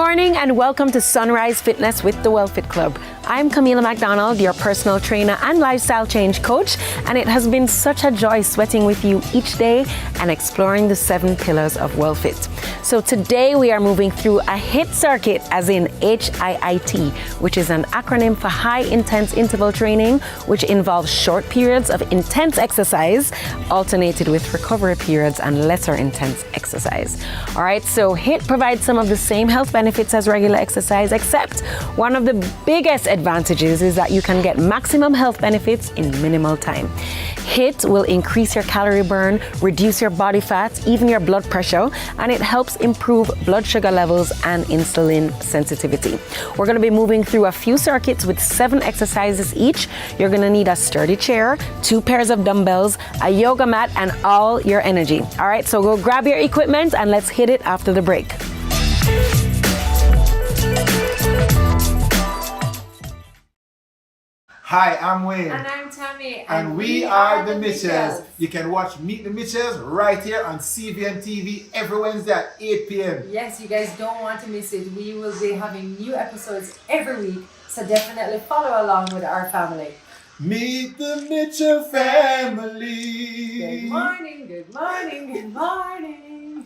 morning and welcome to Sunrise Fitness with the WellFit Club. I'm Camila McDonald, your personal trainer and lifestyle change coach, and it has been such a joy sweating with you each day and exploring the 7 pillars of WellFit. So today we are moving through a HIIT circuit, as in HIIT, which is an acronym for high intense interval training, which involves short periods of intense exercise alternated with recovery periods and lesser intense exercise. All right, so HIIT provides some of the same health benefits as regular exercise, except one of the biggest advantages is that you can get maximum health benefits in minimal time. HIIT will increase your calorie burn, reduce your body fat, even your blood pressure, and it helps improve blood sugar levels and insulin sensitivity. We're going to be moving through a few circuits with 7 exercises each. You're going to need a sturdy chair, 2 pairs of dumbbells, a yoga mat, and all your energy. All right, so go grab your equipment and let's hit it after the break. Hi, I'm Wayne. And I'm Tami. And we are the Mitchells. You can watch Meet the Mitchells right here on CVMTV every Wednesday at 8 p.m. Yes, you guys don't want to miss it. We will be having new episodes every week, so definitely follow along with our family. Meet the Mitchell family. Good morning, good morning, good morning.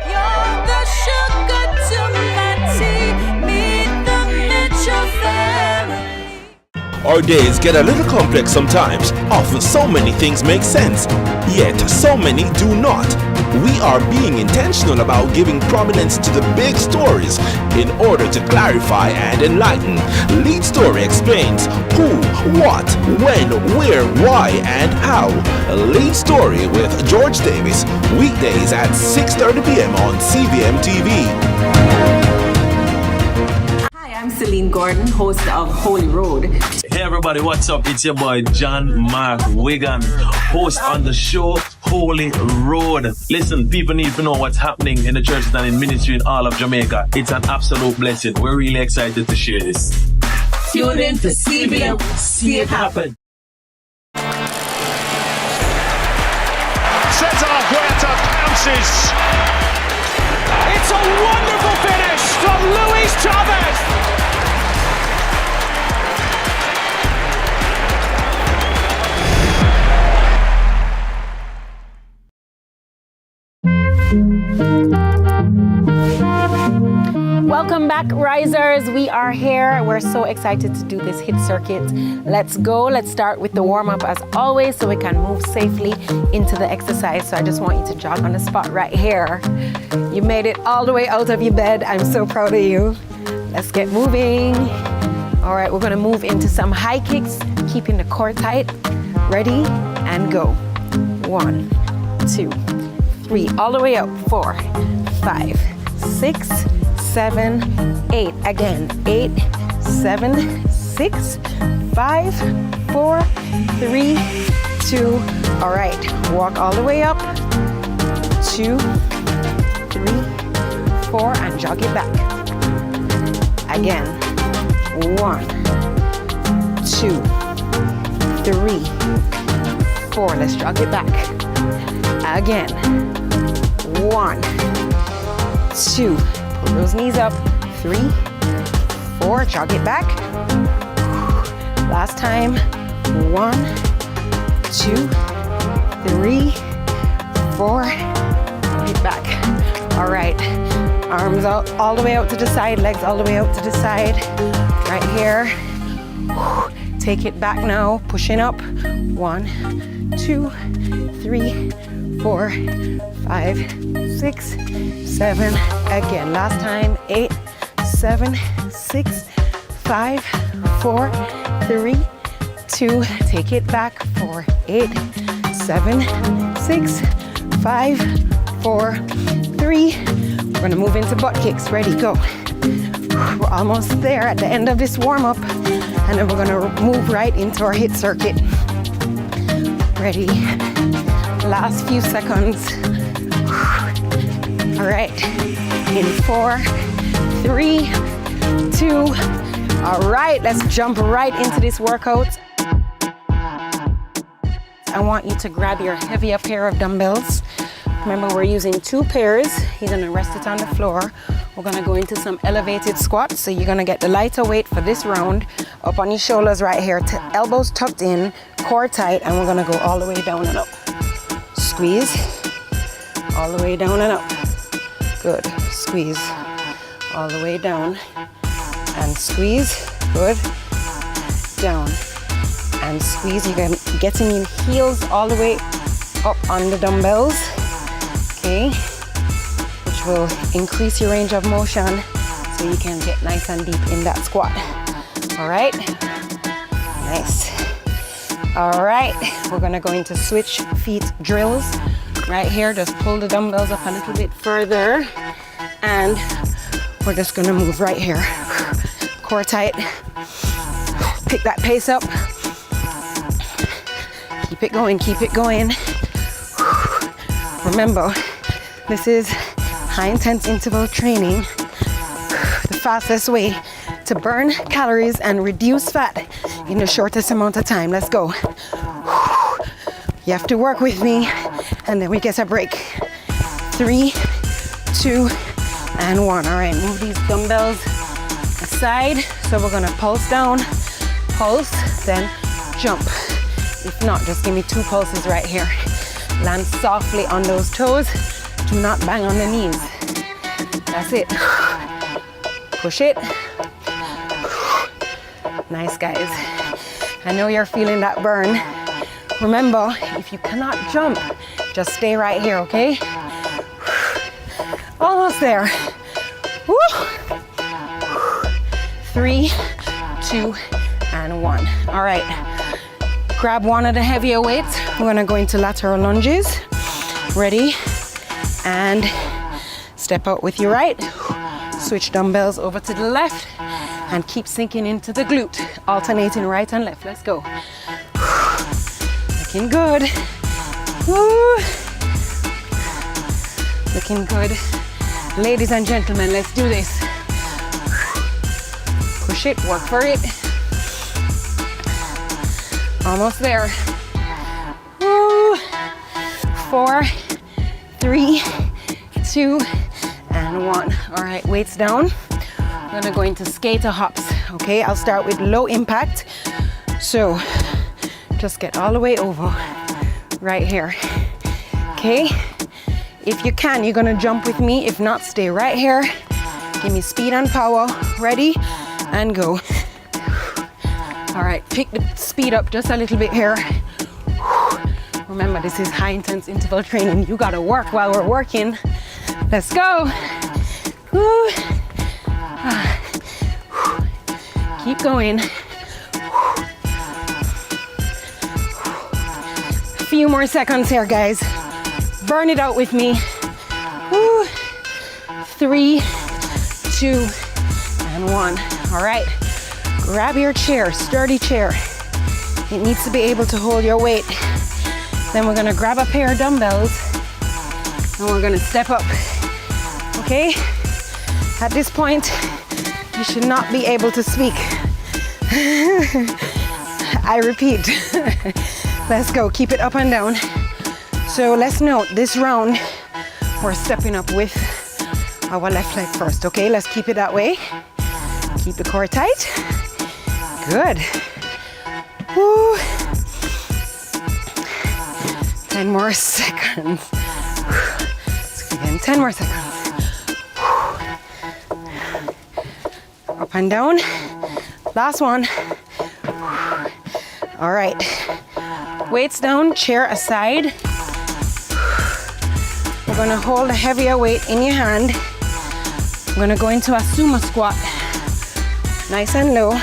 You're the sugar to my tea. Meet the Mitchell family. Our days get a little complex sometimes. Often so many things make sense, yet so many do not. We are being intentional about giving prominence to the big stories in order to clarify and enlighten. Lead Story explains who, what, when, where, why, and how. Lead Story with George Davis, weekdays at 6:30 p.m. on CVMTV. I'm Celine Gordon, host of Holy Road. Hey everybody, what's up? It's your boy John Mark Wigan, host on the show Holy Road. Listen, people need to know what's happening in the churches and in ministry in all of Jamaica. It's an absolute blessing. We're really excited to share this. Tune in to CVM, see it happen. Cesar Huerta pounces. It's a wonderful finish from Luis Chavez. Welcome back, risers. We are here. We're so excited to do this HIIT circuit. Let's go. Let's start with the warm-up as always so we can move safely into the exercise. So I just want you to jog on the spot right here. You made it all the way out of your bed. I'm so proud of you. Let's get moving. All right, we're gonna move into some high kicks, keeping the core tight. Ready and go. 1, 2, 3, all the way up. 4, 5, 6, 7, 8. Again, 8, 7, 6, 5, 4, 3, 2. All right, walk all the way up. 2, 3, 4, and jog it back. Again, 1, 2, 3, 4. Let's jog it back. Again, 1, 2. Pull those knees up. 3, 4. Jog it back. Last time. 1, 2, 3, 4. Get back. All right. Arms out all the way out to the side. Legs all the way out to the side. Right here. Take it back now. Pushing up. 1, 2, 3, 4, 5, 6, 7. Again, last time. 8, 7, 6, 5, 4, 3, 2. Take it back. 4, 8, 7, 6, 5, 4, 3. We're gonna move into butt kicks. Ready, go. We're almost there at the end of this warm-up, and then we're gonna move right into our HIIT circuit. Ready. Last few seconds. All right. In 4, 3, 2. All right, let's jump right into this workout. I want you to grab your heavier pair of dumbbells. Remember, we're using 2 pairs. You're gonna rest it on the floor. we're gonna go into some elevated squats. So you're gonna get the lighter weight for this round up on your shoulders right here, elbows tucked in, core tight, and we're gonna go all the way down and up. Squeeze, all the way down and up. Good, squeeze, all the way down, and squeeze, good, down, and squeeze. You're getting your heels all the way up on the dumbbells, okay, which will increase your range of motion so you can get nice and deep in that squat. All right, nice. All right, we're gonna go into switch feet drills. Right here, just pull the dumbbells up a little bit further, and we're just gonna move right here. Core tight, pick that pace up. Keep it going, keep it going. Remember, this is high intense interval training, the fastest way to burn calories and reduce fat in the shortest amount of time. Let's go. You have to work with me, and then we get a break. 3, 2, and 1. All right, move these dumbbells aside. So we're gonna pulse down, pulse, then jump. If not, just give me 2 pulses right here. Land softly on those toes. Do not bang on the knees. That's it. Push it. Nice, guys. I know you're feeling that burn. Remember, if you cannot jump, just stay right here, okay? Almost there. Woo. 3, 2, and 1. All right. Grab one of the heavier weights. We're gonna go into lateral lunges. Ready? And step out with your right. Switch dumbbells over to the left and keep sinking into the glute, alternating right and left. Let's go. Looking good. Woo. Looking good. Ladies and gentlemen, let's do this. Push it, work for it. Almost there. Woo. 4, 3, 2, and 1. All right, weights down. We're gonna go into skater hops, okay? I'll start with low impact. So just get all the way over right here, okay? If you can, you're gonna jump with me. If not, stay right here. Give me speed and power. Ready? And go. All right, pick the speed up just a little bit here. Remember, this is high intense interval training. You gotta work while we're working. Let's go. Woo. Keep going. A few more seconds here, guys. Burn it out with me. Woo. 3, 2, and 1. All right. Grab your chair, sturdy chair. It needs to be able to hold your weight. Then we're gonna grab a pair of dumbbells and we're gonna step up, okay? At this point, you should not be able to speak. I repeat, let's go, keep it up and down. So let's note, this round, we're stepping up with our left leg first, okay? Let's keep it that way. Keep the core tight. Good. Woo. 10 more seconds. Again, 10 more seconds. Up and down. Last one. All right. Weights down, chair aside. We're gonna hold a heavier weight in your hand. I'm gonna go into a sumo squat. Nice and low.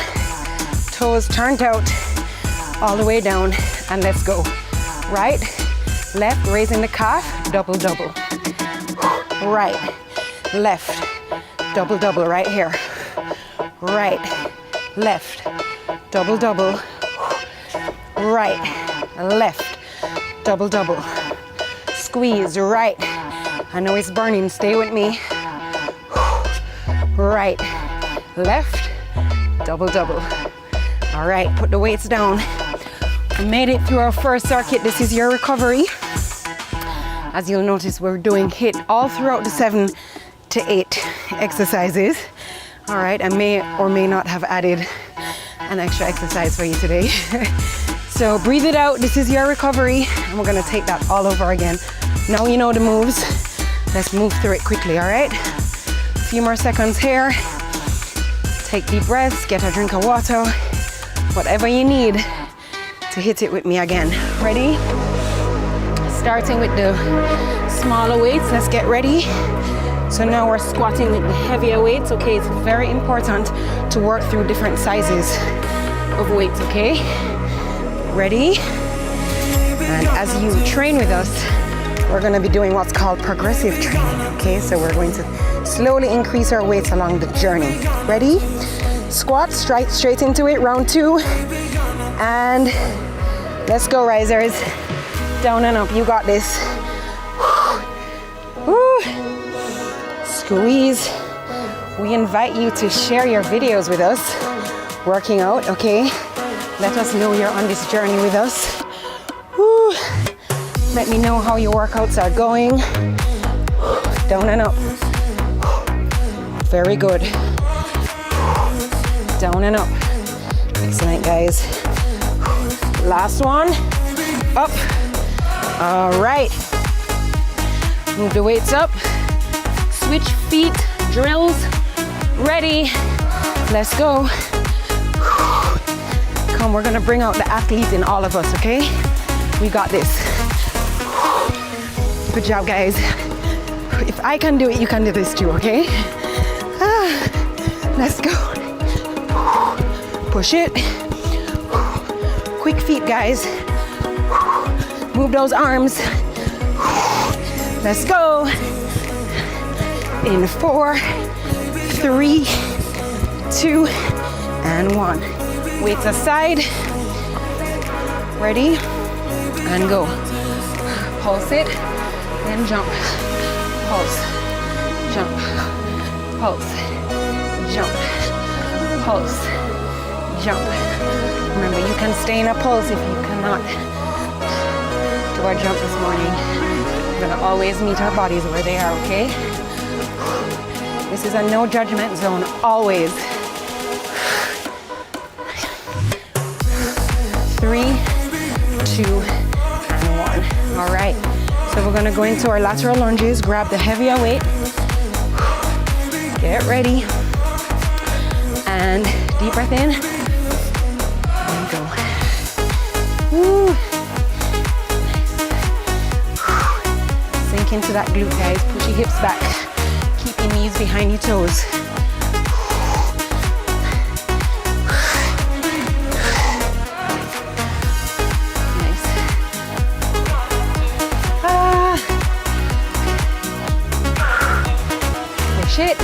Toes turned out all the way down, and let's go. Right, left, raising the calf, double, double. Right, left, double, double right here. Right, left, double, double. Right, left, double, double. Squeeze, right. I know it's burning, stay with me. Right, left, double, double. All right, put the weights down. We made it through our first circuit. This is your recovery. As you'll notice, we're doing HIIT all throughout the 7 to 8 exercises. All right, I may or may not have added an extra exercise for you today. So breathe it out. This is your recovery, and we're gonna take that all over again. Now you know the moves. Let's move through it quickly, all right? A few more seconds here. Take deep breaths, get a drink of water, whatever you need to hit it with me again. Ready? Starting with the smaller weights, let's get ready. So now we're squatting with the heavier weights, okay? It's very important to work through different sizes of weights, okay? Ready? And as you train with us, we're gonna be doing what's called progressive training, okay? So we're going to slowly increase our weights along the journey. Ready? Squat, straight into it, round 2. And let's go, risers. Down and up, you got this. Woo. Squeeze. We invite you to share your videos with us, working out, okay? Let us know you're on this journey with us. Woo. Let me know how your workouts are going. Down and up. Very good. Down and up. Excellent, guys. Last one. Up. All right. Move the weights up. Switch feet, drills. Ready. Let's go. Come, we're gonna bring out the athlete in all of us, okay? We got this. Good job, guys. If I can do it, you can do this too, okay? Let's go. Push it. Quick feet, guys. Move those arms. Let's go. In 4, 3, 2, and 1. Weights aside. Ready? And go. Pulse it, then jump. Pulse, jump, pulse, jump, pulse, jump. Remember, you can stay in a pulse if you cannot do our jump this morning. We're gonna always meet our bodies where they are, okay? This is a no judgment zone, always. 3, 2, and 1. All right, so we're gonna go into our lateral lunges, grab the heavier weight. Get ready. And deep breath in. And go. Woo. Sink into that glute, guys. Push your hips back. Keep your knees behind your toes. It,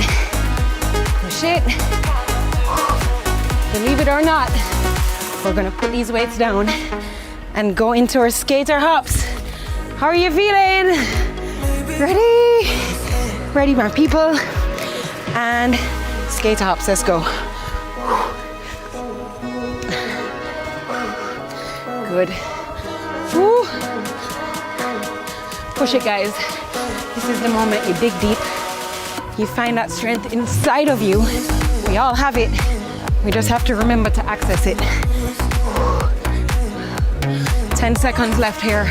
push it. Believe it or not, we're gonna put these weights down and go into our skater hops. How are you feeling? Ready? Ready, my people? And skater hops, let's go. Good. Woo. Push it, guys. This is the moment you dig deep. You find that strength inside of you. We all have it. We just have to remember to access it. 10 seconds left here.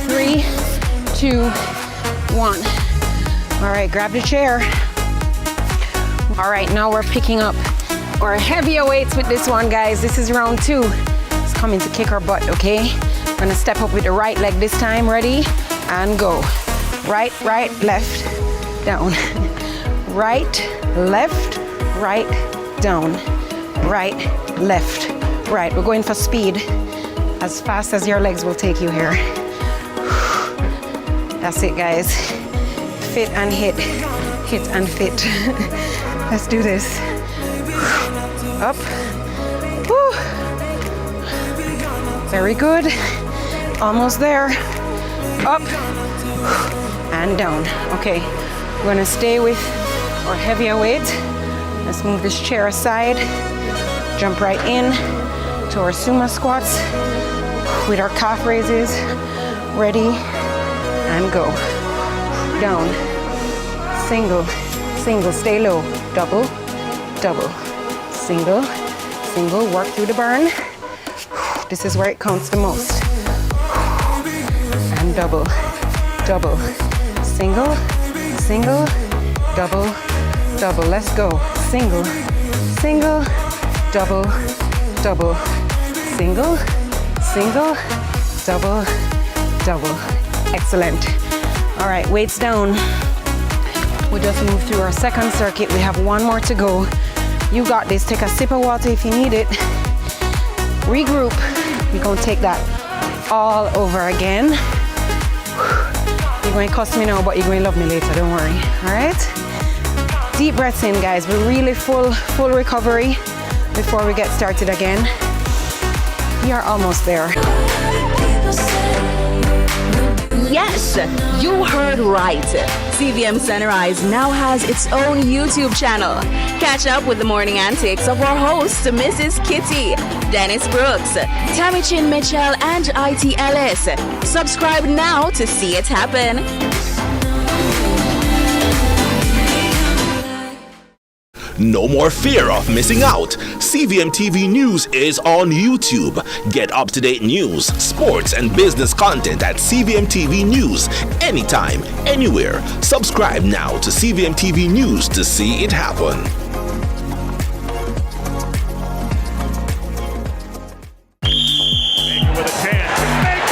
3, 2, 1. All right, grab the chair. All right, now we're picking up our heavier weights with this one, guys. This is round 2. It's coming to kick our butt, okay? We're gonna step up with the right leg this time. Ready? And go. Right, left, down. Right, left, right, down. Right, left, right. We're going for speed. As fast as your legs will take you here. That's it, guys. Fit and hit. Hit and fit. Let's do this. Up. Woo. Very good. Almost there. Up and down. Okay, we're gonna stay with our heavier weight. Let's move this chair aside. Jump right in to our sumo squats with our calf raises. Ready, and go. Down. Single, single, stay low. Double, double. Single, single, work through the burn. This is where it counts the most. And double, double. Single, single, double, double. Let's go. Single, single, double, double. Single, single, double, double. Excellent. All right, weights down. We just moved through our second circuit. We have one more to go. You got this. Take a sip of water if you need it. Regroup. We're gonna take that all over again. You're going to cuss me now, but you're going to love me later, don't worry. All right? Deep breaths in, guys. We're really full recovery before we get started again. We are almost there. Yes, you heard right. CVM Sunrise now has its own YouTube channel. Catch up with the morning antics of our hosts, Mrs. Kitty, Dennis Brooks, Tami Chin Mitchell, and IT Ellis. Subscribe now to see it happen. No more fear of missing out. CVMTV News is on YouTube. Get up-to-date news, sports, and business content at CVMTV News anytime, anywhere. Subscribe now to CVMTV News to see it happen. With a chance.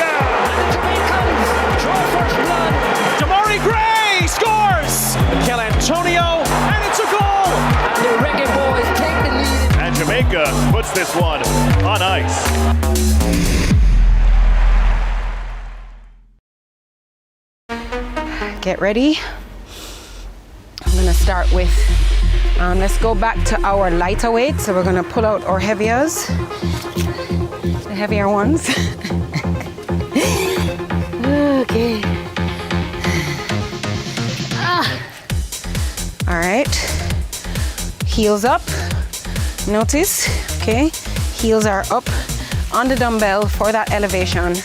Damari Gray scores! Mikel Antonio, and it's a goal! And the Reggae Boys take the lead. And Jamaica puts this one on ice. Get ready. I'm gonna start with, let's go back to our lighter weight. So we're gonna pull out our heaviers, the heavier ones. Okay. All right. Heels up. Notice, okay? Heels are up on the dumbbell for that elevation.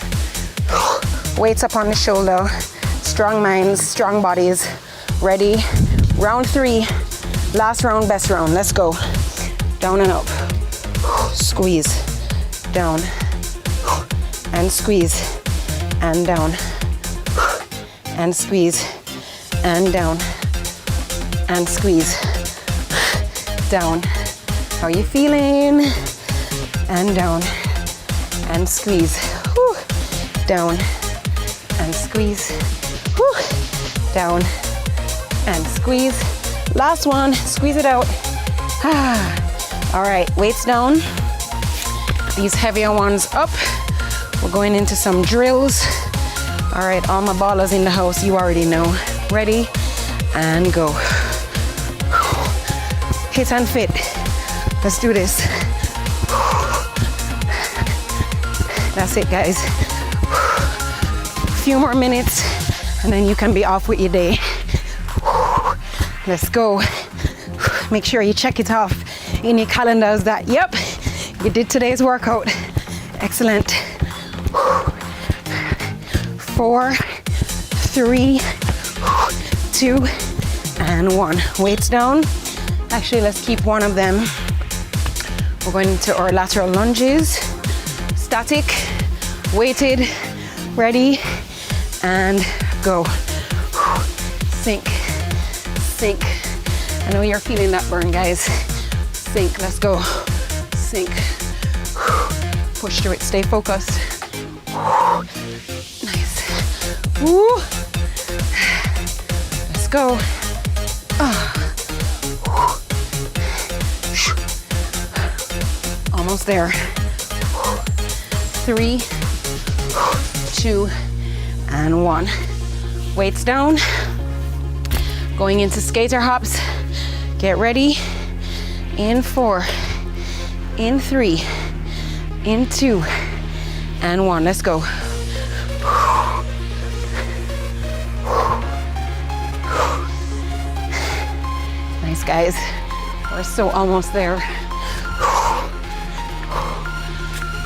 Weights up on the shoulder. Strong minds, strong bodies. Ready? Round 3. Last round, best round. Let's go. Down and up. Squeeze. Down. And squeeze. And down. And squeeze. And down. And squeeze. Down. How are you feeling? And down. And squeeze. Whew. Down. And squeeze. Whew. Down. And squeeze. Last one. Squeeze it out. All right, weights down. These heavier ones up. We're going into some drills. All right, all my ballers in the house, you already know. Ready? And go. Hit and fit. Let's do this. That's it, guys. A few more minutes, and then you can be off with your day. Let's go. Make sure you check it off in your calendars that, yep, you did today's workout. Excellent. 4, 3, 2, and 1. Weights down. Actually, let's keep one of them. We're going into our lateral lunges. Static, weighted, ready, and go. Sink, sink. I know you're feeling that burn, guys. Sink, let's go. Sink. Push through it, stay focused. Nice. Woo. Let's go. Almost there. 3, 2, and 1. Weights down. Going into skater hops. Get ready. In 4, in 3, in 2, and 1. Let's go. Nice, guys. We're so almost there.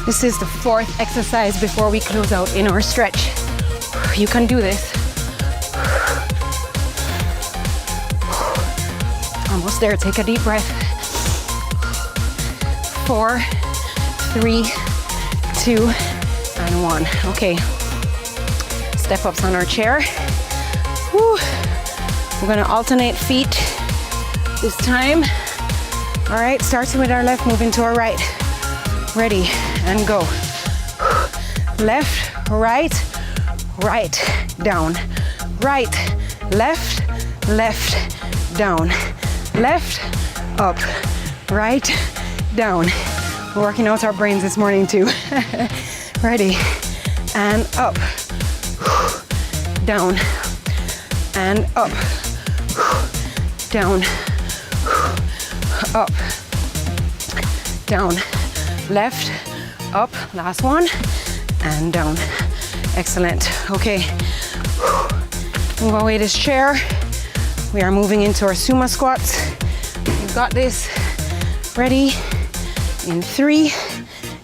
This is the 4th exercise before we close out in our stretch. You can do this. Almost there. Take a deep breath. 4, 3, 2, and 1. Okay. Step ups on our chair. Woo. We're gonna alternate feet this time. All right, starting with our left, moving to our right. Ready, and go. Left, right, right, down. Right, left, left, down. Left, up, right, down. We're working out our brains this morning too. Ready, and up, down, and up, down, up, down, left, up, last one, and down. Excellent. Okay, move away this chair. We are moving into our sumo squats. You got this. Ready? In 3,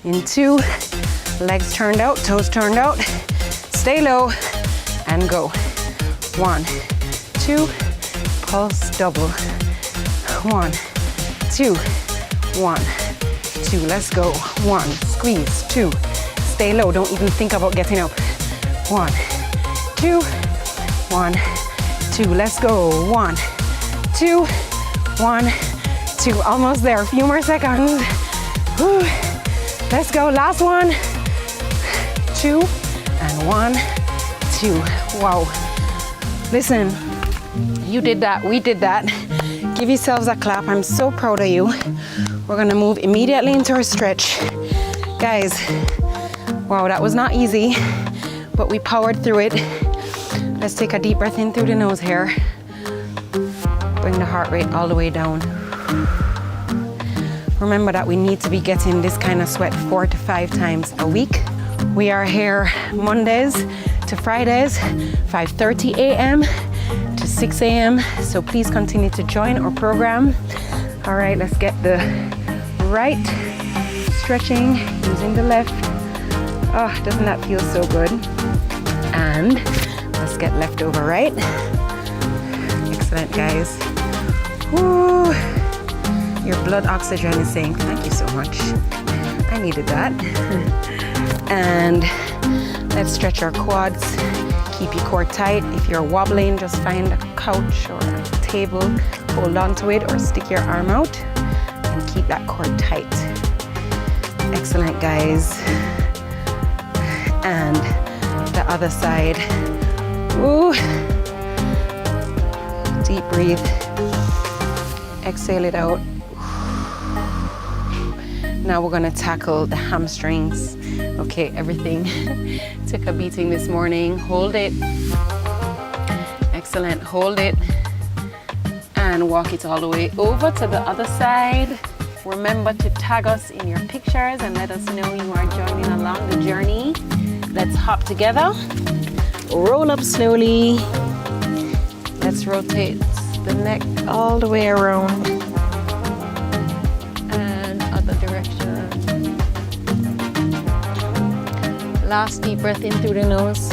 in 2, legs turned out, toes turned out. Stay low and go. 1, 2, pulse double. 1, 2, 1, 2. Let's go. 1, squeeze. 2, stay low. Don't even think about getting up. 1, 2, 1, 2. Let's go. 1, 2, 1, 2. Almost there. A few more seconds. Whew. Let's go. Last one. 2, and 1, 2. Wow. Listen, you did that. We did that. Give yourselves a clap. I'm so proud of you. We're gonna move immediately into our stretch. Guys, wow, that was not easy, but we powered through it. Let's take a deep breath in through the nose here. Bring the heart rate all the way down. Remember that we need to be getting this kind of sweat 4 to 5 times a week. We are here Mondays to Fridays, 5:30 a.m. to 6 a.m. So please continue to join our program. All right, let's get the right stretching using the left. Oh, doesn't that feel so good? And let's get left over right. Excellent, guys. Woo. Your blood oxygen is saying thank you so much. I needed that. And let's stretch our quads. Keep your core tight. If you're wobbling, just find a couch or a table, hold on to it or stick your arm out and keep that core tight. Excellent, guys. And the other side. Ooh. Deep breathe. Exhale it out. Now we're gonna tackle the hamstrings. Okay, everything took a beating this morning. Hold it. Excellent, hold it. And walk it all the way over to the other side. Remember to tag us in your pictures and let us know you are joining along the journey. Let's hop together. Roll up slowly. Let's rotate the neck all the way around. And other direction. Last deep breath in through the nose.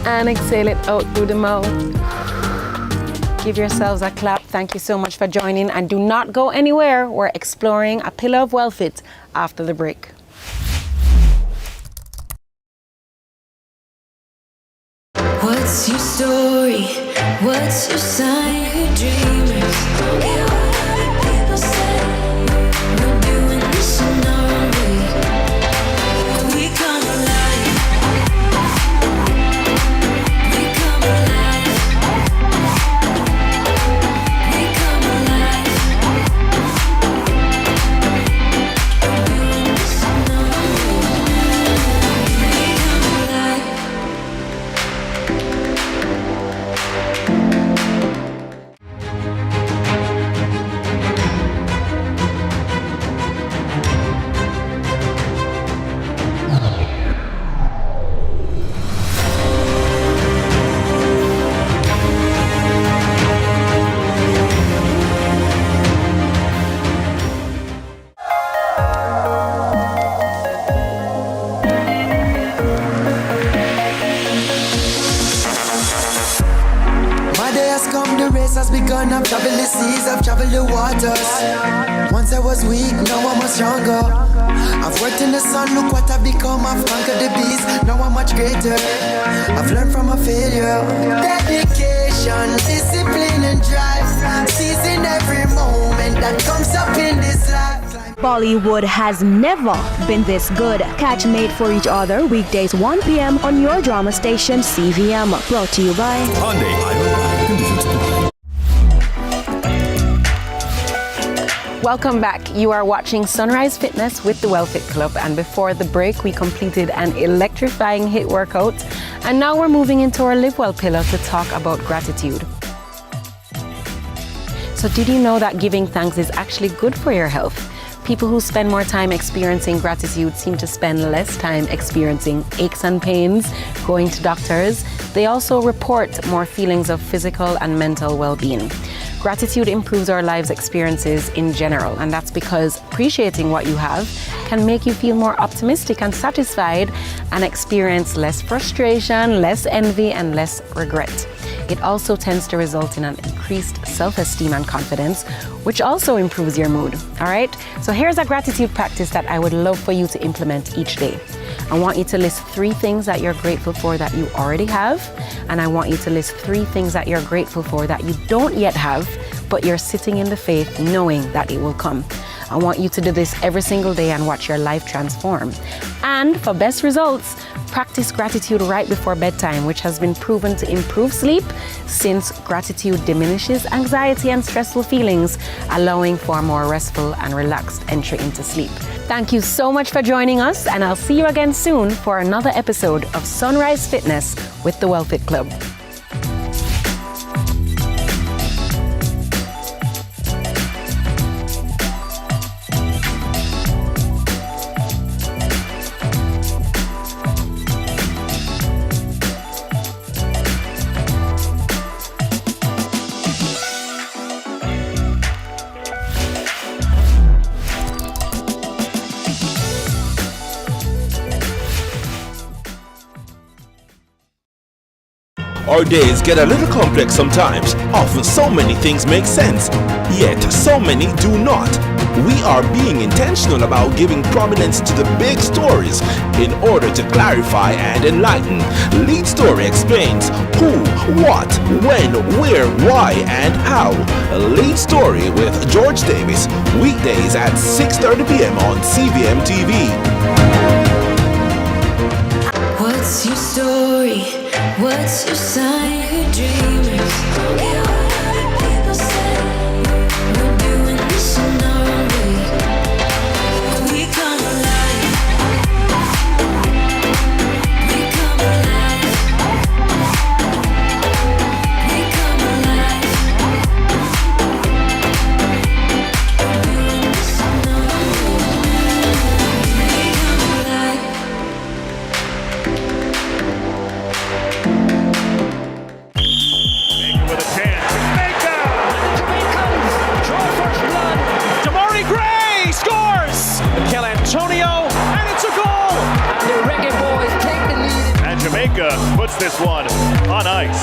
And exhale it out through the mouth. Give yourselves a clap. Thank you so much for joining. And do not go anywhere. We're exploring a pillar of well fit after the break. What's your story? What's your sign? You're dreamers. Don't care what other people say. We're doing this in our own way. We come alive. We come alive. We come alive. We're doing this in our own way. We come alive. Travel the seas, I've traveled the waters. Once I was weak, now I'm much stronger. I've worked in the sun, look what I've become. I've conquered the beast, now I'm much greater. I've learned from a failure. Dedication, discipline and drive. Seizing every moment that comes up in this life. Bollywood has never been this good. Catch Made for Each Other weekdays 1 p.m. on your drama station CVM. Brought to you by Hyundai Island. Conditions apply. Welcome back. You are watching Sunrise Fitness with the WellFit Club, and before the break we completed an electrifying HIIT workout, and now we're moving into our Live Well pillar to talk about gratitude. So did you know that giving thanks is actually good for your health? People who spend more time experiencing gratitude seem to spend less time experiencing aches and pains, going to doctors. They also report more feelings of physical and mental well-being. Gratitude improves our lives' experiences in general, and that's because appreciating what you have can make you feel more optimistic and satisfied and experience less frustration, less envy, and less regret. It also tends to result in an increased self-esteem and confidence, which also improves your mood. All right? So here's a gratitude practice that I would love for you to implement each day. I want you to list 3 things that you're grateful for that you already have, and I want you to list 3 things that you're grateful for that you don't yet have, but you're sitting in the faith knowing that it will come. I want you to do this every single day and watch your life transform. And for best results, practice gratitude right before bedtime, which has been proven to improve sleep, since gratitude diminishes anxiety and stressful feelings, allowing for a more restful and relaxed entry into sleep. Thank you so much for joining us, and I'll see you again soon for another episode of Sunrise Fitness with the WellFit Club. Our days get a little complex sometimes. Often so many things make sense, yet so many do not. We are being intentional about giving prominence to the big stories in order to clarify and enlighten. Lead Story explains who, what, when, where, why, and how. Lead Story with George Davis, weekdays at 6:30 p.m. on CVMTV. What's your story? What's your sign? Who dreamers? Hear what other people say. We're doing this in our own way. We come alive. We come alive. We come alive. We're doing this in our own way. We come alive. With a chance. Jamaica! Jamaicans draw first blood. Damari Gray scores! Mikel Antonio, and it's a goal! The Reggae Boys take the lead. And Jamaica puts this one on ice.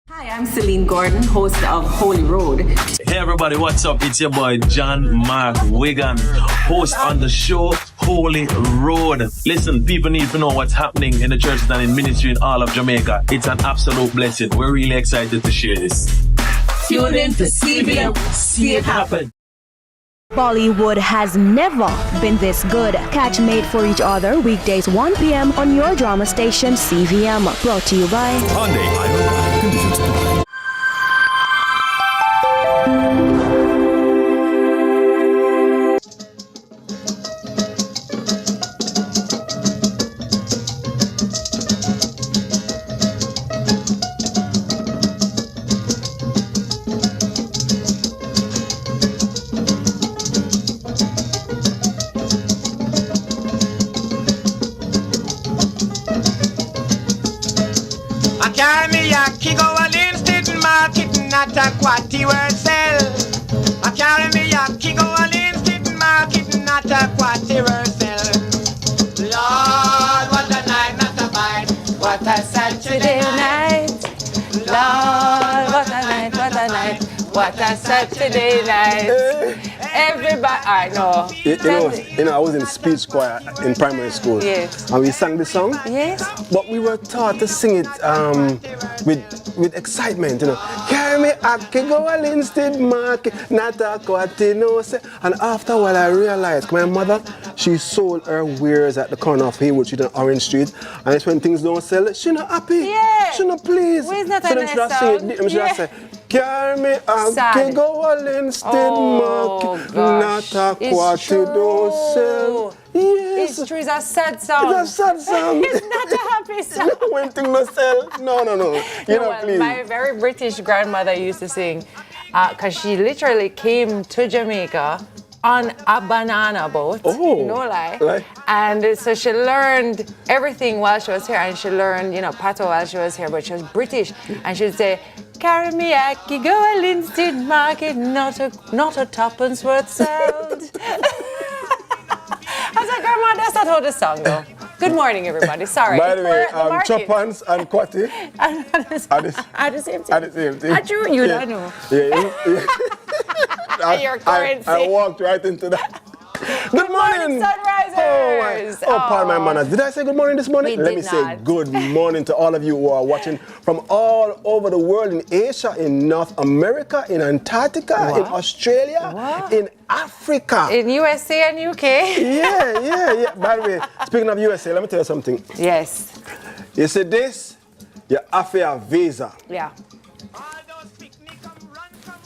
Hi, I'm Celine Gordon, host of Holy Road. Hey everybody, what's up? It's your boy John Mark Wigan, host on the show Holy Road. Listen, people need to know what's happening in the churches and in ministry in all of Jamaica. It's an absolute blessing. We're really excited to share this. Tune in to CVM. See it happen. Bollywood has never been this good. Catch Made for Each Other weekdays 1 p.m. on your drama station CVM. Brought to you by Hyundai Island. Conditions apply. Not a quality word sell. I carry me a kick on instant market, not a quality word sell. Lord, what a night, not a bite. What a Saturday night. Lord, what a night, what a night. What a Saturday night. Everybody, I know. You know, I was in speech choir in primary school. Yes. And we sang the song. Yes. But we were taught to sing it with excitement, you know. Carry me, I can go all instead, mark, not a quartino. And after a while, I realized my mother, she sold her wares at the corner of Haywood Street and Orange Street. And it's when things don't sell, she not happy. Yeah. She not pleased. Where's that so a then nice she just sound? sing it. She just say, carry me, I can go all instead, mark, not a quartino. Sell. Yes. It's true, it's a sad song. It's a sad song. It's not a happy song. When things don't sell. No. You know, please. My very British grandmother used to sing, because she literally came to Jamaica on a banana boat. Oh, no lie. Like? And so she learned everything while she was here, and she learned, patois while she was here, but she was British. And she'd say, carry me, I can go a Linstead market, not a tuppence worth sold. I was like, Grandma, that's not how the song goes. Good morning, everybody. Sorry. By the way, chopans and quati are the same thing. Are the same thing. True, you don't know. Yeah. Your currency. I walked right into that. Good morning, Sunrisers. Pardon my manners. Did I say good morning this morning? Let me say good morning to all of you who are watching from all over the world, in Asia, in North America, in Antarctica, in Australia, in Africa. In USA and UK. Yeah. By the way, speaking of USA, let me tell you something. Yes. You see this? You have a visa. Yeah.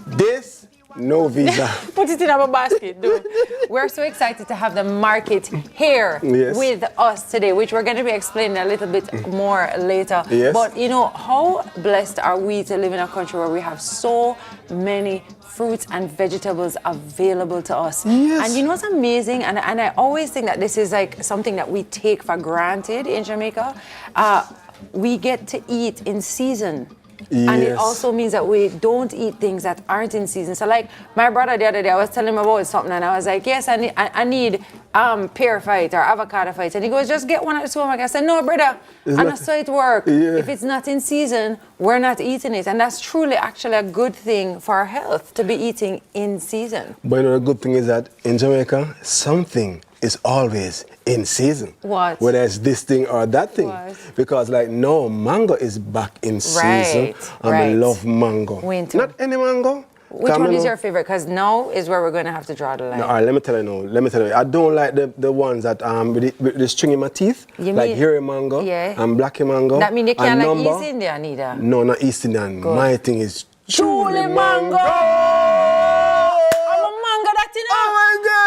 This, no visa. Put it in our basket, dude. We're so excited to have the market here with us today, which we're going to be explaining a little bit more later. Yes. But how blessed are we to live in a country where we have so many fruits and vegetables available to us. Yes. And you know what's amazing? And I always think that this is like something that we take for granted in Jamaica. We get to eat in season. Yes. And it also means that we don't eat things that aren't in season. So like my brother the other day, I was telling him about something and I was like, yes, I need pear fight or avocado fight. And he goes, just get one at the supermarket. I said, no, brother, and that's how it works. Yeah. If it's not in season, we're not eating it. And that's truly actually a good thing for our health, to be eating in season. But you know, the good thing is that in Jamaica, something is always in season. What? Whether it's this thing or that thing. What? Because like, no, mango is back in season. And I love mango. Winter. Not any mango. Which one is your favorite? Because now is where we're going to have to draw the line. No, all right, let me tell you. I don't like the ones that with the string in my teeth. You like mean, hairy mango and blacky mango. That means they can't like East Indian either? No, not East Indian. Good. My thing is truly mango.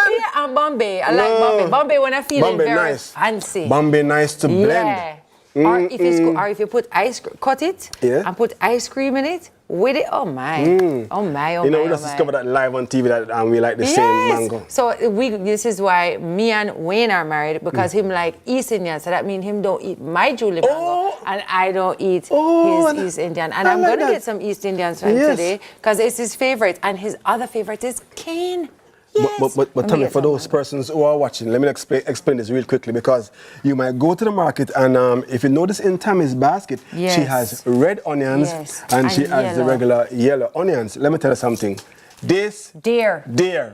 Yeah, and Bombay. I like Bombay. Bombay when I feel it very fancy. Bombay nice to blend. Yeah. Or if you put cut it and put ice cream in it with it. Oh my. You know, we just discovered that live on TV that we like the same mango. So this is why me and Wayne are married, because him like East Indian. So that means him don't eat my Julie mango and I don't eat his East Indian. And I'm gonna get some East Indians from today because it's his favorite, and his other favorite is cane. Yes. But Tami, for those persons who are watching, let me explain this real quickly, because you might go to the market and if you notice in Tami's basket, she has red onions and she has the regular yellow onions. Let me tell you something. This dear. You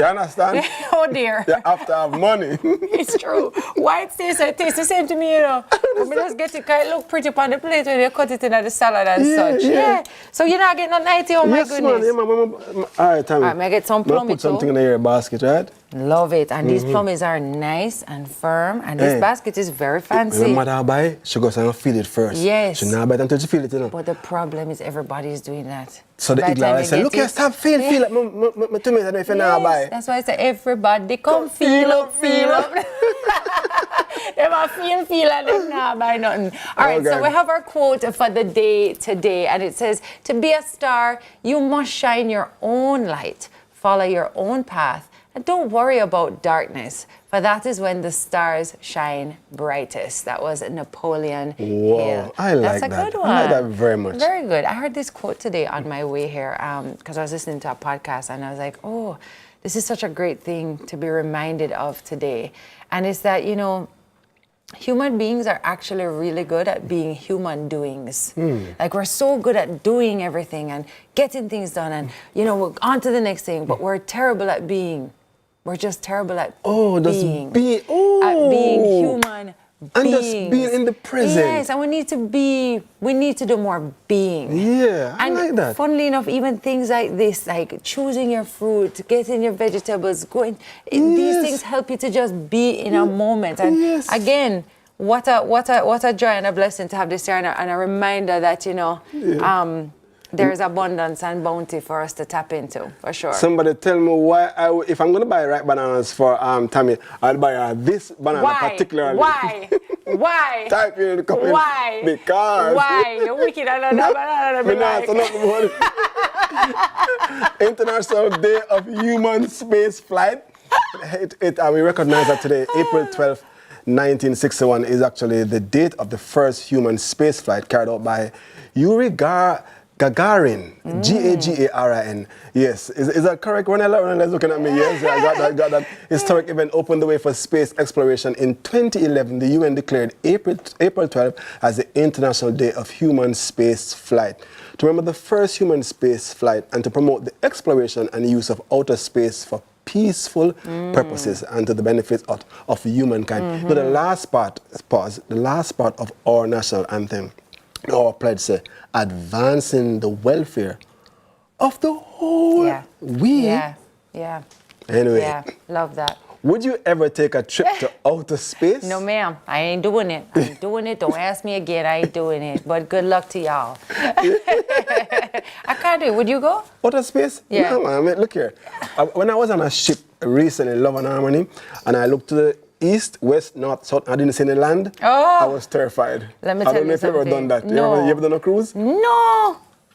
understand? Oh dear. You have to have money. It's true. White tastes the same to me, you know. But me just get it, cause it look pretty on the plate when you cut it into the salad and such. Yeah. So you're not getting no 90, oh my goodness. Man, all right, Tami. All right, may I get some plum? Put something in your basket, right? Love it. And these plums are nice and firm. And this basket is very fancy. When my mother buy, she goes and feel it first. Yes. She not buy it until she feel it, you know. But the problem is everybody is doing that. So the igloo say, look here, stop, feel it. My tomato, if you not buy. That's why I say everybody come feel up. They want feel and they not buy nothing. All right, so we have our quote for the day today. And it says, to be a star, you must shine your own light. Follow your own path. And don't worry about darkness, for that is when the stars shine brightest. That was Napoleon Hill. I like That's a that. good one. I like that very much. Very good. I heard this quote today on my way here because I was listening to a podcast and I was like, oh, this is such a great thing to be reminded of today. And it's that, you know, human beings are actually really good at being human doings. Like we're so good at doing everything and getting things done and, you know, we're on to the next thing, but we're terrible at being. We're just terrible at being. At being human and beings. just being in the present. Yes, and we need to do more being. Yeah, I like that. Funnily enough, even things like this, like choosing your fruit, getting your vegetables, these things help you to just be in a moment. And again, what a joy and a blessing to have this year and a reminder that, you know, there's abundance and bounty for us to tap into, for sure. Somebody tell me why, if I'm going to buy ripe bananas for Tami, I'll buy this banana particularly. Why? Why? Type in the comment. Why? Because. Why? You're wicked and banana. International Day of Human Space Flight. We recognize that today, April 12th, 1961, is actually the date of the first human space flight carried out by Yuri Gagarin, Gagarin. Yes, is that correct? Ronella looking at me. Yes, I got that. Historic event opened the way for space exploration. In 2011, the UN declared April 12 as the International Day of Human Space Flight. To remember the first human space flight and to promote the exploration and use of outer space for peaceful purposes and to the benefits of humankind. But the last part of our national anthem, our pledge says, advancing the welfare of the whole we. Yeah. Anyway. Yeah, love that. Would you ever take a trip to outer space? No, ma'am. I ain't doing it. I ain't doing it. Don't ask me again. I ain't doing it. But good luck to y'all. I can't do it. Would you go? Outer space? Yeah. No, man. I mean, look here. When I was on a ship recently, Love and Harmony, and I looked to the east, west, north, south, I didn't see any land. I was terrified. Let me tell you something. I don't know if you've ever done that. No. You ever done a cruise?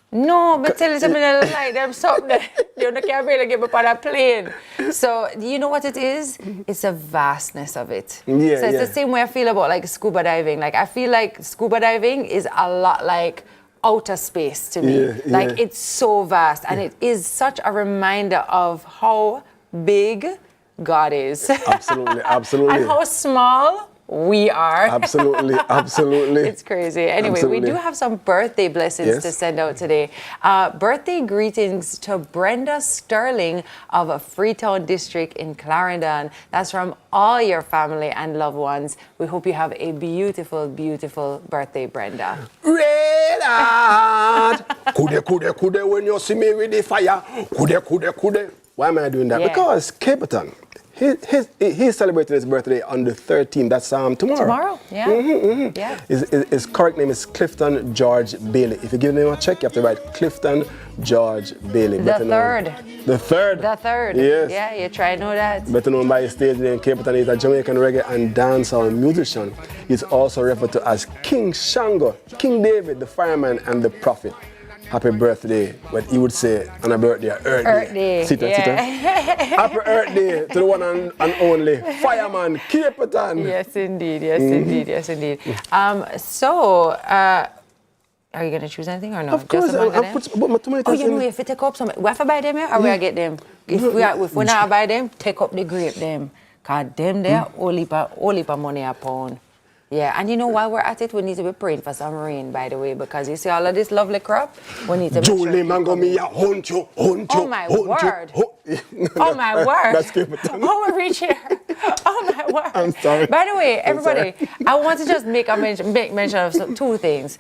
No, but tell you something like them something. You can't really get up on a plane. So, you know what it is? It's the vastness of it. Yeah, so it's the same way I feel about like scuba diving. Like I feel like scuba diving is a lot like outer space to me. Like it's so vast and it is such a reminder of how big God is. Absolutely. And how small we are. Absolutely. It's crazy. Anyway, we do have some birthday blessings to send out today. Birthday greetings to Brenda Sterling of Freetown District in Clarendon. That's from all your family and loved ones. We hope you have a beautiful, beautiful birthday, Brenda. Red hot. Kude, when you see me with the fire. Kude. Why am I doing that? Because Caperton, he's celebrating his birthday on the 13th. That's tomorrow. Yeah. His correct name is Clifton George Bailey. If you give him a check, you have to write Clifton George Bailey. The third. Yes. Yeah, you try to know that. Better known by his stage name, Caperton is a Jamaican reggae and dancehall musician. He's also referred to as King Shango, King David, the fireman, and the prophet. Happy birthday, what he would say on a birthday, Earth Day. Sit down. Happy Earth Day to the one and only Fireman Caperton. Yes, indeed. Are you going to choose anything or no? Of course, I'll put my tomatoes in. If we take up some, we have to buy them here or we get them? If we not buy them, take up the grape them. Because them there, only for money a pound. Yeah, and you know, while we're at it, we need to be praying for some rain, by the way, because you see all of this lovely crop, we need to be Julie Mango me hunt you. Oh my word. Oh my word. That's Caperton. Oh, we reach here. Oh my word. I'm sorry. By the way, everybody, I want to just make mention of two things.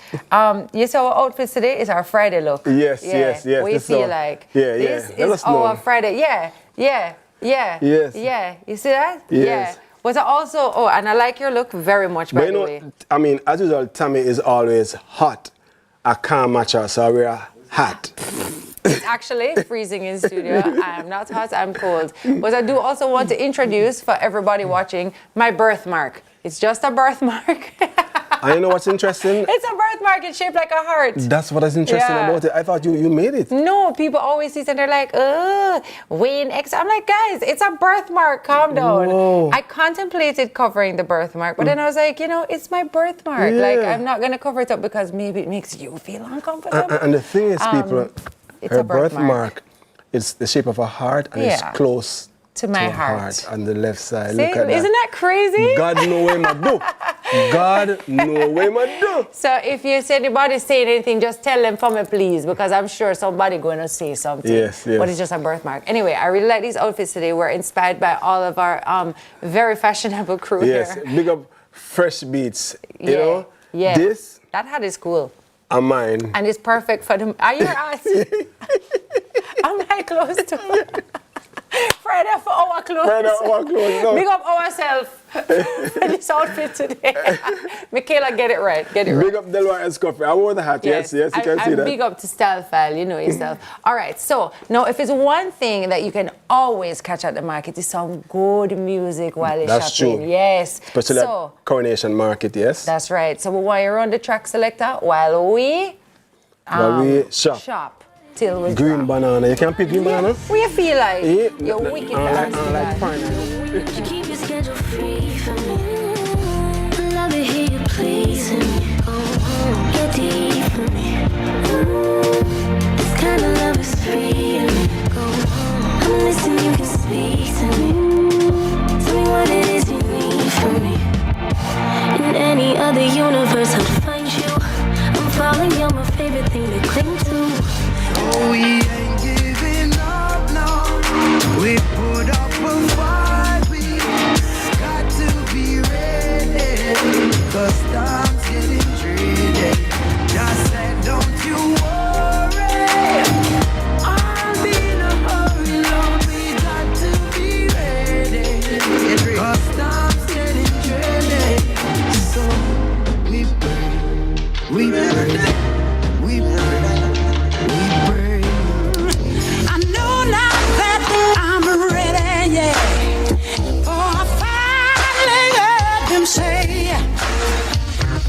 You see our outfits today is our Friday look. Yes. We feel like this is our Friday. Yeah. You see that? Yes. Yeah. But also, and I like your look very much, by the way. I mean, as usual, Tami is always hot. I can't match her, so I wear a hat. It's actually freezing in studio. I am not hot, I'm cold. But I do also want to introduce, for everybody watching, my birthmark. It's just a birthmark. And you know what's interesting? It's a birthmark. It's shaped like a heart. That's what is interesting about it. I thought you made it. No, people always see it and they're like, Wayne X. I'm like, guys, it's a birthmark. Calm down. Whoa. I contemplated covering the birthmark, but then I was like, it's my birthmark. Like, I'm not going to cover it up because maybe it makes you feel uncomfortable. And the thing is, people, it's her a birthmark. It's the shape of a heart and it's close to my heart on the left side. See, look at that. Isn't that crazy? God know where my do. God, no way, my do. So if you see anybody saying anything, just tell them for me, please, because I'm sure somebody going to say something. Yes. But it's just a birthmark. Anyway, I really like these outfits today. We're inspired by all of our very fashionable crew Yes, here. big up Fresh Beats. You know? Yeah. This. That hat is cool. And mine. And it's perfect for them. Are your ass? Am I close to Friday for our clothes. Friday for our clothes. No. Big up ourselves for this outfit today. Michaela, get it right. Get it right. Big up Delaware Escoffier. I wore the hat. Yes, you can see that. Big up to Style File, you know yourself. All right, so now if it's one thing that you can always catch at the market is some good music while you're That's shopping. true. Yes. Especially at Coronation Market, yes. That's right. So we want you run the track selector while we shop. Till we green drop. banana. You can pick green banana? What you feel like? You're wicked. Keep your schedule free for me. Love to hear you pleasing me. Get deep for me. This kind of love is free to me. I'm listening, you can speak to me. Tell me what it is you need from me. In any other universe, I'd find you. I'm falling, you're my favorite thing to cling to. Oh, we ain't giving up, no. We put up a fight, we got to be ready. Cause time's getting tricky. Just said, don't you worry. I'll be in a hurry, Lord. We got to be ready. Cause time's getting tricky. So we pray, we pray. Say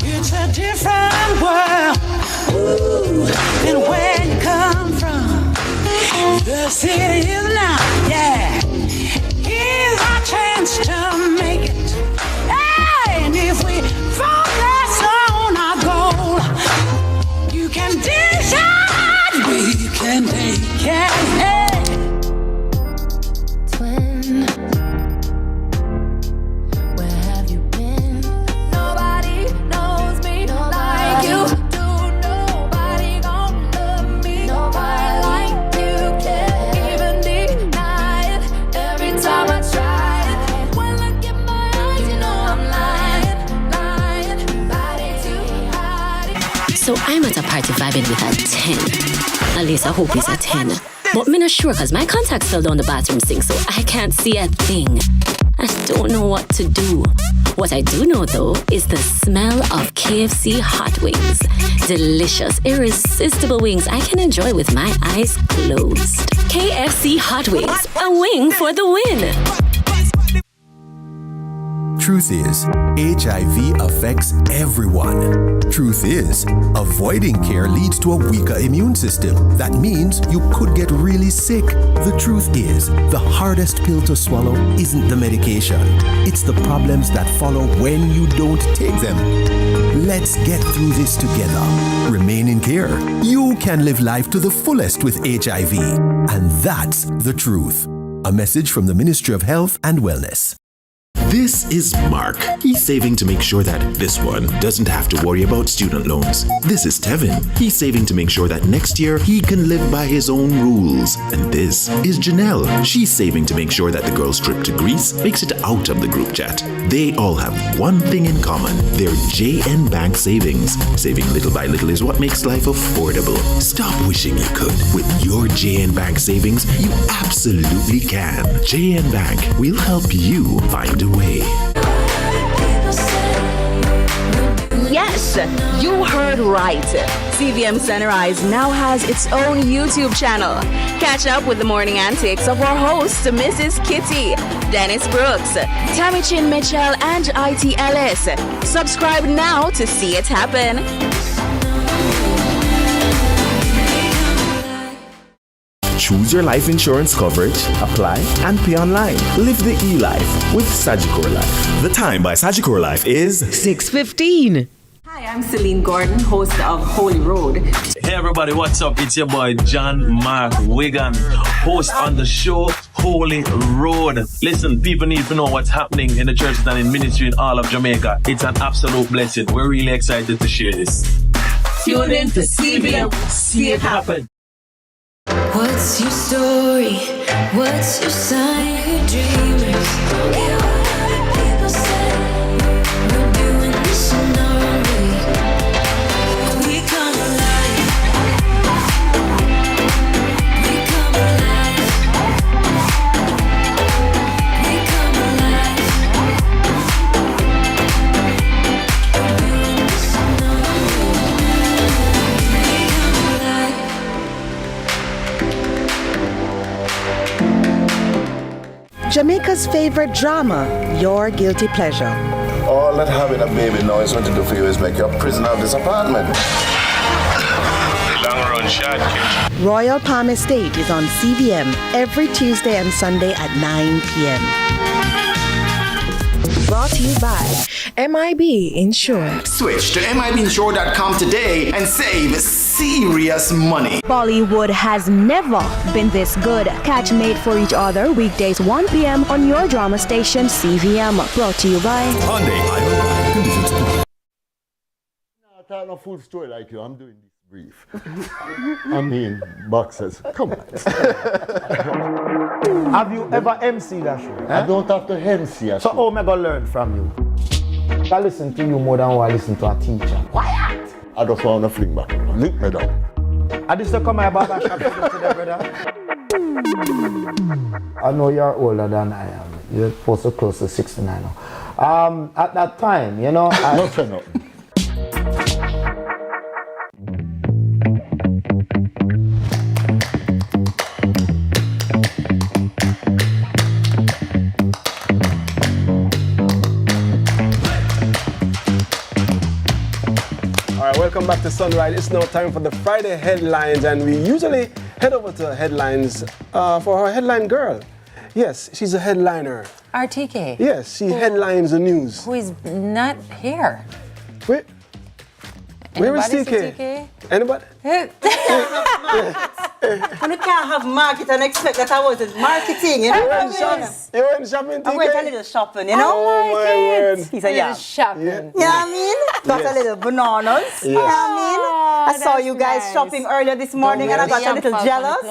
it's a different world, ooh, than where you come from. The city is now, yeah. Here's our chance to make it. Hey, and if we focus on our goal, you can decide, we can take it. Hey. So I'm at a party vibing with a 10. At least I hope it's a 10. But me not sure cause my contacts fell down the bathroom sink, so I can't see a thing. I don't know what to do. What I do know though is the smell of KFC hot wings. Delicious, irresistible wings I can enjoy with my eyes closed. KFC hot wings, a wing for the win. Truth is, HIV affects everyone. Truth is, avoiding care leads to a weaker immune system. That means you could get really sick. The truth is, the hardest pill to swallow isn't the medication. It's the problems that follow when you don't take them. Let's get through this together. Remain in care. You can live life to the fullest with HIV. And that's the truth. A message from the Ministry of Health and Wellness. This is Mark. He's saving to make sure that this one doesn't have to worry about student loans. This is Tevin. He's saving to make sure that next year he can live by his own rules. And this is Janelle. She's saving to make sure that the girls' trip to Greece makes it out of the group chat. They all have one thing in common. Their JN Bank savings. Saving little by little is what makes life affordable. Stop wishing you could. With your JN Bank savings, you absolutely can. JN Bank will help you find a way. Yes, you heard right. CVM Sunrise now has its own YouTube channel. Catch up with the morning antics of our hosts, Mrs. Kitty, Dennis Brooks, Tami Chin Mitchell, and IT Ellis. Subscribe now to see it happen. Choose your life insurance coverage, apply, and pay online. Live the e-life with Sagicor Life. The time by Sagicor Life is 6:15. Hi, I'm Celine Gordon, host of Holy Road. Hey everybody, what's up? It's your boy John Mark Wigan, host on the show Holy Road. Listen, people need to know what's happening in the churches and in ministry in all of Jamaica. It's an absolute blessing. We're really excited to share this. Tune in to CVM. See it happen. What's your story? What's your sign? Dreamers. Hear what other people say. We're doing this in our own way. We come alive. We come alive. We come alive. We're doing this in our own way. We come alive. Jamaica's favorite drama, your guilty pleasure. All that having a baby now is going to do for you is make you a prisoner of this apartment. Long run shot, kid. Royal Palm Estate is on CVM every Tuesday and Sunday at 9 p.m. Brought to you by MIB Insure. Switch to MIBinsure.com today and save serious money. Bollywood has never been this good. Catch Made for Each Other weekdays 1 p.m. on your drama station CVM. Brought to you by Hyundai, conditions apply. I tell no full story like you. I'm doing this brief. I mean, boxers. Come on. Have you ever MC that show? I don't have to MC a So show. how am I gonna learn from you? I listen to you more than what I listen to a teacher. Quiet! I just want to fling back. Lick me down. I just come my barber shop to go to the brother. I know you're older than I am. You're supposed to close to 69 now. At that time, you know. Not say nothing. Welcome back to Sunrise. It's now time for the Friday headlines, and we usually head over to headlines for our headline girl. Yes, she's a headliner. RTK. Yes, she headlines the news. Who is not here. Wait. Where is Anybody TK? see TK? Anybody? And you can't have market and expect that I was marketing, you know? You went shopping, TK? I went a little shopping, you know? Oh, my word. He said, yeah. Shopping. Yeah. You know what I mean? Got a little bananas. Yes. You know what I mean? I saw you guys nice. shopping earlier this morning and I got a little jealous.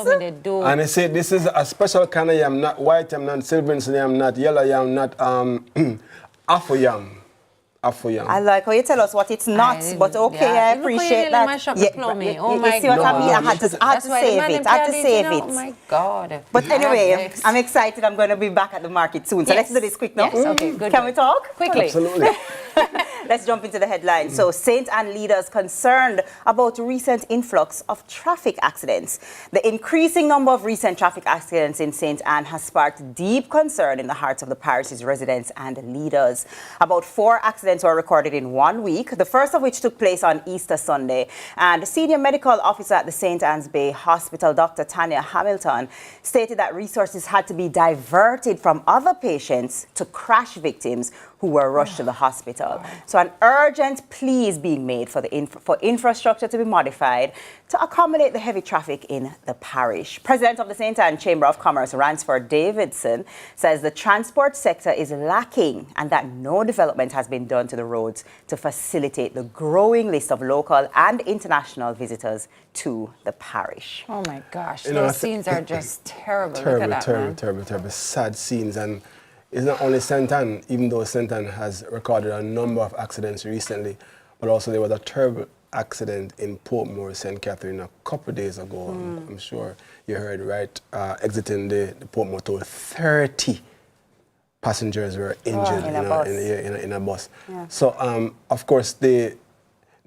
And they say this is a special kind of yam, not white yam, not silver yam, not yellow yam, not Afro yam. I like how you tell us what it's not, but okay, I appreciate that. Oh my you see what I mean? I had to save it. I had to save it. Oh my God. But anyway, I'm excited. I'm going to be back at the market soon. So let's do this quick now. Yes, okay, good. Can we talk? Quickly. Absolutely. Let's jump into the headlines. So, St. Anne leaders concerned about recent influx of traffic accidents. The increasing number of recent traffic accidents in St. Anne has sparked deep concern in the hearts of the parish's residents and leaders. About 4 accidents were recorded in 1 week, the first of which took place on Easter Sunday. And Senior Medical Officer at the St. Anne's Bay Hospital, Dr. Tanya Hamilton, stated that resources had to be diverted from other patients to crash victims who were rushed to the hospital. So an urgent plea is being made for infrastructure to be modified to accommodate the heavy traffic in the parish. President of the St. Anne Chamber of Commerce, Ransford Davidson, says the transport sector is lacking and that no development has been done to the roads to facilitate the growing list of local and international visitors to the parish. Oh my gosh, You know, those scenes are just terrible. Terrible, Look at that, terrible, man. terrible, terrible, sad scenes. And it's not only St. Anne, even though St. Anne has recorded a number of accidents recently, but also there was a terrible accident in Portmore, St. Catherine, a couple of days ago. I'm sure you heard, right? Exiting the Portmore toll, 30 passengers were injured in a bus. Yeah. So, of course, the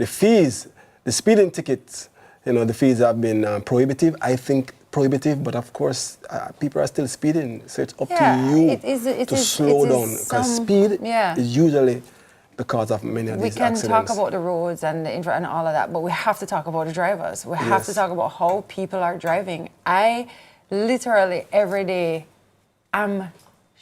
fees, the speeding tickets, the fees have been prohibitive. I think prohibitive, but of course, people are still speeding, so it's up to you to slow down, because speed is usually the cause of many of these accidents. We can talk about the roads and the infra and all of that, but we have to talk about the drivers. We have to talk about how people are driving. I literally every day am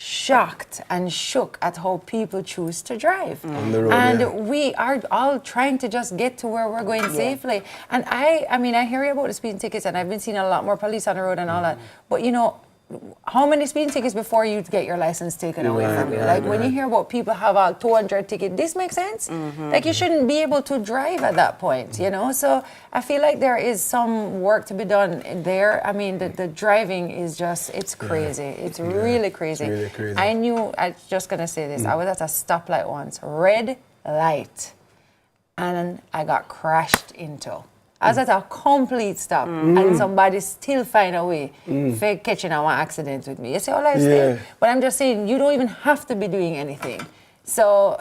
shocked and shook at how people choose to drive. On the road, and we are all trying to just get to where we're going safely. And I mean, I hear about the speeding tickets, and I've been seeing a lot more police on the road and all that. But you know, how many speeding tickets before you get your license taken away from you? Like when you hear about people have a 200 ticket, this makes sense. Like you shouldn't be able to drive at that point, you know? So I feel like there is some work to be done there. I mean, the driving is just, it's crazy. It's really crazy. It's really crazy. I was just gonna say this. I was at a stoplight once, red light, and I got crashed into. I was at a complete stop, and somebody still find a way for catching a one accident with me. You see how life's there? But I'm just saying, you don't even have to be doing anything. So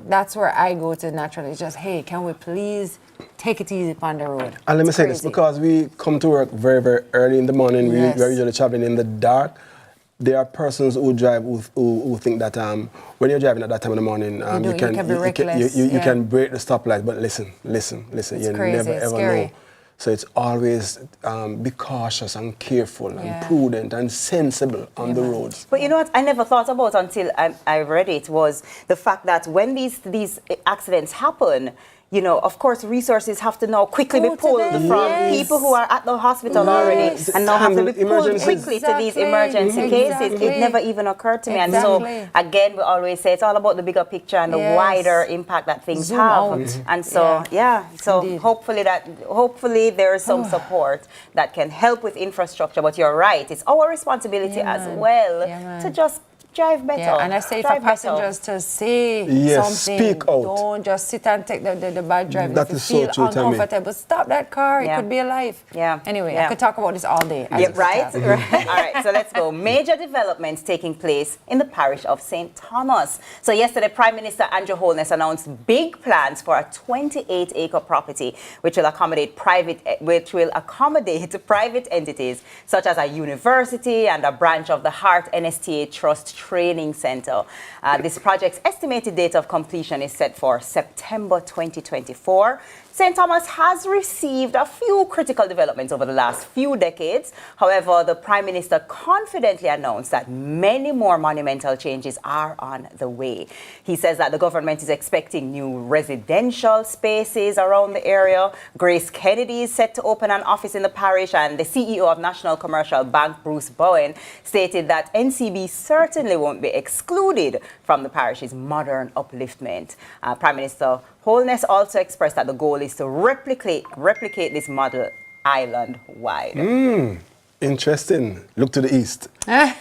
that's where I go to naturally. It's just, hey, can we please take it easy on the road? And let me say this, because we come to work very, very early in the morning. We are usually traveling in the dark. There are persons who drive who think that when you're driving at that time in the morning, you can be reckless. You can break the stoplight. But listen. You never ever know. So it's always be cautious and careful and prudent and sensible on the roads. But you know what I never thought about until I read it was the fact that when these accidents happen, you know, of course, resources have to now quickly be pulled from people who are at the hospital already, and now have to be pulled quickly to these emergency cases. It never even occurred to me. And so, again, we always say it's all about the bigger picture and the wider impact that things have. And so, so hopefully there is some support that can help with infrastructure. But you're right, it's our responsibility as well to just drive better. Yeah, and I say for passengers to say something. Speak out. Don't just sit and take the bad driving. That is so true, uncomfortable. Stop that car. It could be a life. Anyway, I could talk about this all day. Right. All right, so let's go. Major developments taking place in the parish of St. Thomas. So yesterday, Prime Minister Andrew Holness announced big plans for a 28-acre property which will accommodate private entities such as a university and a branch of the Heart NSTA Trust Training Center. This project's estimated date of completion is set for September 2024. St. Thomas has received a few critical developments over the last few decades. However, the Prime Minister confidently announced that many more monumental changes are on the way. He says that the government is expecting new residential spaces around the area. Grace Kennedy is set to open an office in the parish, and the CEO of National Commercial Bank, Bruce Bowen, stated that NCB certainly won't be excluded from the parish's modern upliftment. Prime Minister Holness also expressed that the goal is to replicate this model island-wide. Interesting. Look to the east. I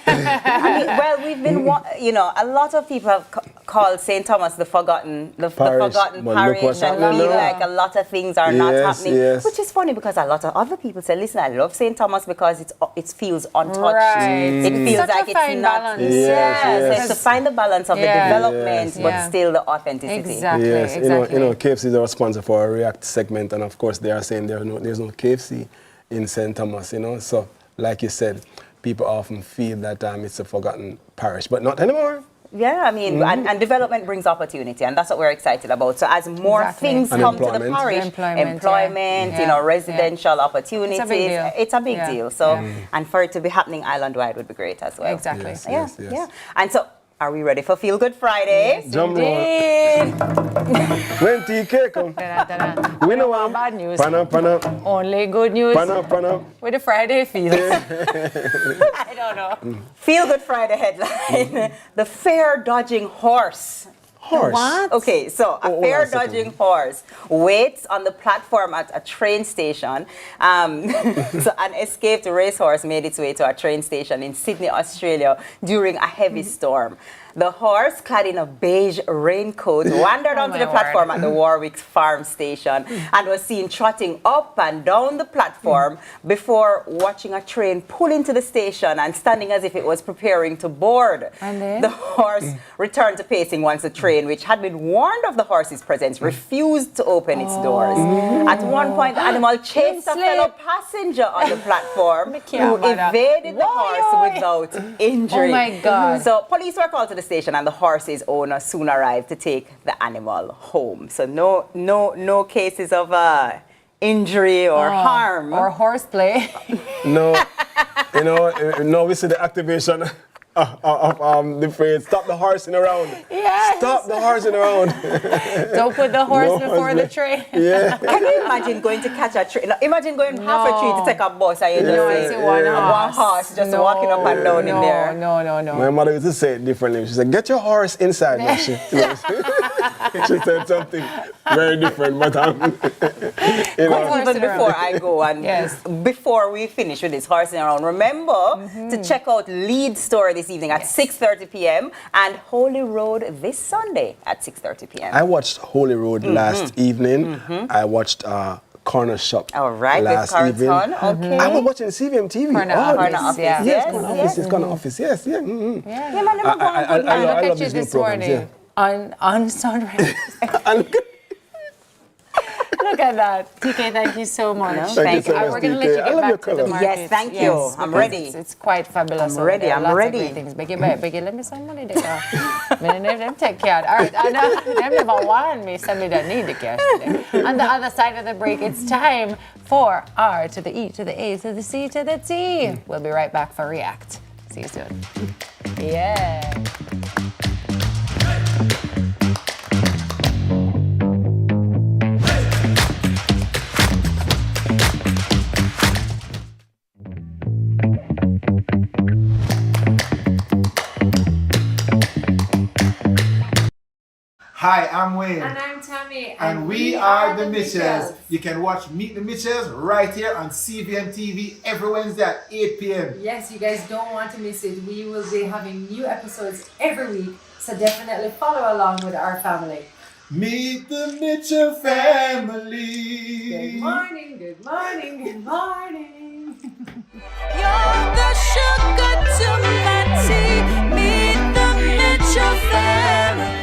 mean, well, we've been, you know, a lot of people have called St. Thomas the forgotten parish, and feel like a lot of things are not happening, which is funny because a lot of other people say, listen, I love St. Thomas because it feels untouched. It feels like it's not. So it's to find the balance of the development, but still the authenticity. Exactly. You know, KFC is our sponsor for our React segment, and of course they are saying there's no KFC in St. Thomas, you know, so like you said, people often feel that it's a forgotten parish, but not anymore. Yeah, I mean, and development brings opportunity, and that's what we're excited about. So as more things come to the parish, employment, you know, residential opportunities, it's a big deal. So, and for it to be happening island-wide would be great as well. Exactly. Yeah. And so, are we ready for Feel Good Friday? Yes, indeed. When TK come, we know what bad news. Pana. Only good news. Pana. With the Friday feels. I don't know. Feel Good Friday headline: the fare-dodging horse. What? Okay, so a fare-dodging horse waits on the platform at a train station. So an escaped racehorse made its way to a train station in Sydney, Australia during a heavy storm. The horse, clad in a beige raincoat, wandered onto the platform at the Warwick Farm Station and was seen trotting up and down the platform before watching a train pull into the station and standing as if it was preparing to board. And then? The horse returned to pacing once the train, which had been warned of the horse's presence, refused to open its doors. At one point, the animal chased a fellow passenger on the platform who evaded the horse without injury. Oh my God. So police were called to the station, and the horse's owner soon arrived to take the animal home. So no cases of injury or harm or horseplay. No, we see the activation the phrase, stop the horsing around. Yes. Stop the horsing around. Don't put the horse before the train. Yeah. Can you imagine going to catch a train? Imagine going half a tree to take a bus and you just see one horse just walking up and down in there. No. My mother used to say it differently. She said, get your horse inside. No, she said something very different. But even before I go and before we finish with this horsing around, remember to check out Lead Story this evening at 6:30 p.m. and Holy Road this Sunday at 6:30 p.m. I watched Holy Road last evening. I watched Corner Shop last evening. Okay. I was watching CVMTV. Corner Office. Yes, Corner Office. Yes. Yeah, man, I look love at you these new this programs. morning on Sunrise. Look at that. TK, thank you so much. Thank you so much, We're going to let you get back to the market. Yes, thank you. I'm ready. It's quite fabulous. I'm ready. Lots of great things. Biggie, let me some money there. Them take care. All right, I know. Them never want me. Somebody that need the cash today. On the other side of the break, it's time for R to the E to the A to the C to the T. We'll be right back for React. See you soon. Yeah. Hi, I'm Wayne. And I'm Tami. And we are the Mitchells. You can watch Meet the Mitchells right here on CVMTV every Wednesday at 8 p.m. Yes, you guys don't want to miss it. We will be having new episodes every week, so definitely follow along with our family. Meet the Mitchell family. Good morning, good morning, good morning. You're the sugar to my tea. Meet the Mitchell family.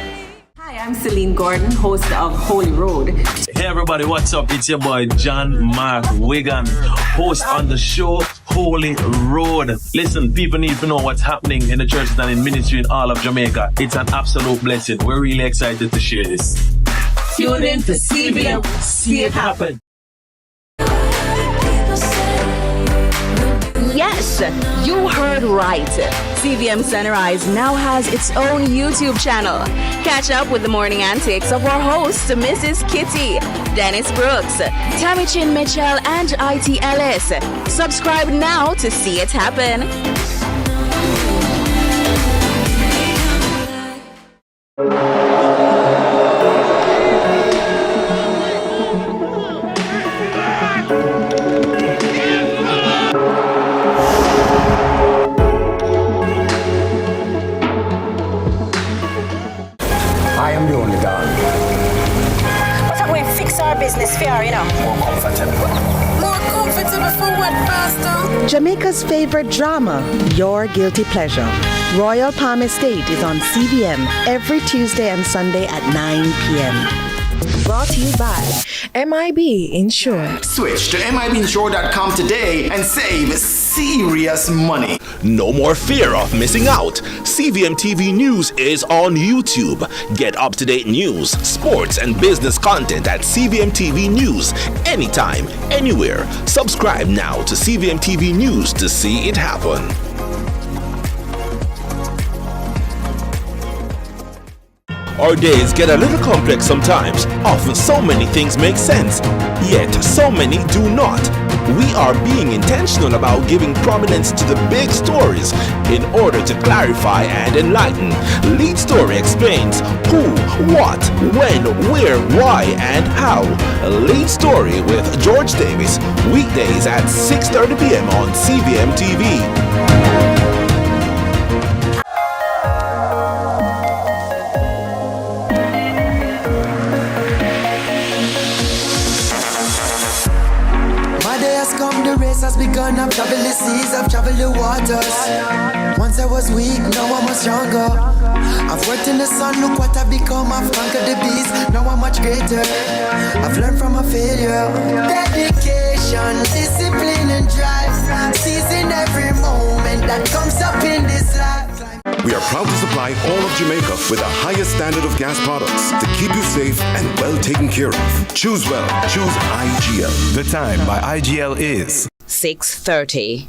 Hi, I'm Celine Gordon, host of Holy Road. Hey everybody, what's up? It's your boy John Mark Wigan, host on the show Holy Road. Listen, people need to know what's happening in the churches and in ministry in all of Jamaica. It's an absolute blessing. We're really excited to share this. Tune in to CVM. See it happen. Yes, you heard right. CVM Sunrise now has its own YouTube channel. Catch up with the morning antics of our hosts, Mrs. Kitty, Dennis Brooks, Tami Chin Mitchell, and IT Ellis. Subscribe now to see it happen. I am the only dog. But I'm going to fix our business fair, you know. More comfortable. More comfortable for what, Pastor? Jamaica's favorite drama, Your Guilty Pleasure. Royal Palm Estate is on CVM every Tuesday and Sunday at 9 p.m. Brought to you by MIB Insure. Switch to MIBinsure.com today and save serious money. No more fear of missing out. CVMTV News is on YouTube. Get up-to-date news, sports, and business content at CVMTV News anytime, anywhere. Subscribe now to CVMTV News to see it happen. Our days get a little complex sometimes. Often so many things make sense, yet so many do not. We are being intentional about giving prominence to the big stories in order to clarify and enlighten. Lead Story explains who, what, when, where, why, and how. Lead Story with George Davis, weekdays at 6:30 p.m. on CVMTV. Has begun, I've traveled the seas, I've traveled the waters. Once I was weak, now I'm much stronger. I've worked in the sun, look what I've become. I've conquered the beast, now I'm much greater. I've learned from a failure. Dedication, discipline and drive. Seizing every moment that comes up in this life. We are proud to supply all of Jamaica with the highest standard of gas products to keep you safe and well taken care of. Choose well. Choose IGL. The time by IGL is 6:30.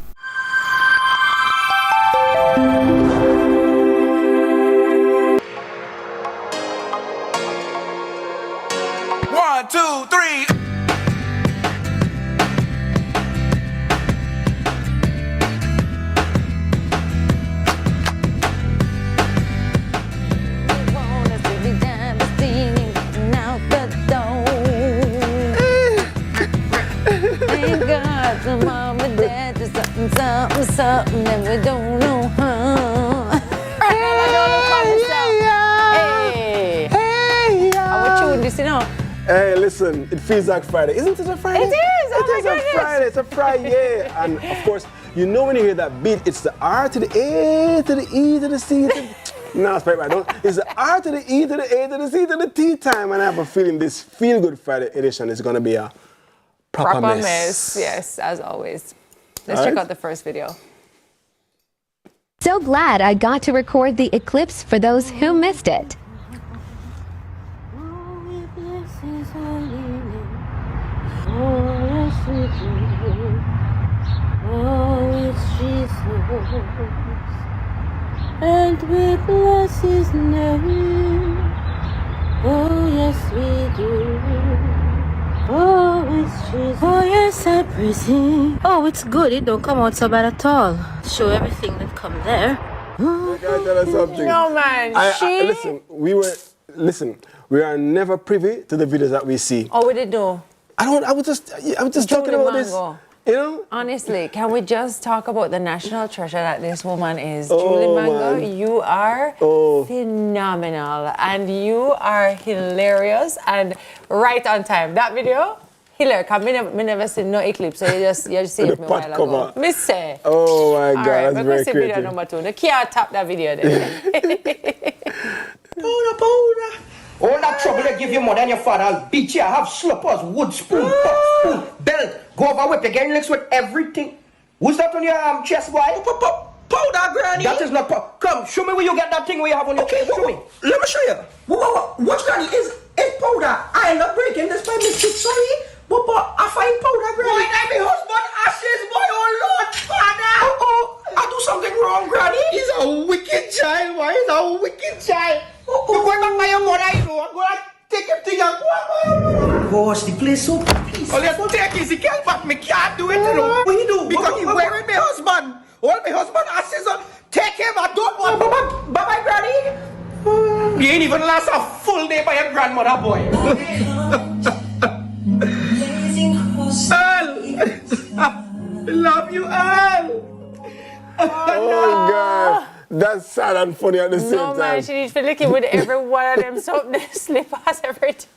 Ain't got the mom and dad to something, and we don't know how. Hey, what tune this, you know? Hey, listen, it feels like Friday. Isn't it a Friday? It is! Oh my goodness. It is a Friday. It's a Friday. And of course, you know when you hear that beat, it's the R to the A to the E to the C to the... No, it's right. Don't. It's the R to the E to the A to the C to the T time. And I have a feeling this Feel Good Friday edition is going to be a proper mess. Yes, as always. Let's check out the first video. So glad I got to record the eclipse for those who missed it. And we bless his name. Oh yes we do. Oh it's Jesus. Oh yes I praise him. Oh it's good, it don't come out so bad at all. Show everything that come there. I gotta tell us something. No man, listen, we are never privy to the videos that we see. Oh, we did do. I was just talking about this. You know? Honestly, can we just talk about the national treasure that this woman is? Julie Mango, man. you are phenomenal and you are hilarious and right on time. That video, hilarious. Cause me never seen no eclipse, so you just see it me a while ago. Me say. Oh my God, right, that's very see creative. video number 2. The can't tap that video there. Powder. All that trouble they give your mother and your father, I'll beat you. I have slippers, wood spoon, pop spoon, belt. Go over whip, you're getting licks with everything. Who's that on your chest, boy? Powder, granny. That is not powder. Come, show me where you get that thing where you have on your chest. Show me. Let me show you. What granny is powder? I end up breaking this by mistake, sorry. But I find powder, granny. Why, I'm my husband, ashes, boy, oh Lord, father. I do something wrong, granny. He's a wicked child, boy. He's a wicked child. You go back by your mother, you know. I'm going to take him to your gosh, the place so peaceful. Oh, let's take his girl back. Me can't do it, you know. What you do? Because he wearing my husband. All my husband asks us, take him. I don't want. Bye-bye, granny. You ain't even last a full day by your grandmother, boy. Al, I love you, Al. Oh God. That's sad and funny at the same time. No man, she needs to lick it with every one of them something slippers every day.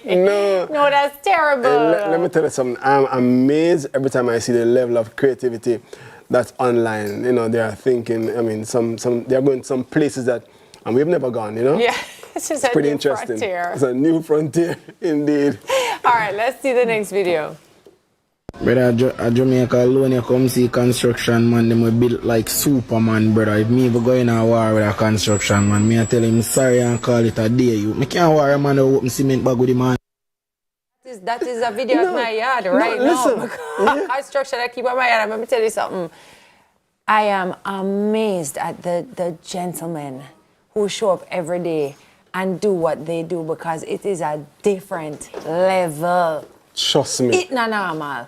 No, that's terrible. Let me tell you something. I'm amazed every time I see the level of creativity that's online. You know, they are thinking. I mean, they are going to some places that, and we've never gone. You know. Yeah, it's just pretty interesting. Frontier. It's a new frontier, indeed. All right, let's see the next video. Brother, a Jamaica alone, you come see construction man, them we built like Superman, brother. If me ever go in a war with a construction man, me I tell him sorry and call it a day. You, me can't war a man who open cement bag with the man. That is a video of my yard right now. Construction I keep on my yard. Let me tell you something. I am amazed at the gentlemen who show up every day and do what they do because it is a different level. Trust me. It's not normal.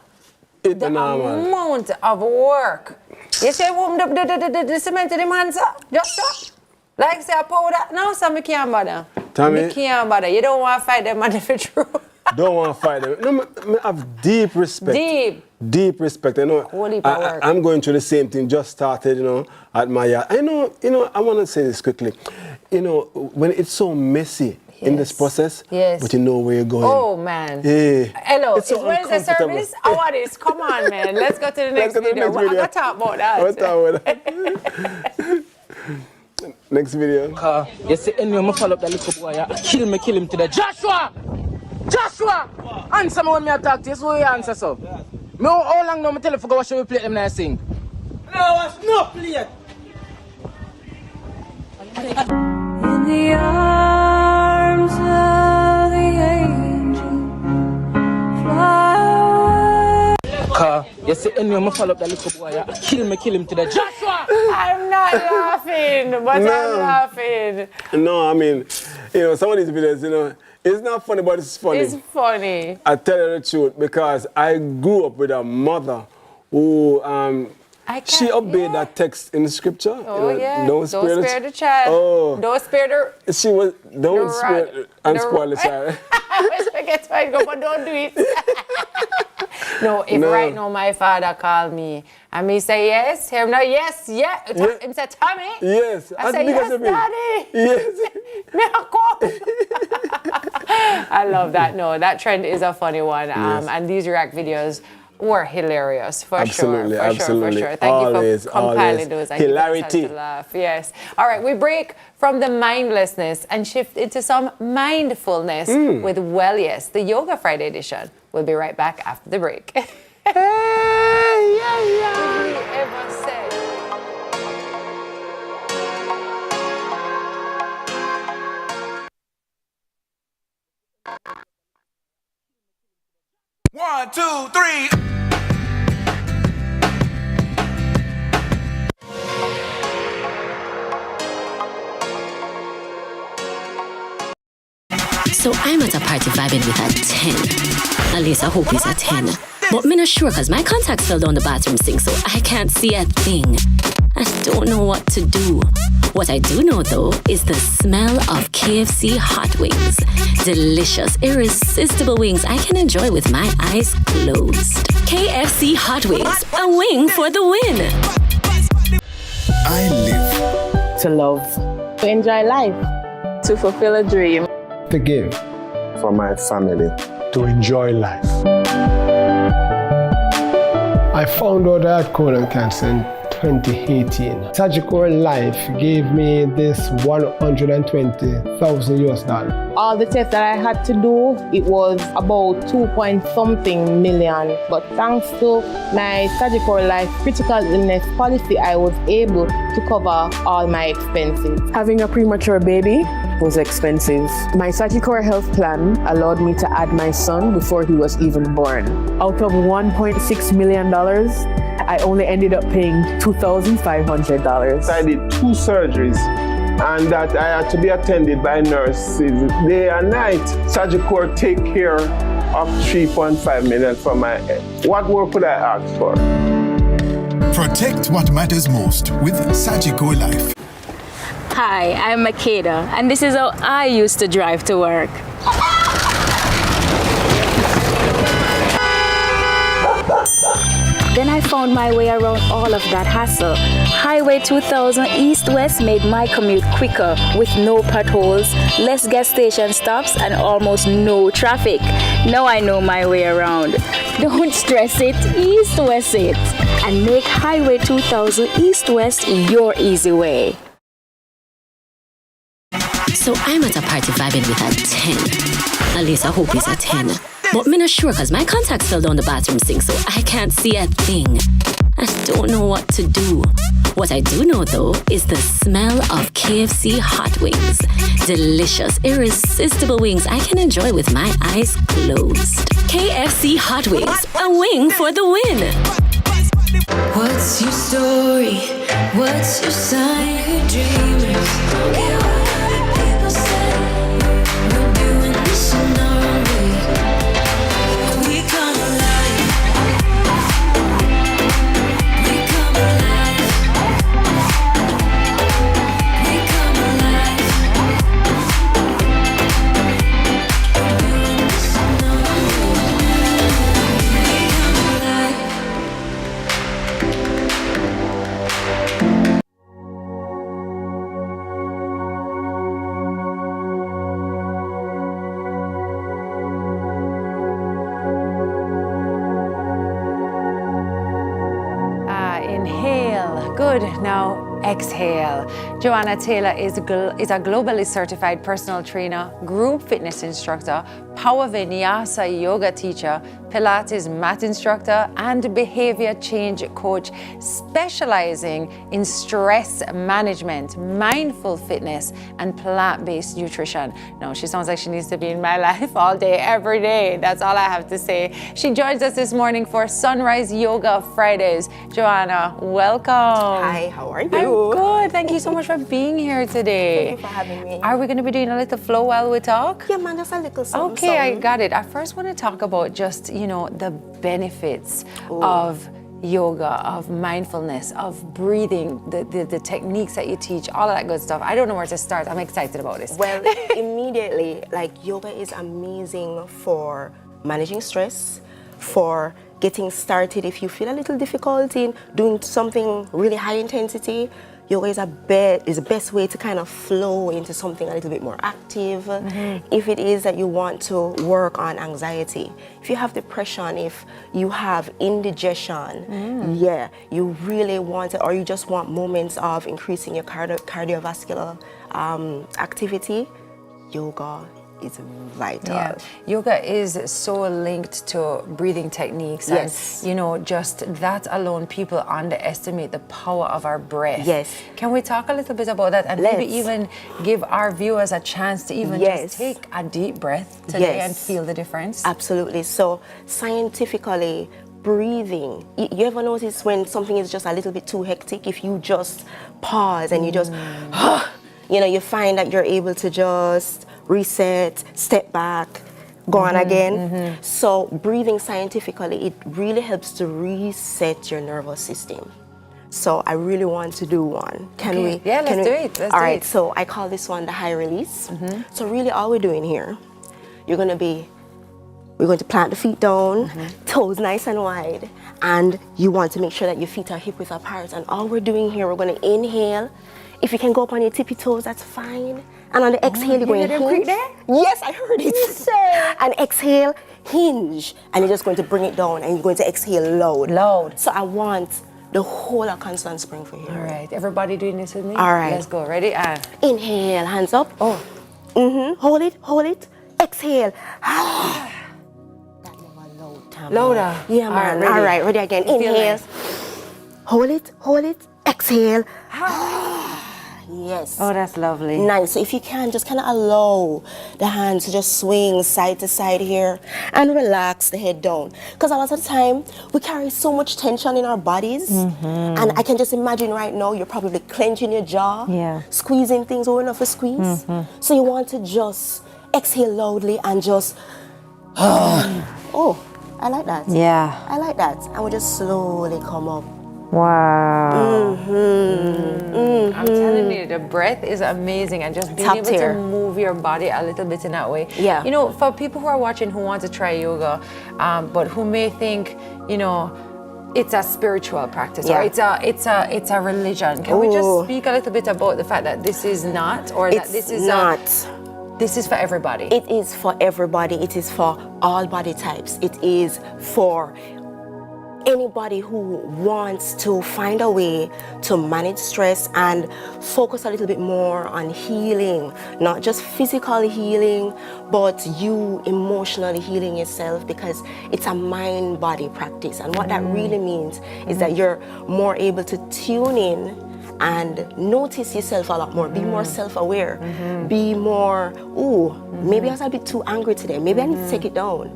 It's the normal. Amount of work. You say the cement in the man, sir? Just so? Like say a powder? No, sir, me can't bother. Tami? Me can't bother. You don't want to fight them man if it's true. Don't want to fight them. No, me have deep respect. Deep respect. You know, I'm going through the same thing. Just started, you know, at my yard. I know, I want to say this quickly. You know, when it's so messy in this process, but you know where you're going. Oh, man. Yeah. Hello, is Wednesday service? I want this. Come on, man. Let's go to the next video. I'm going to talk about that. We'll talk about that. Next video. You see, anyway, I follow up that little boy. Kill him today. Joshua! Answer me when I talk to you. So you answer, so. Me how long now I tell you to go watch you play them and I sing? No, it's not played. In the arms of the angel, fly away. You see, anyway, I follow up that little boy. Kill him today. Joshua! I'm not laughing, but I'm laughing. No, I mean, some of these videos, it's not funny, but it's funny. It's funny. I tell you the truth, because I grew up with a mother who She obeyed that text in the scripture. Oh, yeah. Don't spare the child. Oh. Don't spare the... She was, don't spare and spoil the child. I always forget why I go, but don't do it. No, if right now my father called me and me say yes, him no yes, yeah. Him say Tami. Yes. I say yes, daddy. Yes. Me a come. I love that. No, that trend is a funny one. Yes. And these React videos were hilarious, for absolutely, sure. Absolutely. For sure. Thank you for compiling those. And Hilarity. to laugh. Yes. All right, we break from the mindlessness and shift into some mindfulness with Well Yes, the Yoga Friday edition. We'll be right back after the break. Hey, yeah. Did we ever say? One, two, three. So I'm at a party vibing with a 10. At least I hope it's a 10. But me not sure cause my contacts fell down the bathroom sink, so I can't see a thing. I don't know what to do. What I do know though is the smell of KFC hot wings. Delicious, irresistible wings I can enjoy with my eyes closed. KFC hot wings, a wing for the win. I live To love. To enjoy life. To fulfill a dream. To give. For my family. To enjoy life. I found out I had colon cancer in 2018. Surgical Life gave me this $120,000. All the tests that I had to do, it was about 2.something million. But thanks to my Surgical Life critical illness policy, I was able to cover all my expenses. Having a premature baby was expensive. My Surgical Health plan allowed me to add my son before he was even born. Out of $1.6 million, I only ended up paying $2,500. I did 2 surgeries and that I had to be attended by nurses day and night. Surgical take care of 3.5 million for my head. What more could I ask for? Protect what matters most with Surgical Life. Hi, I'm Makeda, and this is how I used to drive to work. Then I found my way around all of that hassle. Highway 2000 East-West made my commute quicker with no potholes, less gas station stops, and almost no traffic. Now I know my way around. Don't stress it, East-West it. And make Highway 2000 East-West your easy way. So I'm at a party vibing with a 10. At least I hope it's a 10. But me not sure cause my contacts fell down the bathroom sink, so I can't see a thing. I don't know what to do. What I do know though is the smell of KFC hot wings. Delicious, irresistible wings I can enjoy with my eyes closed. KFC hot wings, a wing for the win. What's your story? What's your sign? Dreamers. Get what other people say. We're doing this in our own way. We come alive. We come alive. We come alive. We're doing this in our own way. We come alive. Inhale. Good. Now exhale. Joanna Taylor is a globally certified personal trainer, group fitness instructor, power vinyasa yoga teacher, Pilates mat instructor, and behavior change coach, specializing in stress management, mindful fitness, and plant-based nutrition. No, she sounds like she needs to be in my life all day, every day. That's all I have to say. She joins us this morning for Sunrise Yoga Fridays. Joanna, welcome. Hi, how are you? I'm good. Thank you so much for being here today. Thank you for having me. Are we going to be doing a little flow while we talk? Yeah, man, just a little something. Okay, I got it. I first want to talk about just, the benefits of yoga, of mindfulness, of breathing, the techniques that you teach, all of that good stuff. I don't know where to start. I'm excited about this. Well, immediately, like yoga is amazing for managing stress, for getting started if you feel a little difficulty in doing something really high intensity. Yoga is the best way to kind of flow into something a little bit more active. If it is that you want to work on anxiety, if you have depression, if you have indigestion, yeah, you really want it, or you just want moments of increasing your cardiovascular activity, yoga is vital. Yeah. Yoga is so linked to breathing techniques. Yes. And, just that alone, people underestimate the power of our breath. Yes. Can we talk a little bit about that and maybe even give our viewers a chance to even just take a deep breath today and feel the difference? Absolutely. So scientifically, breathing, you ever notice when something is just a little bit too hectic, if you just pause and you just, you find that you're able to just reset, step back, go on again. So breathing scientifically, it really helps to reset your nervous system. So I really want to do one. Can we? Yeah, let's do it. All right, so I call this one the high release. So really all we're doing here, we're going to plant the feet down, toes nice and wide, and you want to make sure that your feet are hip width apart. And all we're doing here, we're going to inhale. If you can go up on your tippy toes, that's fine. And on the exhale, you're going to hinge. Yes, I heard it. Yes, and exhale, hinge. And you're just going to bring it down, and you're going to exhale loud. So I want the whole of Constant Spring for you. All right, everybody doing this with me? All right. Let's go. Ready? Inhale, hands up. Hold it. Exhale. Louder. Yeah, man. All right, ready again. Inhale. Hold it. Exhale. Yes. Oh, that's lovely. Nice. So if you can, just kind of allow the hands to just swing side to side here and relax the head down. Because a lot of the time, we carry so much tension in our bodies. And I can just imagine right now, you're probably clenching your jaw, squeezing things over enough to squeeze. So you want to just exhale loudly and just, oh, I like that. Yeah. I like that. And we just slowly come up. Wow. I'm telling you, the breath is amazing, and just being able to move your body a little bit in that way. Yeah. For people who are watching who want to try yoga, but who may think, it's a spiritual practice or it's a religion. Can we just speak a little bit about the fact that this is not, or that this is not? This is for everybody. It is for everybody. It is for all body types. It is for anybody who wants to find a way to manage stress and focus a little bit more on healing, not just physical healing, but you emotionally healing yourself, because it's a mind-body practice. And what that really means is that you're more able to tune in and notice yourself a lot more, be more self-aware, be more, maybe I was a bit too angry today, maybe I need to take it down.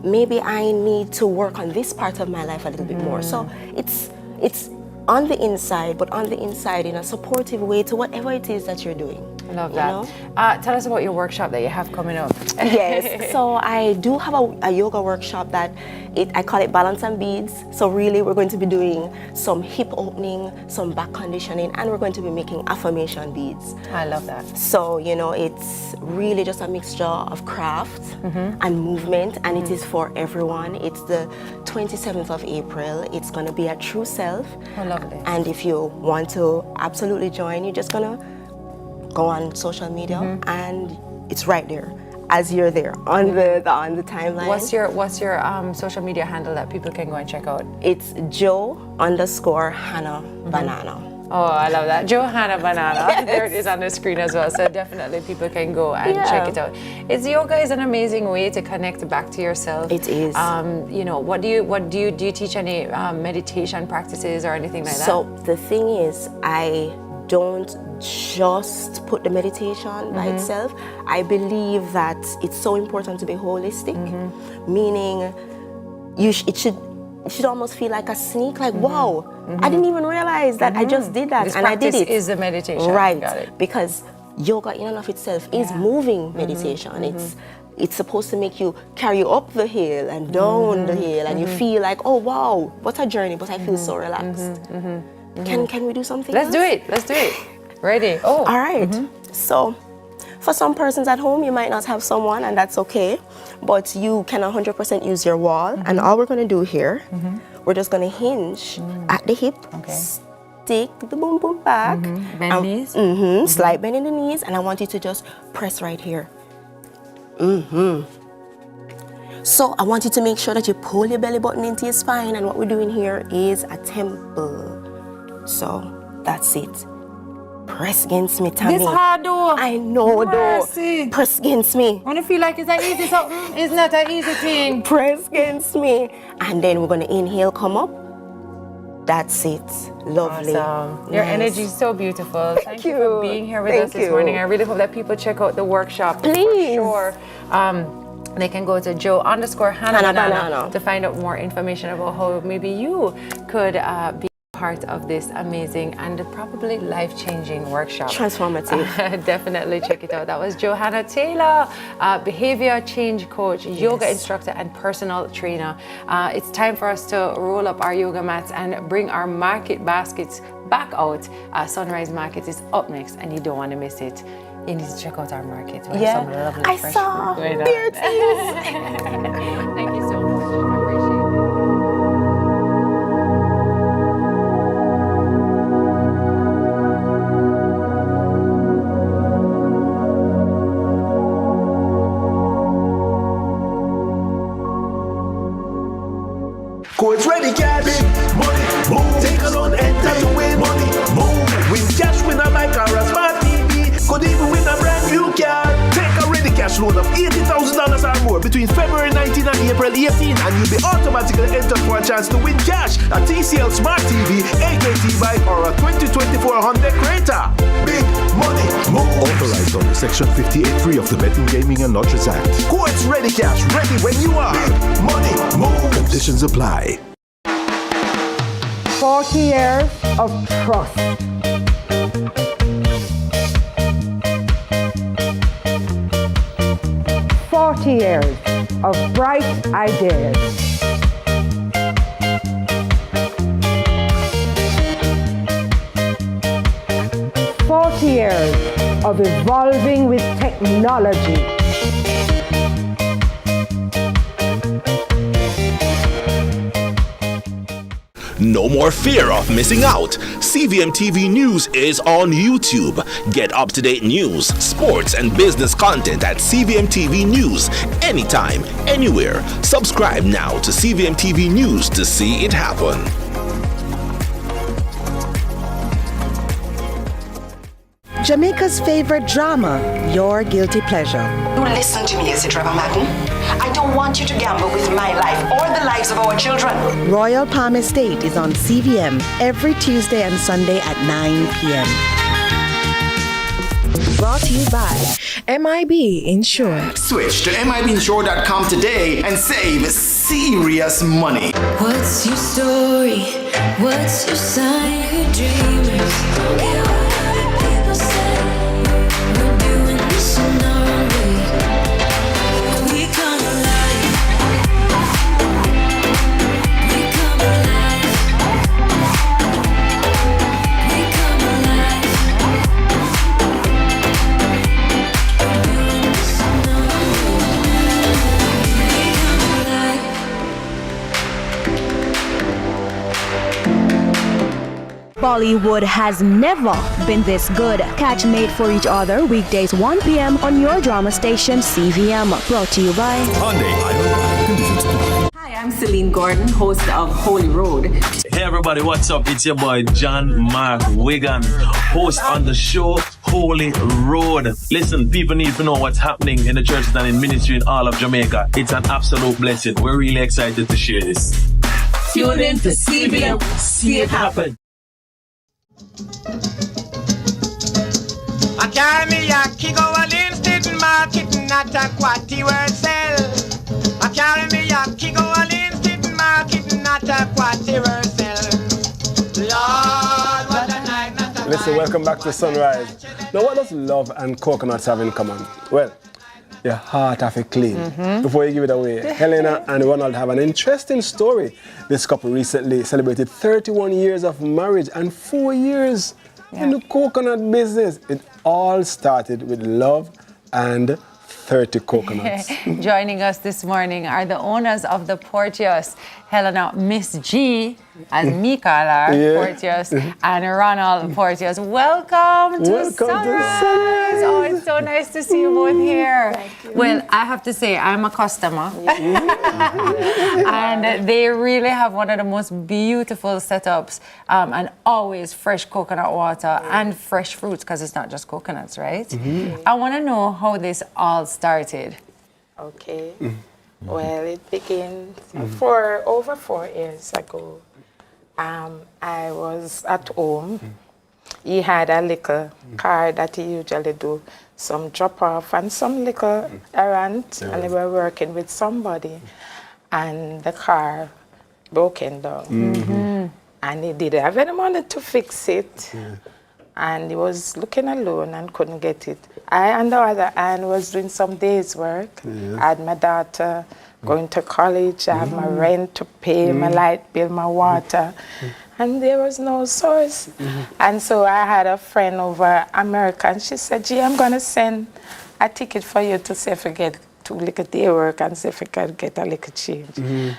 Maybe I need to work on this part of my life a little bit more. So it's on the inside, but on the inside in a supportive way to whatever it is that you're doing. I love that. Tell us about your workshop that you have coming up. Yes, so I do have a yoga workshop that I call it Balance and Beads. So really we're going to be doing some hip opening, some back conditioning, and we're going to be making affirmation beads. I love that. So, it's really just a mixture of craft and movement, and it is for everyone. It's the 27th of April. It's going to be at True Self. Oh, lovely. And if you want to absolutely join, you're just going to go on social media and it's right there as you're there on the timeline. What's your social media handle that people can go and check out? It's Joe_Hannah Banana. Oh, I love that. Johanna Banana. Yes. There it is on the screen as well. So definitely people can go and check it out. Yoga is an amazing way to connect back to yourself. It is. What do you teach any meditation practices or anything like that? So the thing is, I don't just put the meditation by itself. I believe that it's so important to be holistic, meaning it should almost feel like a sneak, like, wow, I didn't even realize that I just did that, and I did it. This is the meditation. Right, Got it. because yoga in and of itself is moving meditation. it's supposed to make you carry you up the hill and down the hill, and you feel like, oh wow, what a journey, but I feel so relaxed. Can we do something Let's do it. Ready? Oh. All right. So, for some persons at home, you might not have someone, and that's okay, but you can 100% use your wall. And all we're going to do here, we're just going to hinge at the hip, stick the boom boom back, bend knees, slight bend in the knees, and I want you to just press right here. So I want you to make sure that you pull your belly button into your spine, and what we're doing here is a temple. So that's it. Press against me, Tami. This hard though. I know though. Press against me. I want to feel like it's an easy something. It's not an easy thing. Press against me. And then we're going to inhale, come up. That's it. Lovely. Awesome. Your energy is so beautiful. Thank you for being here with us this morning. I really hope that people check out the workshop. Please. For sure. They can go to Joe_Hannah to find out more information about how maybe you could be part of this amazing and probably life-changing workshop. Transformative. Definitely check it out. That was Johanna Taylor, behavior change coach, yoga instructor, and personal trainer. It's time for us to roll up our yoga mats and bring our market baskets back out. Sunrise Market is up next, and you don't want to miss it. You need to check out our market. We have some lovely fresh saw fruit going on. beer teas. Thank you so much. I appreciate it. Coach ready, cash. Big money, move. Take a loan, enter to win. Money, move. Win cash, win a bike or a smart TV. Could even win a brand new car. Take a ready cash loan of $80,000 or more between February 19 and April 18, and you'll be automatically entered for a chance to win cash, a TCL Smart TV, AKT bike, or a 2024 Honda Creta. Big money, move. Authorized under Section 58(3) of the Betting, Gaming and Lotteries Act. Coach ready, cash. Ready when you are. Big money, move. Conditions apply. 40 years of trust. Years of bright ideas. 40 years of evolving with technology. No more fear of missing out. CVMTV News is on YouTube. Get up-to-date news, sports, and business content at CVMTV News anytime, anywhere. Subscribe now to CVMTV News to see it happen. Jamaica's favorite drama, Your Guilty Pleasure. Listen to me, Izzy Trevor Madden. I don't want you to gamble with my life or the lives of our children. Royal Palm Estate is on CVM every Tuesday and Sunday at 9 p.m. Brought to you by MIB Insure. Switch to MIBinsure.com today and save serious money. What's your story? What's your sign? We're dreamers. Don't care what other people say. We're doing this in our own way. We come alive. We come alive. We come alive. We're doing this in our own way. We come alive. Bollywood has never been this good. Catch Made for Each Other weekdays 1 p.m. on your drama station CVM. Brought to you by Hyundai, conditions apply. Hi, I'm Celine Gordon, host of Holy Road. Hey everybody, what's up? It's your boy John Mark Wigan, host on the show Holy Road. Listen, people need to know what's happening in the churches and in ministry in all of Jamaica. It's an absolute blessing. We're really excited to share this. Tune in to CVM. See it happen. I carry me a kick over Linstead Market, not a quatty word sell. I carry me a kick over Linstead Market, not a quatty word sell. Lord, what a night, not a Listen, welcome back to Sunrise. Now, what does love and coconuts have in common? Well, your heart have to clean before you give it away. Helena and Ronald have an interesting story. This couple recently celebrated 31 years of marriage and 4 years in the coconut business. It all started with love and 30 coconuts. Joining us this morning are the owners of the Porteous, Helena Miss G, as me call her, Porteous, and Ronald Porteous. Welcome to Sunrise. Oh, it's so nice to see you both here. Well, I have to say, I'm a customer. And they really have one of the most beautiful setups, and always fresh coconut water and fresh fruits, because it's not just coconuts, right? I want to know how this all started. Okay. Well, it began over 4 years ago. I was at home. He had a little car that he usually do some drop off and some little errands, and they were working with somebody, and the car broken down. And he didn't have any money to fix it. And he was looking alone and couldn't get it. I, on the other hand, was doing some days work. I had my daughter going to college, I had my rent to pay, my light bill, my water, and there was no source. And so I had a friend over America, and she said, gee, I'm going to send a ticket for you to see if I get to little day work and see if I could get a little change.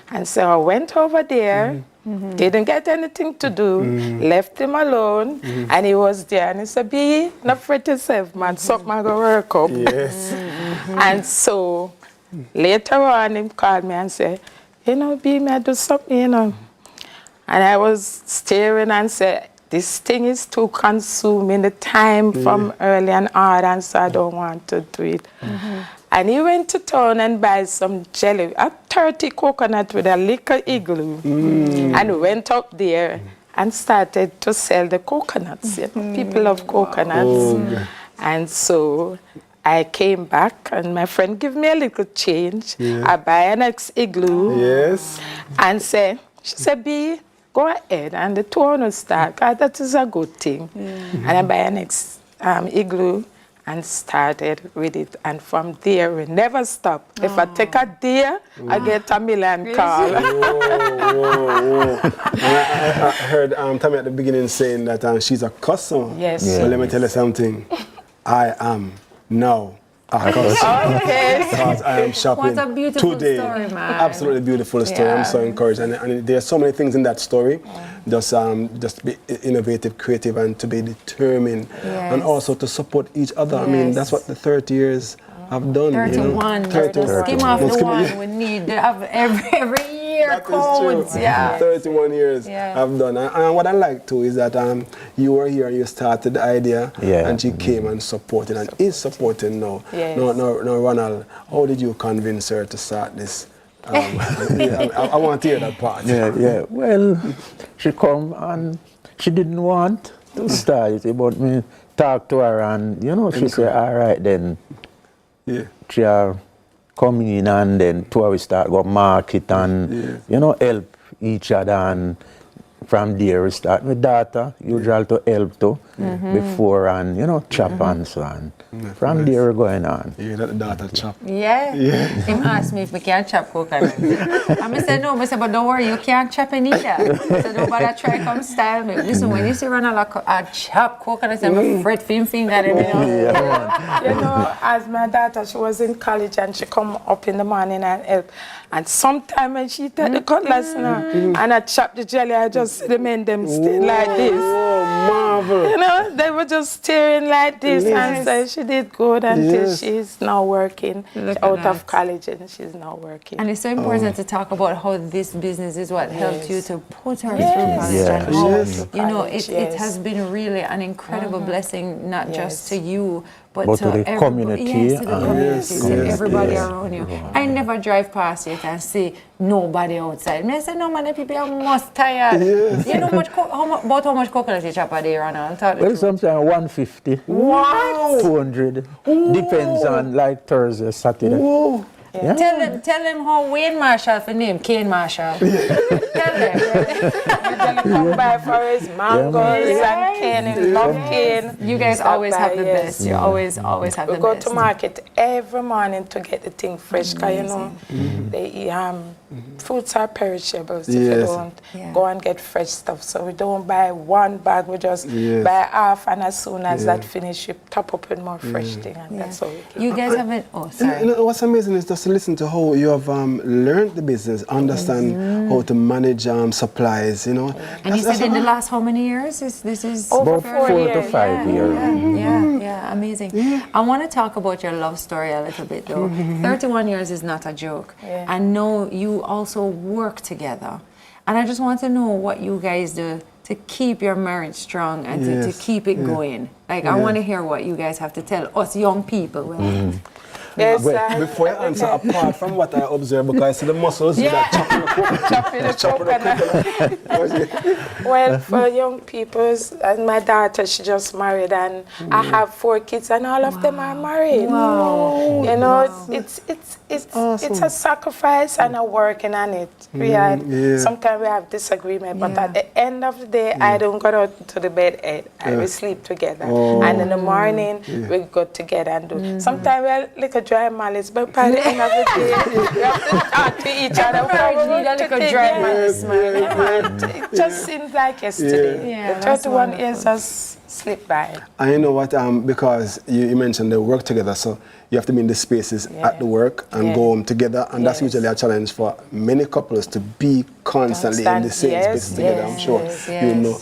And so I went over there, didn't get anything to do, left him alone, and he was there, and he said, be not afraid to yourself, man, something I go work up. And so later on, he called me and said, you know, B, may I do something, you know? And I was staring and said, this thing is too consuming the time from early and hard, and so I don't want to do it. And he went to town and buy some jelly, a 30 coconut with a little igloo, and went up there and started to sell the coconuts. You know, people love coconuts. And so I came back, and my friend gave me a little change. I buy an next igloo and she said, B, go ahead, and the two owners start. That is a good thing. And I buy an next igloo and started with it. And from there, we never stop. If I take a day, I get a million calls. I heard Tami at the beginning saying that she's a customer. Yes. So let me tell you something. I am now a customer. Because I am shopping What a beautiful today. story, man. Absolutely beautiful story. I'm so encouraged. And there are so many things in that story. Just be innovative, creative, and to be determined. And also to support each other. I mean, that's what the 30 years have done. 31. You know? Skim off the one we need to have every year codes. 31 years I've done. And what I like too is that you were here and you started the idea, and she came and supported and is supporting now. No, Ronald, how did you convince her to start this? I want to hear that part. Well, she come and she didn't want to start it, but me talk to her, and you know, she said, all right then. She come in, and then two of us start go market and you know, help each other, and from there we start with data, usual to help to before, and you know, chop and so on. From there we're going on. That data chop. Him asked me if we can chop coconut. I said no, I said, but don't worry, you can't chop it either. So don't bother try come style me. Listen, when you see Ronald chop coconut, I'm fret finger at him, you know. You know, as my daughter, she was in college and she come up in the morning and help. And sometimes when she take the cutlass and I chop the jelly, I just see them in them like this. Marvel. You know, they were just staring like this, and so she did good until she's now working out of college, and she's now working. And it's so important to talk about how this business is what helped you to put her through college. And how, you know, it has been really an incredible blessing, not just to you, but to the community. Yes, to the community, to everybody around you. I never drive past it and see nobody outside. I say, no, man, the people are most tired. You know how much coconut you chop a day, Ronald? Well, sometimes 150. What? 200. Depends on like Thursday, Saturday. Yeah. Tell them how Wayne Marshall for name Kane Marshall. Tell them. Come by for his mangoes and cane and love cane. You guys always have the best. You always have the best. We go to market every morning to get the thing fresh, because you know, fruits are perishables if you don't go and get fresh stuff. So we don't buy one bag, we just buy half, and as soon as that finish, we top up with more fresh thing, and that's all we keep. You guys haven't, sorry. You know, what's amazing is just to listen to how you have learned the business, understand how to manage supplies, you know. And you said in the last how many years? This is about 4 to 5 years. Yeah, amazing. I want to talk about your love story a little bit though. 31 years is not a joke. I know you also work together. And I just want to know what you guys do to keep your marriage strong and to keep it going. Like, I want to hear what you guys have to tell us young people. Yes, before you answer, apart from what I observe, because I see the muscles that chopping the coconut. Well, for young people, and my daughter, she just married, and I have 4 kids, and all of them are married. Wow. You know, it's a sacrifice and a working on it. We had sometimes we have disagreement, but at the end of the day, I don't go out to the bed. We sleep together, and in the morning we go together and do. Sometimes we're like a dry malice, but by the end of the day, we have to talk to each other. It just seems like yesterday. The 31 years just slipped by. And you know what? Because you mentioned they work together, so you have to be in the spaces at the work and go home together, and that's usually a challenge for many couples to be constantly in the same spaces together. I'm sure you know.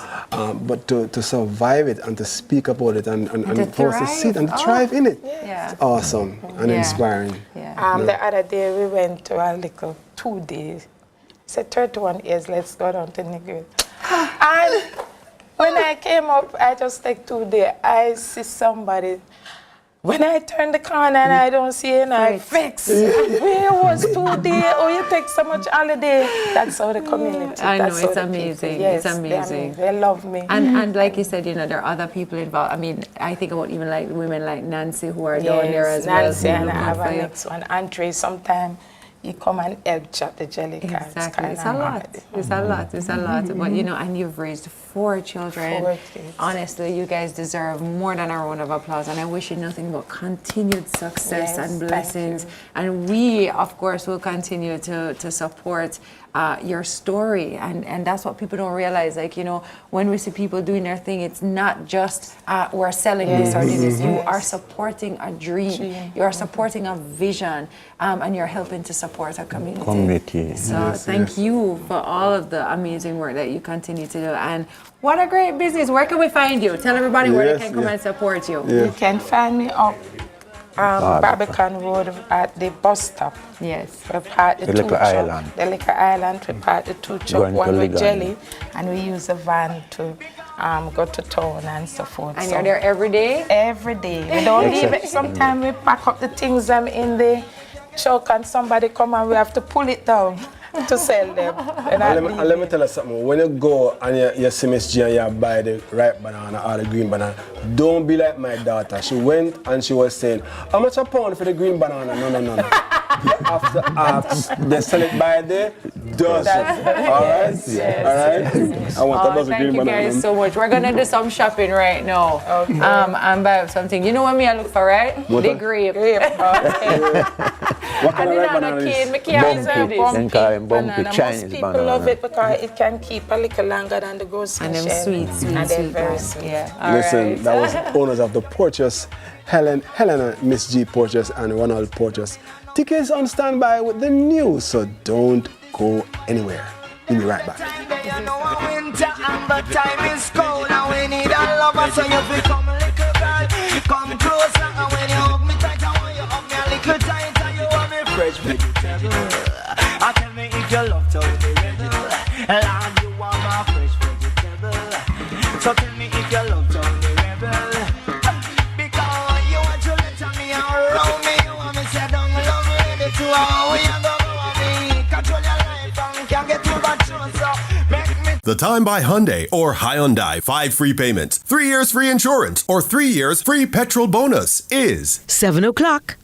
But to survive it and to speak about it and post a seat and thrive in it, it's awesome and inspiring. The other day we went to a little 2 days. I said 31 years, let's go down to Nigel. And when I came up, I just take 2 days. I see somebody. When I turn the corner and I don't see it, I vex. Where was 2 days? Oh, you take so much holiday. That's how the community. I know, it's amazing. It's amazing. They love me. And like you said, you know, there are other people involved. I mean, I think about even like women like Nancy who are down there as well. Nancy, and I have a next one. Andre, sometimes you come and help chop the jelly cards. Exactly. It's a lot. It's a lot. But you know, and you've raised 4 children. 4 kids. Honestly, you guys deserve more than a round of applause, and I wish you nothing but continued success and blessings. And we, of course, will continue to support your story, and that's what people don't realize. Like, you know, when we see people doing their thing, it's not just we're selling this or this. You are supporting a dream. You are supporting a vision, and you're helping to support a community. So thank you for all of the amazing work that you continue to do. And what a great business. Where can we find you? Tell everybody where they can come and support you. You can find me up Barbican Road at the bus stop. Yes. We part the Liquor Island. The Liquor Island. We part the 2 truck, one with jelly, and we use a van to go to town and so forth. And you're there every day? Every day. We don't leave it. Sometimes we pack up the things in the truck and somebody come and we have to pull it down to sell them. And let me tell you something. When you go and you see Miss G and you buy the ripe banana or the green banana, don't be like my daughter. She went and she was saying, how much a pound for the green banana? No. You have to ask. They sell it by the dozen. All right? I want a dozen green banana. Thank you guys so much. We're going to do some shopping right now. Okay. And buy something. You know what I look for, right? The grape. Okay. What kind of ripe banana is Bumpy Chinese Most people banana. love it because it can keep a little longer than the grocery And them shell. sweet. And they're very sweet. Yeah. Listen, that was owners of the Porteous, Helena, Miss G Porteous, and Ronald Porteous. Tickets on standby with the news, so don't go anywhere. We'll be right back. You know winter and the time is cold, and we need a lover, so you become a little girl. Come closer, and when you hug me tight, I want you hug me a little tighter. You want me fresh vegetable. Tell me if you love to be rebel, and you want my fresh vegetable. So tell me if you love to be rebel, because you want to let me around me. You want me say don't love ready to how you go me. Control your life and can't get too much so make me. The Time by Hyundai or Hyundai 5 free payments, 3 years free insurance, or 3 years free petrol bonus is 7 o'clock.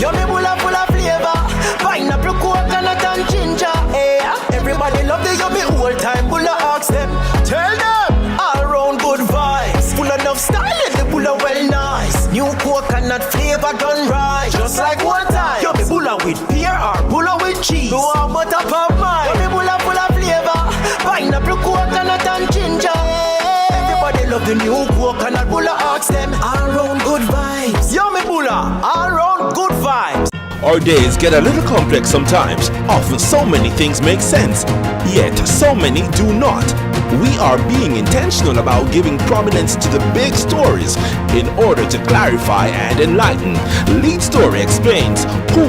Yummy bulla full of flavor. Pineapple, coconut and ginger. Hey, everybody love the yummy old time bulla. Ask them, tell them. All round good vibes. Full enough style and the bulla well nice. New coconut flavor done right. Just like one time. Yummy bulla with pear or bulla with cheese. No butter pop mine. Yummy bulla full of flavor. Pineapple, coconut and ginger. Everybody love the new coconut bulla. Ask them. All round good vibes. Yummy bulla. All round good vibes. Our days get a little complex sometimes. Often so many things make sense, yet so many do not. We are being intentional about giving prominence to the big stories in order to clarify and enlighten. Lead Story explains who,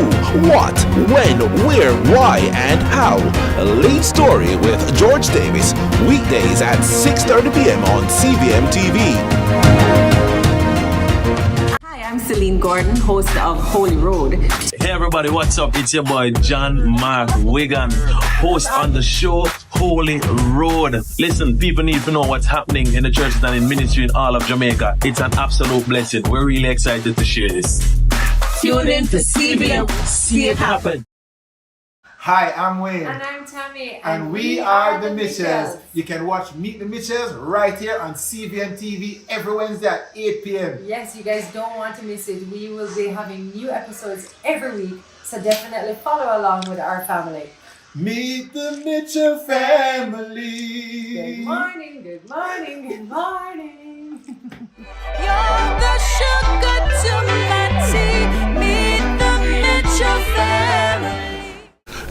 what, when, where, why, and how. Lead Story with George Davis, weekdays at 6:30 p.m. on CVMTV. I'm Celine Gordon, host of Holy Road. Hey everybody, what's up? It's your boy John Mark Wigan, host on the show Holy Road. Listen, people need to know what's happening in the churches and in ministry in all of Jamaica. It's an absolute blessing. We're really excited to share this. Tune in to CVM. See it happen. Hi, I'm Wayne. And I'm Tami. And we are the Mitchells. You can watch Meet the Mitchells right here on CVMTV every Wednesday at 8 p.m. Yes, you guys don't want to miss it. We will be having new episodes every week, so definitely follow along with our family. Meet the Mitchell family. Good morning, good morning, good morning. You're the sugar to my tea. Meet the Mitchell family.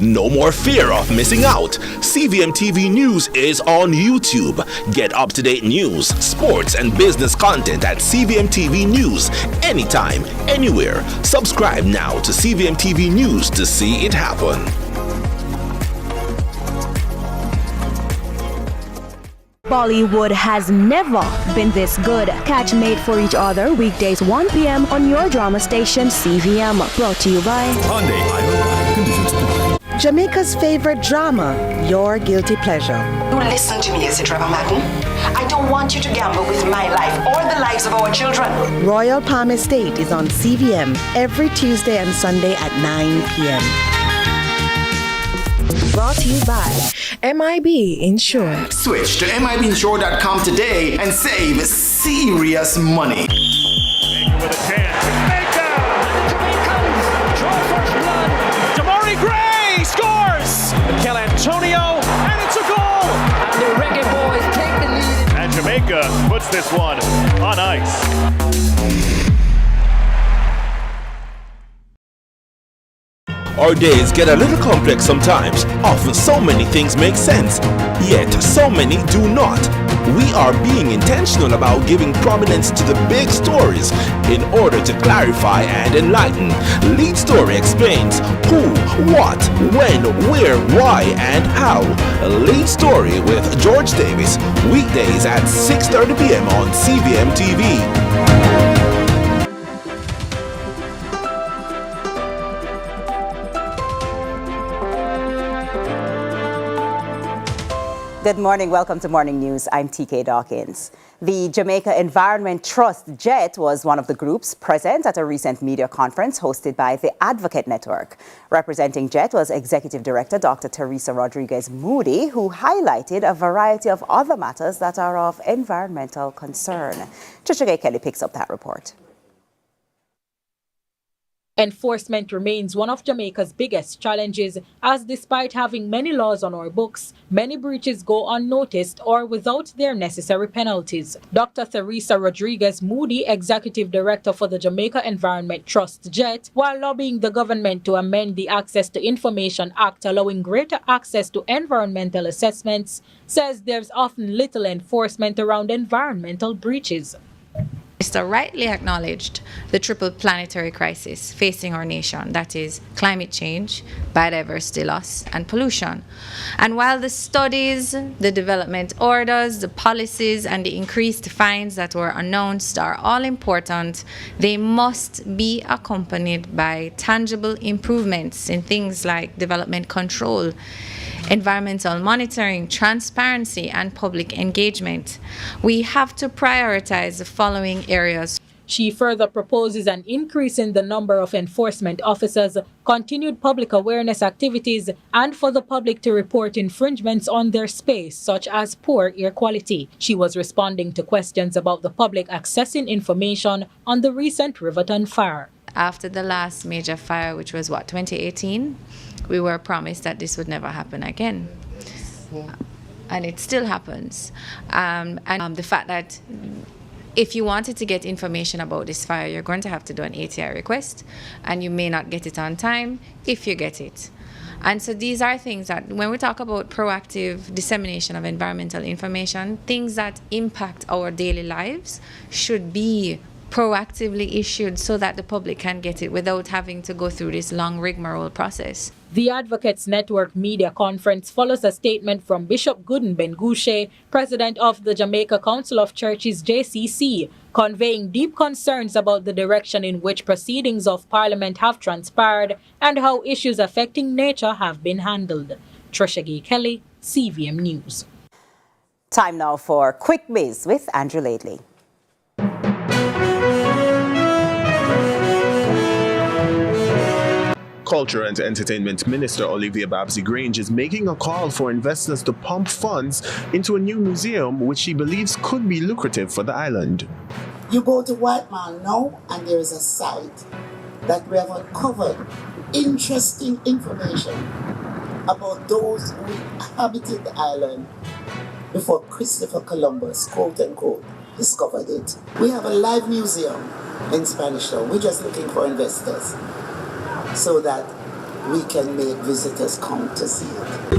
No more fear of missing out. CVMTV News is on YouTube. Get up-to-date news, sports, and business content at CVMTV News anytime, anywhere. Subscribe now to CVMTV News to see it happen. Bollywood has never been this good. Catch Made for Each Other weekdays 1 p.m. on your drama station CVM. Brought to you by Jamaica's favorite drama, Your Guilty Pleasure. You listen to me, is it, Reverend Martin? I don't want you to gamble with my life or the lives of our children. Royal Palm Estate is on CVM every Tuesday and Sunday at 9 p.m. Brought to you by MIB Insure. Switch to MIBinsure.com today and save serious money. With a chance. Scores! Mikel Antonio, and it's a goal! And the Reggae Boys take the lead. And Jamaica puts this one on ice. Our days get a little complex sometimes. Often so many things make sense, yet so many do not. We are being intentional about giving prominence to the big stories in order to clarify and enlighten. Lead Story explains who, what, when, where, why, and how. Lead Story with George Davis, weekdays at 6:30 p.m. on CVMTV. Good morning. Welcome to Morning News. I'm TK Dawkins. The Jamaica Environment Trust, JET, was one of the groups present at a recent media conference hosted by the Advocate Network. Representing JET was Executive Director Dr. Teresa Rodriguez Moody, who highlighted a variety of other matters that are of environmental concern. Trisha Kelly picks up that report. Enforcement remains one of Jamaica's biggest challenges, as despite having many laws on our books, many breaches go unnoticed or without their necessary penalties. Dr. Teresa Rodriguez Moody, Executive Director for the Jamaica Environment Trust, JET, while lobbying the government to amend the Access to Information Act allowing greater access to environmental assessments, says there's often little enforcement around environmental breaches. Mr. rightly acknowledged the triple planetary crisis facing our nation, that is climate change, biodiversity loss, and pollution. And while the studies, the development orders, the policies, and the increased fines that were announced are all important, they must be accompanied by tangible improvements in things like development control, environmental monitoring, transparency, and public engagement. We have to prioritize the following areas. She further proposes an increase in the number of enforcement officers, continued public awareness activities, and for the public to report infringements on their space, such as poor air quality. She was responding to questions about the public accessing information on the recent Riverton fire. After the last major fire, which was 2018, we were promised that this would never happen again. And it still happens. The fact that if you wanted to get information about this fire, you're going to have to do an ATI request, and you may not get it on time if you get it. And so these are things that, when we talk about proactive dissemination of environmental information, things that impact our daily lives should be proactively issued so that the public can get it without having to go through this long rigmarole process. The Advocates Network Media Conference follows a statement from Bishop Gooden Ben-Gouche, president of the Jamaica Council of Churches JCC, conveying deep concerns about the direction in which proceedings of Parliament have transpired and how issues affecting nature have been handled. Trisha Gay Kelly, CVM News. Time now for Quick Biz with Andrew Laidley. Culture and Entertainment Minister Olivia Babsy-Grange is making a call for investors to pump funds into a new museum which she believes could be lucrative for the island. You go to White Man now and there is a site that we have uncovered interesting information about those who inhabited the island before Christopher Columbus, quote unquote, discovered it. We have a live museum in Spanish Town. We're just looking for investors so that we can make visitors come to see it.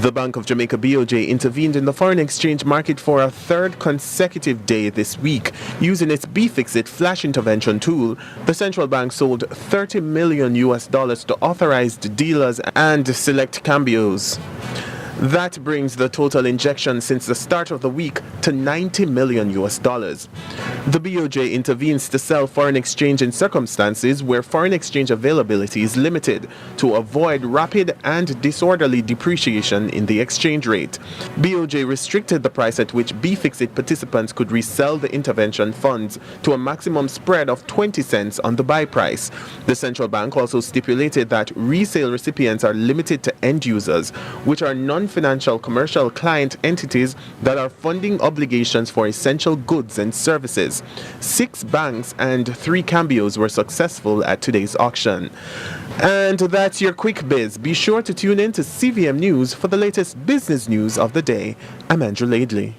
The Bank of Jamaica BOJ intervened in the foreign exchange market for a third consecutive day this week. Using its BFixit flash intervention tool, the central bank sold $30 million to authorized dealers and select cambios. That brings the total injection since the start of the week to $90 million. The BOJ intervenes to sell foreign exchange in circumstances where foreign exchange availability is limited to avoid rapid and disorderly depreciation in the exchange rate. BOJ restricted the price at which BFixit participants could resell the intervention funds to a maximum spread of 20 cents on the buy price. The central bank also stipulated that resale recipients are limited to end users, which are non-financial commercial client entities that are funding obligations for essential goods and services. 6 banks and 3 cambios were successful at today's auction. And that's your quick biz. Be sure to tune in to CVM News for the latest business news of the day. I'm Andrew Laidley.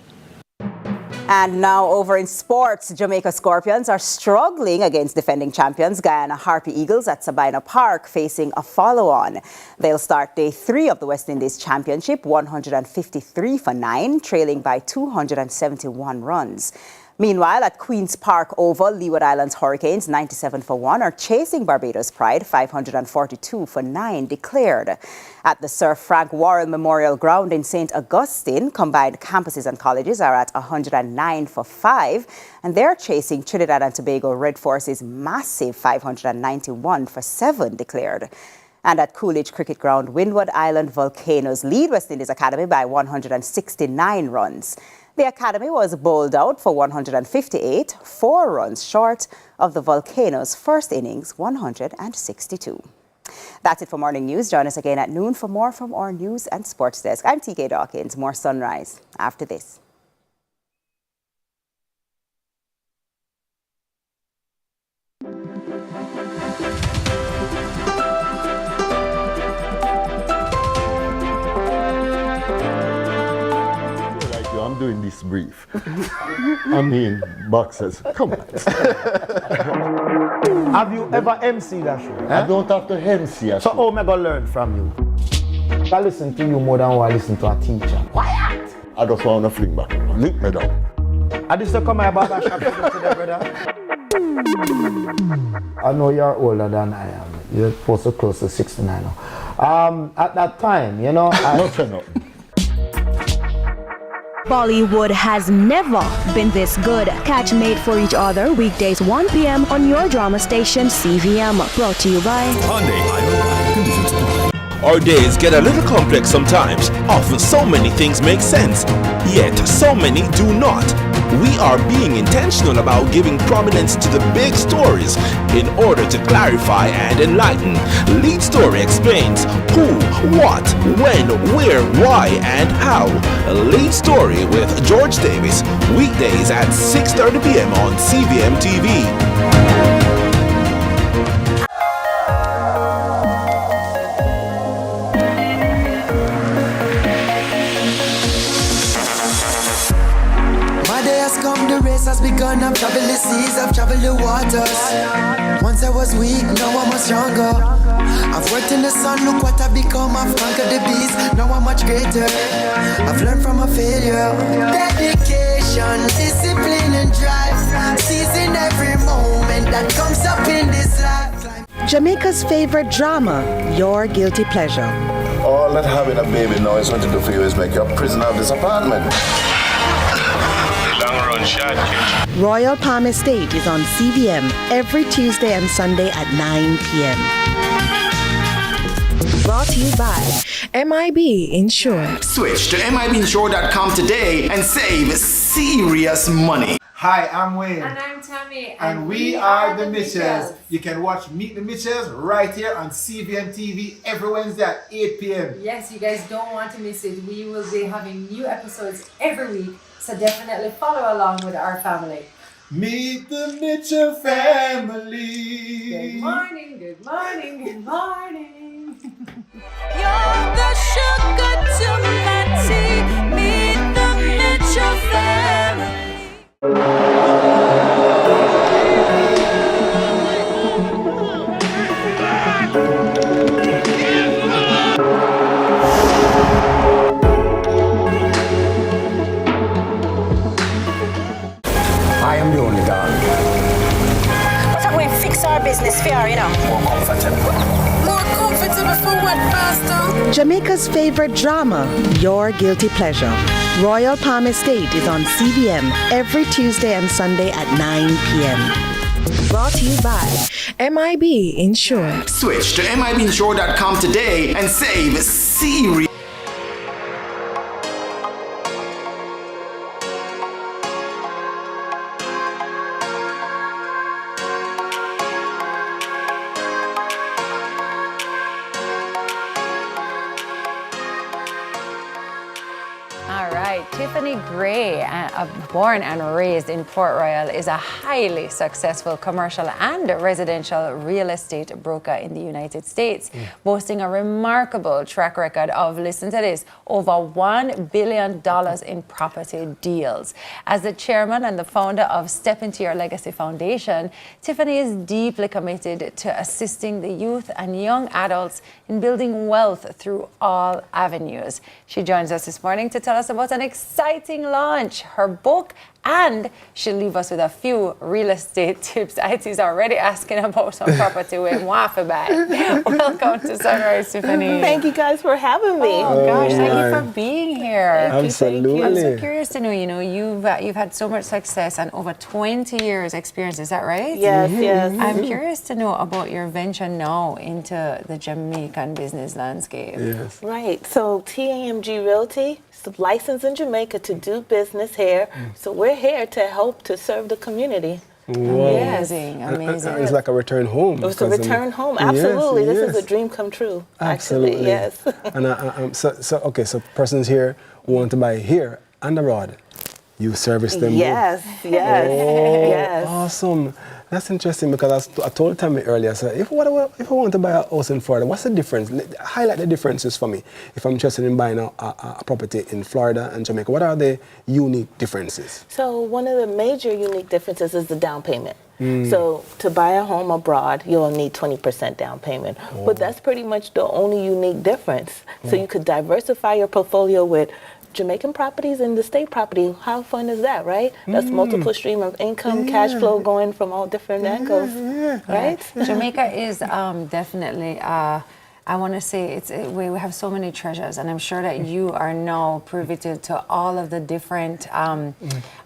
And now over in sports, Jamaica Scorpions are struggling against defending champions Guyana Harpy Eagles at Sabina Park, facing a follow-on. They'll start day 3 of the West Indies Championship 153-9, trailing by 271 runs. Meanwhile, at Queen's Park Oval, Leeward Islands Hurricanes 97-1 are chasing Barbados Pride 542-9 declared. At the Sir Frank Worrell Memorial Ground in St. Augustine, combined campuses and colleges are at 109-5, and they're chasing Trinidad and Tobago Red Force's massive 591-7 declared. And at Coolidge Cricket Ground, Windward Island Volcanoes lead West Indies Academy by 169 runs. The Academy was bowled out for 158, 4 runs short of the Volcanoes' first innings, 162. That's it for Morning News. Join us again at noon for more from our news and sports desk. I'm TK Dawkins. More Sunrise after this. I'm doing this brief. I mean, boxers, come on. Have you ever MC that show? I don't have to MC a show. So how am I going to learn from you? I listen to you more than I listen to a teacher. Quiet! I just want to fling back. Lick me down. I just come my barber shop today, brother. I know you're older than I am. You're supposed to close to 69 now. At that time, you know... Nothing. Bollywood has never been this good. Catch Made for Each Other weekdays 1 p.m. on your drama station CVM. Brought to you by Hyundai. Conditions apply. Our days get a little complex sometimes. Often so many things make sense, yet so many do not. We are being intentional about giving prominence to the big stories in order to clarify and enlighten. Lead Story explains who, what, when, where, why, and how. Lead Story with George Davis, weekdays at 6:30 p.m. on CVMTV. Has begun, I've traveled the seas, I've traveled the waters. Once I was weak, now I'm much stronger. I've worked in the sun, look what I've become. I've conquered the beast, now I'm much greater. I've learned from a failure. Dedication, discipline and drive. Seizing every moment that comes up in this life. Jamaica's favorite drama, your guilty pleasure. All that having a baby now is going to do for you is make you a prisoner of this apartment. Royal Palm Estate is on CVM every Tuesday and Sunday at 9 p.m. Brought to you by MIB Insure. Switch to MIBinsure.com today and save serious money. Hi, I'm Wayne. And I'm Tami. And we are the Mitchells. You can watch Meet the Mitchells right here on CVMTV every Wednesday at 8 p.m. Yes, you guys don't want to miss it. We will be having new episodes every week, so definitely follow along with our family. Meet the Mitchell family. Good morning, good morning, good morning. You're the sugar to my tea. Meet the Mitchell family. I am the only dog. But I'm going to fix our business fair, you know. More comfortable. More comfortable for what, Pastor? Jamaica's favorite drama, your guilty pleasure. Royal Palm Estate is on CVM every Tuesday and Sunday at 9 p.m. Brought to you by MIB Insure. Switch to MIBinsure.com today and save serious. Tiffany Gray, born and raised in Port Royal, is a highly successful commercial and residential real estate broker in the United States, boasting a remarkable track record of, listen to this, over $1 billion in property deals. As the chairman and the founder of Step Into Your Legacy Foundation, Tiffany is deeply committed to assisting the youth and young adults in building wealth through all avenues. She joins us this morning to tell us about an exciting launch, her book, and she'll leave us with a few real estate tips. IT's already asking about some property with Waffle Bag. Welcome to Sunrise, Tiffany. Thank you guys for having me. Oh gosh, thank you for being here. Absolutely. I'm so curious to know, you've had so much success and over 20 years experience, is that right? Yes, yes. I'm curious to know about your venture now into the Jamaican business landscape. Yes. Right, so TAMG Realty is licensed in Jamaica to do business here. So we're here to help to serve the community. Wow. Amazing. It's like a return home. It's a return home, absolutely. Yes, this is a dream come true. Absolutely. Actually, yes. And so persons here who want to buy here and abroad, you service them. Yes, both. yes, Oh, yes. awesome. That's interesting because I told Tami earlier, so if I want to buy a house in Florida, what's the difference? Highlight the differences for me. If I'm interested in buying a property in Florida and Jamaica, what are the unique differences? So one of the major unique differences is the down payment. So to buy a home abroad, you'll need 20% down payment. But that's pretty much the only unique difference. So you could diversify your portfolio with Jamaican properties and the state property. How fun is that, right? That's multiple stream of income, cash flow going from all different angles, right? Jamaica is definitely a I want to say we have so many treasures, and I'm sure that you are now privy to all of the different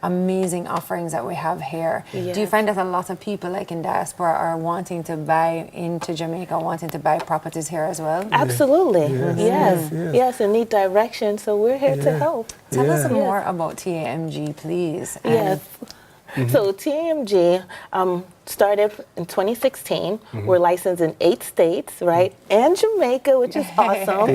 amazing offerings that we have here. Yes. Do you find that a lot of people like in diaspora are wanting to buy into Jamaica, wanting to buy properties here as well? Absolutely. Yes, and need direction, so we're here to help. Tell us more about TAMG, please. Yes. So TAMG started in 2016. We're licensed in 8 states, right? And Jamaica, which is awesome.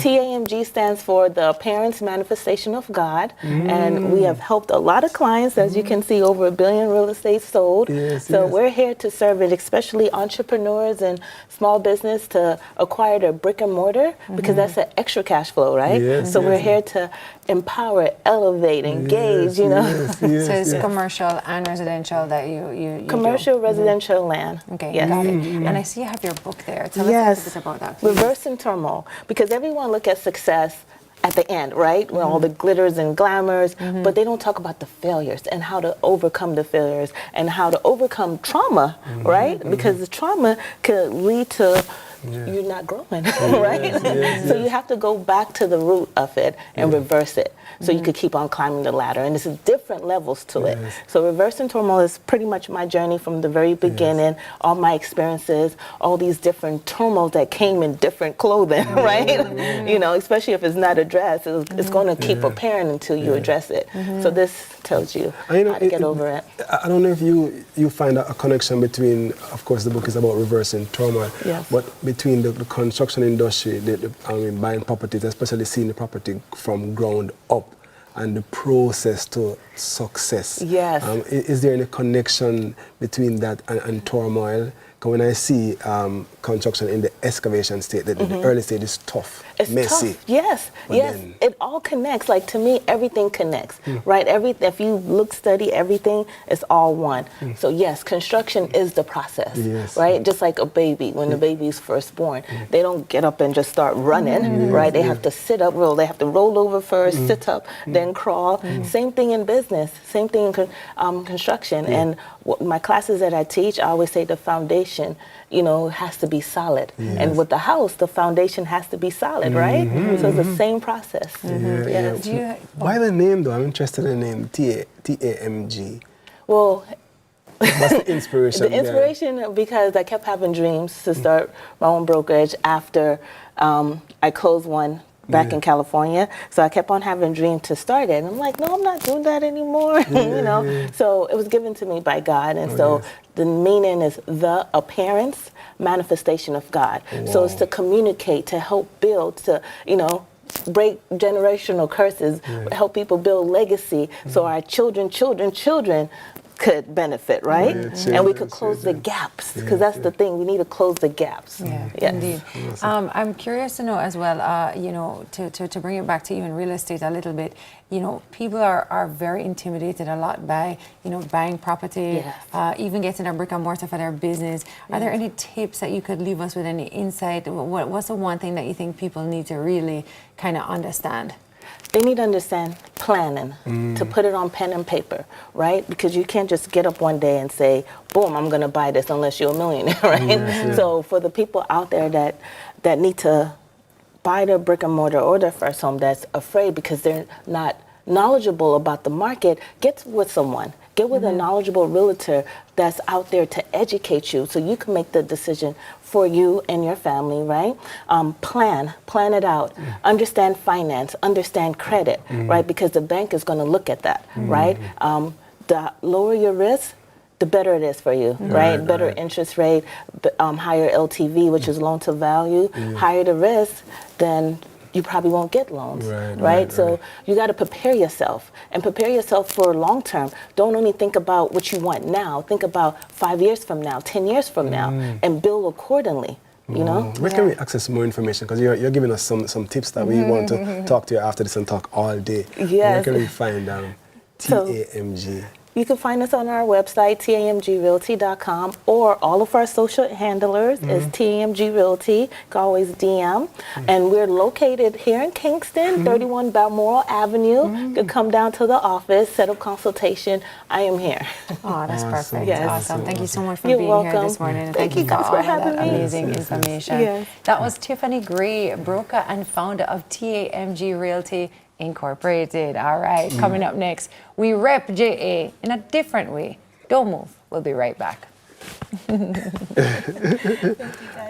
TAMG stands for the Appearance Manifestation of God. And we have helped a lot of clients, as you can see, over 1 billion real estate sold. So we're here to serve it, especially entrepreneurs and small business to acquire their brick and mortar, because that's an extra cash flow, right? So we're here to empower, elevate, engage, you know. So it's commercial and residential that you commercial, residential land. Okay, got it. And I see you have your book there. Tell us a little bit about that, please. Reversing turmoil, because everyone look at success at the end, right? With all the glitters and glamours, but they don't talk about the failures and how to overcome the failures and how to overcome trauma, right? Because the trauma could lead to you're not growing, right? So you have to go back to the root of it and reverse it so you could keep on climbing the ladder. And there's different levels to it. So reversing turmoil is pretty much my journey from the very beginning, all my experiences, all these different turmoils that came in different clothing, right? You know, especially if it's not addressed, it's going to keep appearing until you address it. So this tells you how to get over it. I don't know if you find a connection between, of course, the book is about reversing turmoil, but between the construction industry, buying properties, especially seeing the property from ground up, and the process to success. Is there any connection between that and turmoil? Because when I see construction in the excavation state, the early stage is tough, it's messy. Tough. Yes, it all connects. Like, to me, everything connects, right? If you study everything, it's all one. So yes, construction is the process, right? Just like a baby, when the baby is first born, they don't get up and just start running, right? They have to sit up, they have to roll over first, sit up, then crawl. Same thing in business, same thing in construction. And my classes that I teach, I always say the foundation, you know, has to be solid. And with the house, the foundation has to be solid, right? So it's the same process. Why the name, though? I'm interested in the name, TAMG. Well, what's the inspiration? The inspiration, because I kept having dreams to start my own brokerage after I closed one back in California. So I kept on having a dream to start it. And I'm like, no, I'm not doing that anymore. You know. So it was given to me by God. And the meaning is the appearance manifestation of God. So it's to communicate, to help build, to, you know, break generational curses, help people build legacy so our children could benefit, right? And we could close the gaps, because that's the thing, we need to close the gaps. Indeed. I'm curious to know as well, you know, to bring it back to you in real estate a little bit, you know, people are very intimidated a lot by, you know, buying property, even getting a brick and mortar for their business. Are there any tips that you could leave us with, any insight? What's the one thing that you think people need to really kind of understand? They need to understand planning, to put it on pen and paper, right? Because you can't just get up one day and say, boom, I'm going to buy this, unless you're a millionaire, right? So for the people out there that need to buy their brick and mortar or their first home, that's afraid because they're not knowledgeable about the market, get with someone. Get with a knowledgeable realtor that's out there to educate you so you can make the decision for you and your family, right? Plan it out. Understand finance, understand credit, right? Because the bank is going to look at that, right? The lower your risk, the better it is for you, right? Better interest rate, higher LTV, which is loan to value. Higher the risk, then you probably won't get loans, right? So you got to prepare yourself, and prepare yourself for long term. Don't only think about what you want now. Think about 5 years from now, 10 years from now, and build accordingly. You know? Where can we access more information? Because you're giving us some tips that we want to talk to you after this and talk all day. Where can we find TAMG? You can find us on our website, tamgrealty.com, or all of our social handlers is TAMG Realty. You can always DM. And we're located here in Kingston, 31 Balmoral Avenue. You can come down to the office, set up consultation. I am here. Oh, that's perfect. Yes. Awesome. Thank you so much for You're being welcome. here this morning. And Thank you guys for having me. Amazing information. Yes. That was Tiffany Gray, broker and founder of TAMG Realty Incorporated. All right, coming up next, we rep JA in a different way. Don't move. We'll be right back.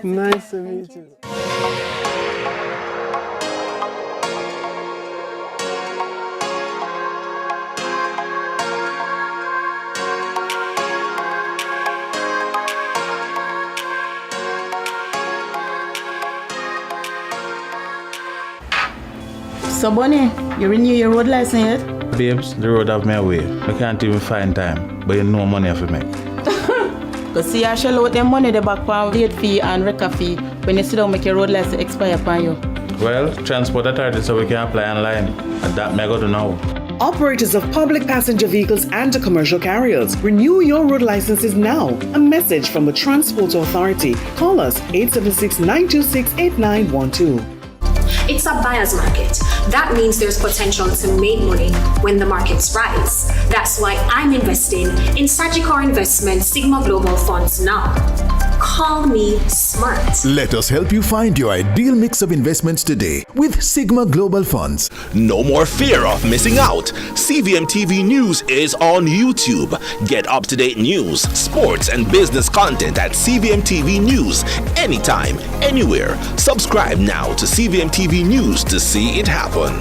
Nice to meet you. So Bonnie, you renew your road license yet? Babes, the road have me away. I can't even find time, but you know money for me. Because see, I shall out them money the back for late fee and record fee when you sit down make your road license expire upon you. Well, transport authority so we can apply online. And that may go to now. Operators of public passenger vehicles and commercial carriers, renew your road licenses now. A message from the Transport Authority. Call us 876-926-8912. It's a buyer's market. That means there's potential to make money when the markets rise. That's why I'm investing in Sagicor Investment Sigma Global Funds now. Call me smart. Let us help you find your ideal mix of investments today with Sigma Global Funds. No more fear of missing out. CVMTV News is on YouTube. Get up-to-date news, sports, and business content at CVMTV News anytime, anywhere. Subscribe now to CVMTV News to see it happen.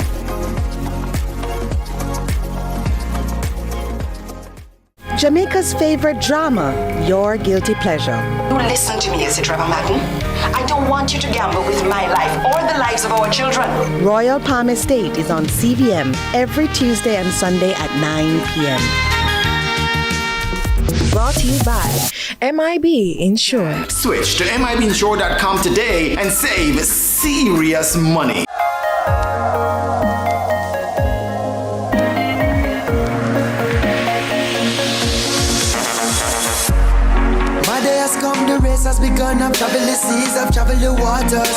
Jamaica's favorite drama, Your Guilty Pleasure. You listen to me, is it, Reverend Madden? I don't want you to gamble with my life or the lives of our children. Royal Palm Estate is on CVM every Tuesday and Sunday at 9 p.m. Brought to you by MIB Insure. Switch to MIBinsure.com today and save serious money. The race has begun, I've traveled the seas, I've traveled the waters.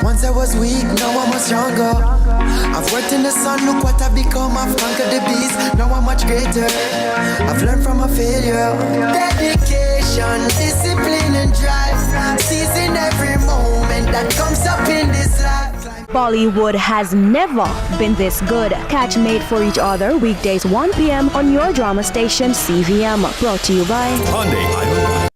Once I was weak, now I'm much stronger. I've worked in the sun, look what I've become. I've conquered the beast, now I'm much greater. I've learned from a failure. Dedication, discipline and drive. Seizing every moment that comes up in this life. Bollywood has never been this good. Catch Made for Each Other weekdays 1 p.m. on your drama station CVM. Brought to you by Hyundai Island.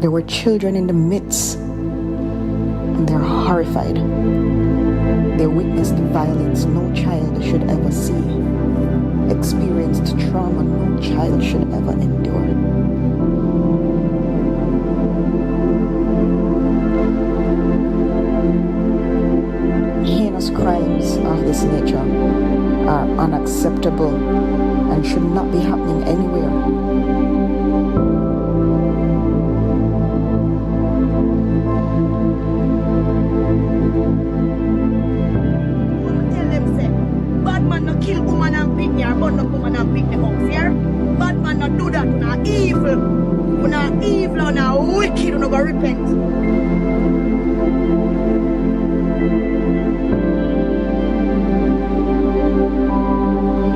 There were children in the midst, and they're horrified. They witnessed violence no child should ever see, experienced trauma no child should ever endure. Heinous crimes of this nature are unacceptable and should not be happening anywhere. Kill woman and pick her, burn up woman and pick them up, here. Bad man not do that, not evil. You not evil, not wicked, you not go repent.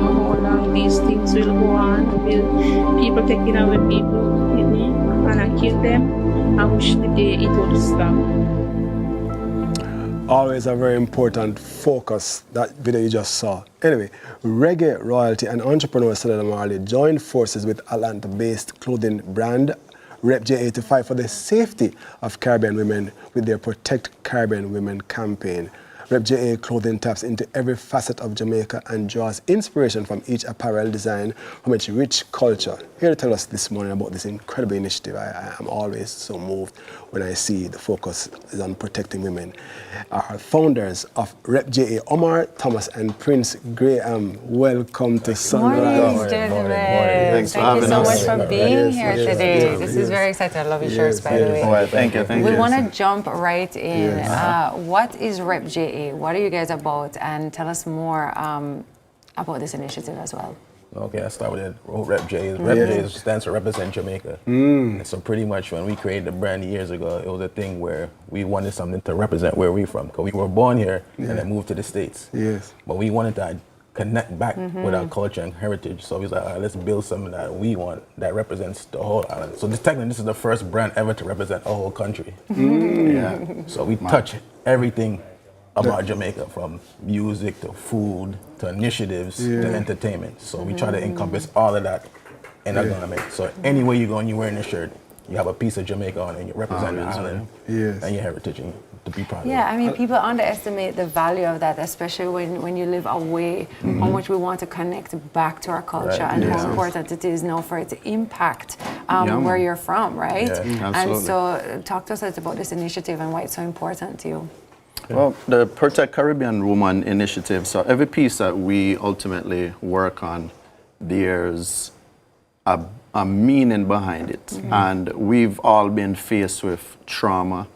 How long these things will go on? Will people taking away people, and I kill them? I wish the day it would stop. Always a very important focus, that video you just saw. Anyway, reggae royalty and entrepreneur Stella Marley joined forces with Atlanta-based clothing brand Rep JA to fight for the safety of Caribbean women with their Protect Caribbean Women campaign. Rep JA clothing taps into every facet of Jamaica and draws inspiration from each apparel design from its rich culture. Here to tell us this morning about this incredible initiative. I am always so moved when I see the focus is on protecting women. Our founders of Rep JA, Omar, Thomas, and Prince Graham. Welcome to Sunrise. Morning, gentlemen. Thank you so much for being here today. This is very exciting. I love your shirts, by the way. All right, thank you. We want to jump right in. What is Rep JA? What are you guys about? And tell us more about this initiative as well. Okay, I'll start with it. Rep J. Rep J stands for Represent Jamaica. And so pretty much when we created the brand years ago, it was a thing where we wanted something to represent where we're from. Because we were born here and then moved to the States. Yes. But we wanted to connect back with our culture and heritage. So we was like, all right, let's build something that we want that represents the whole island. So technically, this is the first brand ever to represent a whole country. Yeah. So we touch everything about Jamaica, from music to food to initiatives to entertainment. So we try to encompass all of that in a garment. So anywhere you go and you're wearing a shirt, you have a piece of Jamaica on and you represent the island and your heritage and to be proud of it. Yeah, I mean, people underestimate the value of that, especially when you live away, how much we want to connect back to our culture and how important it is now for it to impact where you're from, right? Yeah, and so talk to us about this initiative and why it's so important to you. Well, the Protect Caribbean Woman initiative, so every piece that we ultimately work on, there's a meaning behind it. And we've all been faced with trauma,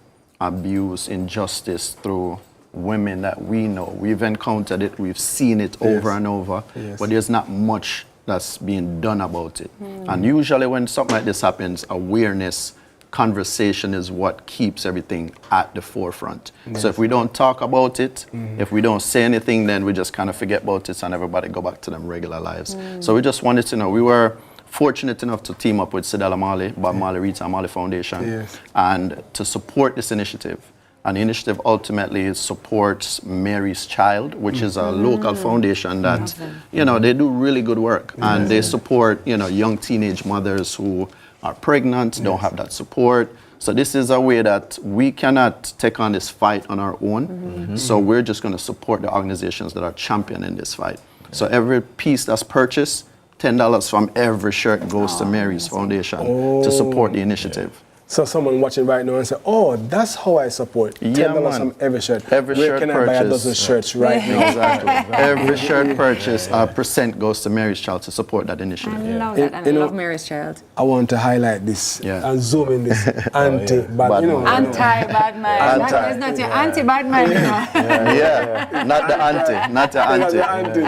abuse, injustice through women that we know. We've encountered it, we've seen it over and over, but there's not much that's being done about it. And usually when something like this happens, awareness, conversation is what keeps everything at the forefront. So if we don't talk about it, if we don't say anything, then we just kind of forget about it and everybody go back to them regular lives. So we just wanted to know, we were fortunate enough to team up with Sidala Marley, Bob Marley Rita Marley Foundation, and to support this initiative. And the initiative ultimately supports Mary's Child, which is a local foundation that, you know, they do really good work. And they support, you know, young teenage mothers who are pregnant, don't have that support. So this is a way that we cannot take on this fight on our own. So we're just going to support the organizations that are championing this fight. So every piece that's purchased, $10 from every shirt goes to Mary's Foundation to support the initiative. So someone watching right now and say, oh, that's how I support. $10 from every shirt. Every Where shirt can purchase. I buy a dozen shirts right now? Exactly. Every shirt purchase, a percent goes to Mary's Child to support that initiative. I love that, and I love Mary's Child. I want to highlight this and zoom in this anti-bad, you know. Anti-bad man. That is not your anti-bad man. Not the anti, not the anti.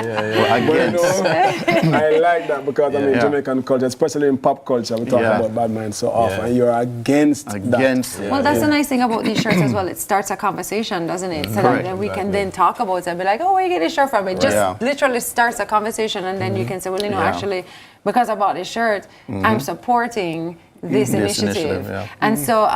Against. I like that because I mean Jamaican culture, especially in pop culture, we talk about bad man so often. You're against that. Well, that's the nice thing about these shirts as well. It starts a conversation, doesn't it? So that then we can then talk about it and be like, oh, where you get this shirt from? It just literally starts a conversation, and then you can say, well, you know, actually, because I bought this shirt, I'm supporting this initiative. And so,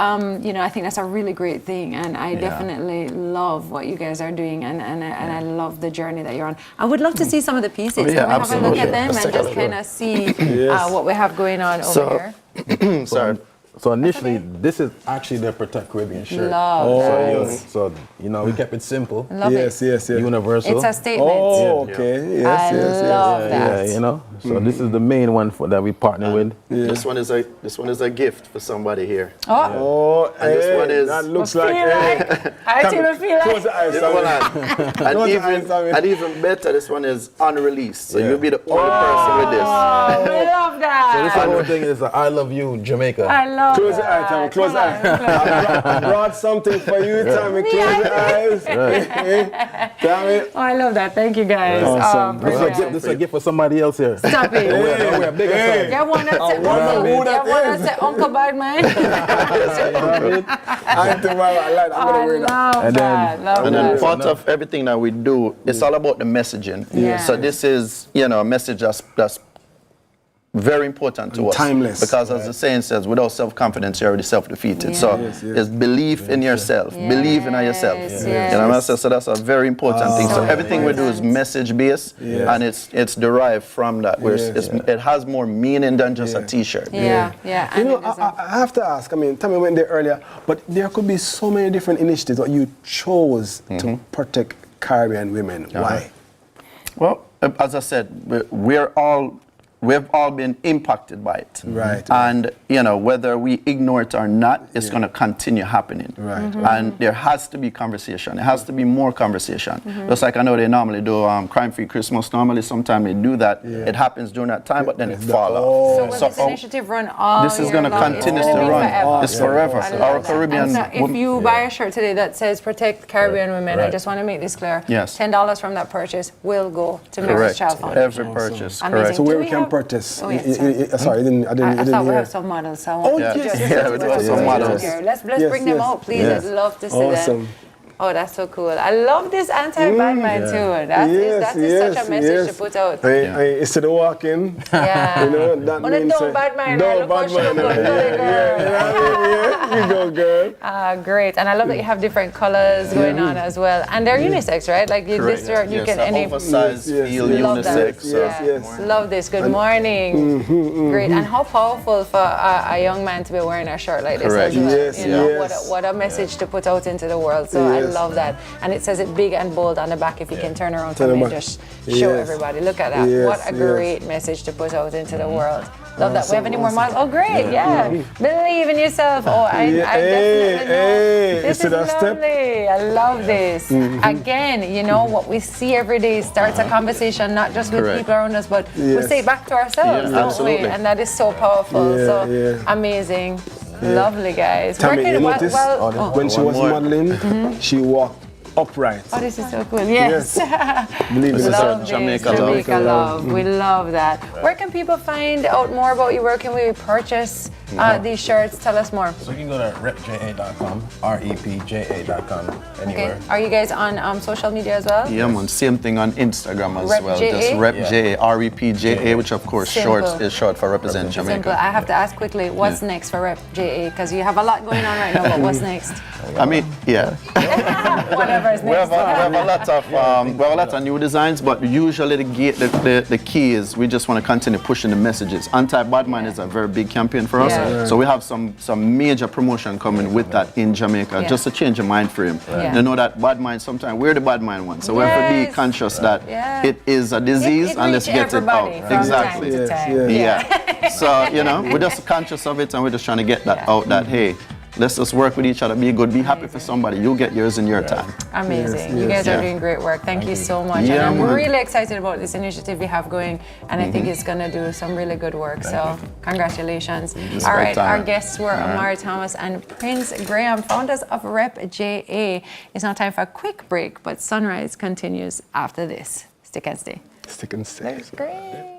you know, I think that's a really great thing, and I definitely love what you guys are doing, and I love the journey that you're on. I would love to see some of the pieces. Can we have a look at them and just kind of see what we have going on over here? Sorry. So initially, this is actually the Protect Caribbean shirt. So you know, we kept it simple. Love it. Universal. It's a statement. Oh, okay. I love that. Yeah, you know. So this is the main one that we partner with. This one is a gift for somebody here. Oh, and this one is. That looks like. I even feel like. Close the eyes. And even better, this one is unreleased. So you'll be the only person with this. Oh, we love that. So this whole thing is I love you, Jamaica. I love Close the eyes, Tami. Close the eyes. I brought something for you, Tami. Close the eyes. Tami. Oh, I love that. Thank you, guys. Awesome. This is a gift for somebody else here. Stop it. We're bigger fans. You want to say Uncle Badman? And then part of everything that we do, it's all about the messaging. So this is, you know, a message that's very important to us. Timeless. Because as the saying says, without self-confidence, you're already self-defeated. So it's belief in yourself. Believe in yourself. You know what I'm saying? So that's a very important thing. So everything we do is message-based, and it's derived from that. Where it has more meaning than just a T-shirt. You know, I have to ask, I mean, Tami went there earlier, but there could be so many different initiatives that you chose to protect Caribbean women. Why? Well, as I said, we've all been impacted by it. Right. And, you know, whether we ignore it or not, it's going to continue happening. Right. And there has to be conversation. There has to be more conversation. Just like I know they normally do Crime-Free Christmas. Normally, sometimes they do that. It happens during that time, but then it fall off. So will this initiative run all This is year going to long? continue to run. It's forever. Our Caribbean... And so if you buy a shirt today that says Protect Caribbean Women, I just want to make this clear. Yes. $10 from that purchase will go to Mary's Child Foundation. Every purchase. Amazing. Correct. So where we can purchase? Oh, yes, sorry, I didn't thought we hear. have some models. So Oh, yes. we do have some models. Let's bring them out, please. I'd love to see them. Oh, that's so cool. I love this anti-Batman too. That is such a message to put out. Instead of walking, yeah. you know, that means... Don't Batman. Don't Batman. You go, girl. Great. And I love that you have different colors going on as well. And they're unisex, right? Like this shirt, you can... any oversized feel unisex. Yes. Love this. Good morning. Great. And how powerful for a young man to be wearing a shirt like this as well. You know, what a message to put out into the world. So I love that. And it says it big and bold on the back if you can turn around for me and just show everybody. Look at that. What a great message to put out into the world. Love that. We have any more models? Oh, great. Believe in yourself. Oh, I definitely know. This is lovely. I love this. Again, you know, what we see every day starts a conversation, not just with people around us, but we say it back to ourselves, don't we? And that is so powerful. So amazing. Lovely, guys. Tami, you notice when she was modeling, she walked upright. Oh, this is so cool. Yes. Believe in love Jamaica love. We love that. Where can people find out more about you? Where can we purchase these shirts? Tell us more. So you can go to repja.com, repja.com, anywhere. Okay. Are you guys on social media as well? Yeah, man. Same thing on Instagram as well. Rep.ja? Just repja, REPJA, which of course is short for Represent Jamaica. Simple. I have to ask quickly, what's next for Rep.ja? Because you have a lot going on right now, but what's next? I mean, Whatever is next. We have a lot of new designs, but usually the key is we just want to continue pushing the messages. Anti-Badman is a very big campaign for us. So we have some major promotion coming with that in Jamaica, just to change the mind frame. You know that bad mind, sometimes we're the bad mind one. So we have to be conscious that it is a disease and let's get it out. Exactly. So, you know, we're just conscious of it and we're just trying to get that out that, hey, let's just work with each other, be good, be happy for somebody. You'll get yours in your time. Amazing. You guys are doing great work. Thank you so much. And I'm really excited about this initiative you have going, and I think it's going to do some really good work. So congratulations. All right, our guests were Amari Thomas and Prince Graham, founders of Rep.ja. It's now time for a quick break, but Sunrise continues after this. Stick and stay. Stick and stay. That's great.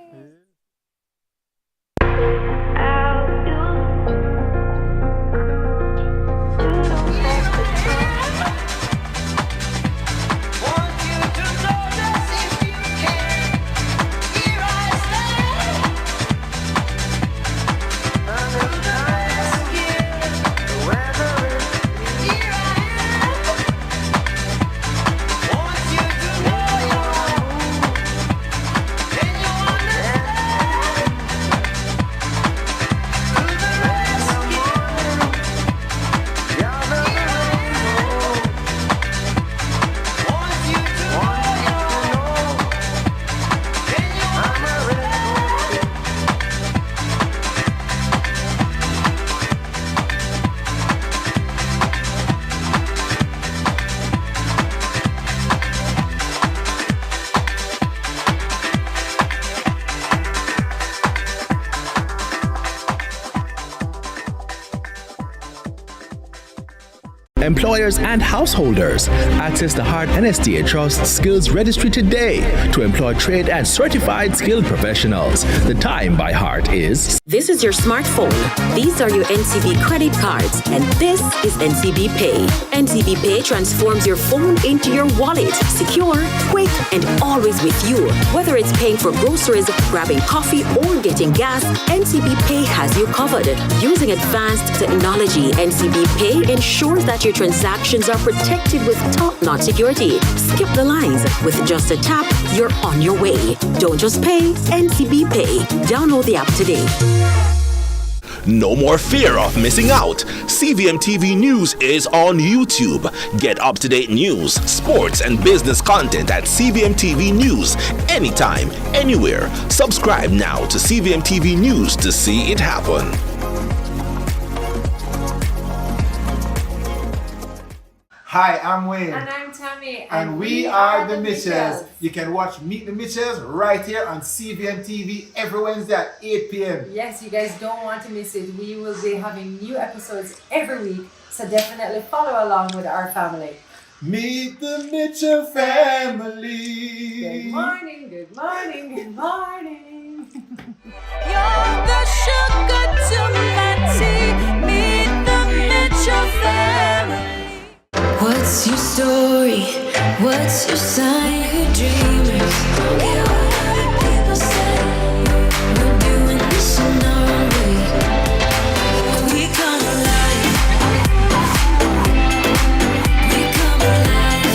employers and householders. Access the Heart NSTA Trust Skills Registry today to employ trained and certified skilled professionals. The time by Heart is... This is your smartphone. These are your NCB credit cards. And this is NCB Pay. NCB Pay transforms your phone into your wallet. Secure, quick, and always with you. Whether it's paying for groceries, grabbing coffee, or getting gas, NCB Pay has you covered. Using advanced technology, NCB Pay ensures that your transactions are protected with top-notch security. Skip the lines. With just a tap, you're on your way. Don't just pay, NCB Pay. Download the app today. No more fear of missing out. CVMTV News is on YouTube. Get up-to-date news, sports, and business content at CVMTV News anytime, anywhere. Subscribe now to CVMTV News to see it happen. Hi, I'm Wayne. And I'm Tami. And we are the Mitchells. You can watch Meet the Mitchells right here on CVMTV every Wednesday at 8 p.m. Yes, you guys don't want to miss it. We will be having new episodes every week, so definitely follow along with our family. Meet the Mitchell family. Good morning, good morning, good morning. You're the sugar to my tea. Meet the Mitchell family. What's your story? What's your sign? We're dreamers. Don't care what other people say. We're doing this in our own way. We come alive. We come alive.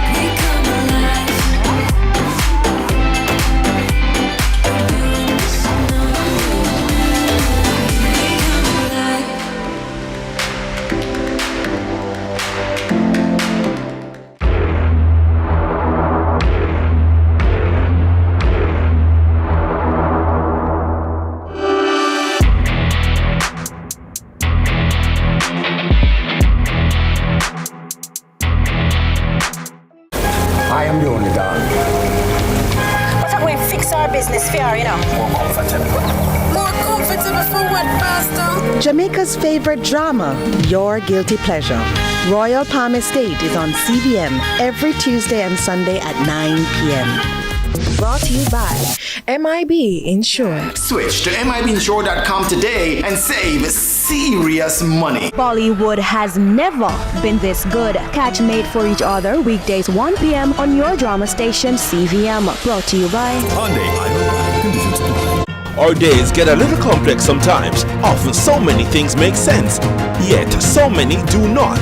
We come alive. We're doing this in our own way. We come alive. I am the only dog. What's up, we fix our business fair, you know? More comfortable for what, Pastor? Jamaica's favorite drama, Your Guilty Pleasure. Royal Palm Estate is on CVM every Tuesday and Sunday at 9 p.m. Brought to you by MIB Insure. Switch to MIBinsure.com today and save serious money. Bollywood has never been this good. Catch Made for Each Other weekdays 1 p.m. on your drama station CVM. Brought to you by Our days get a little complex sometimes. Often so many things make sense, yet so many do not.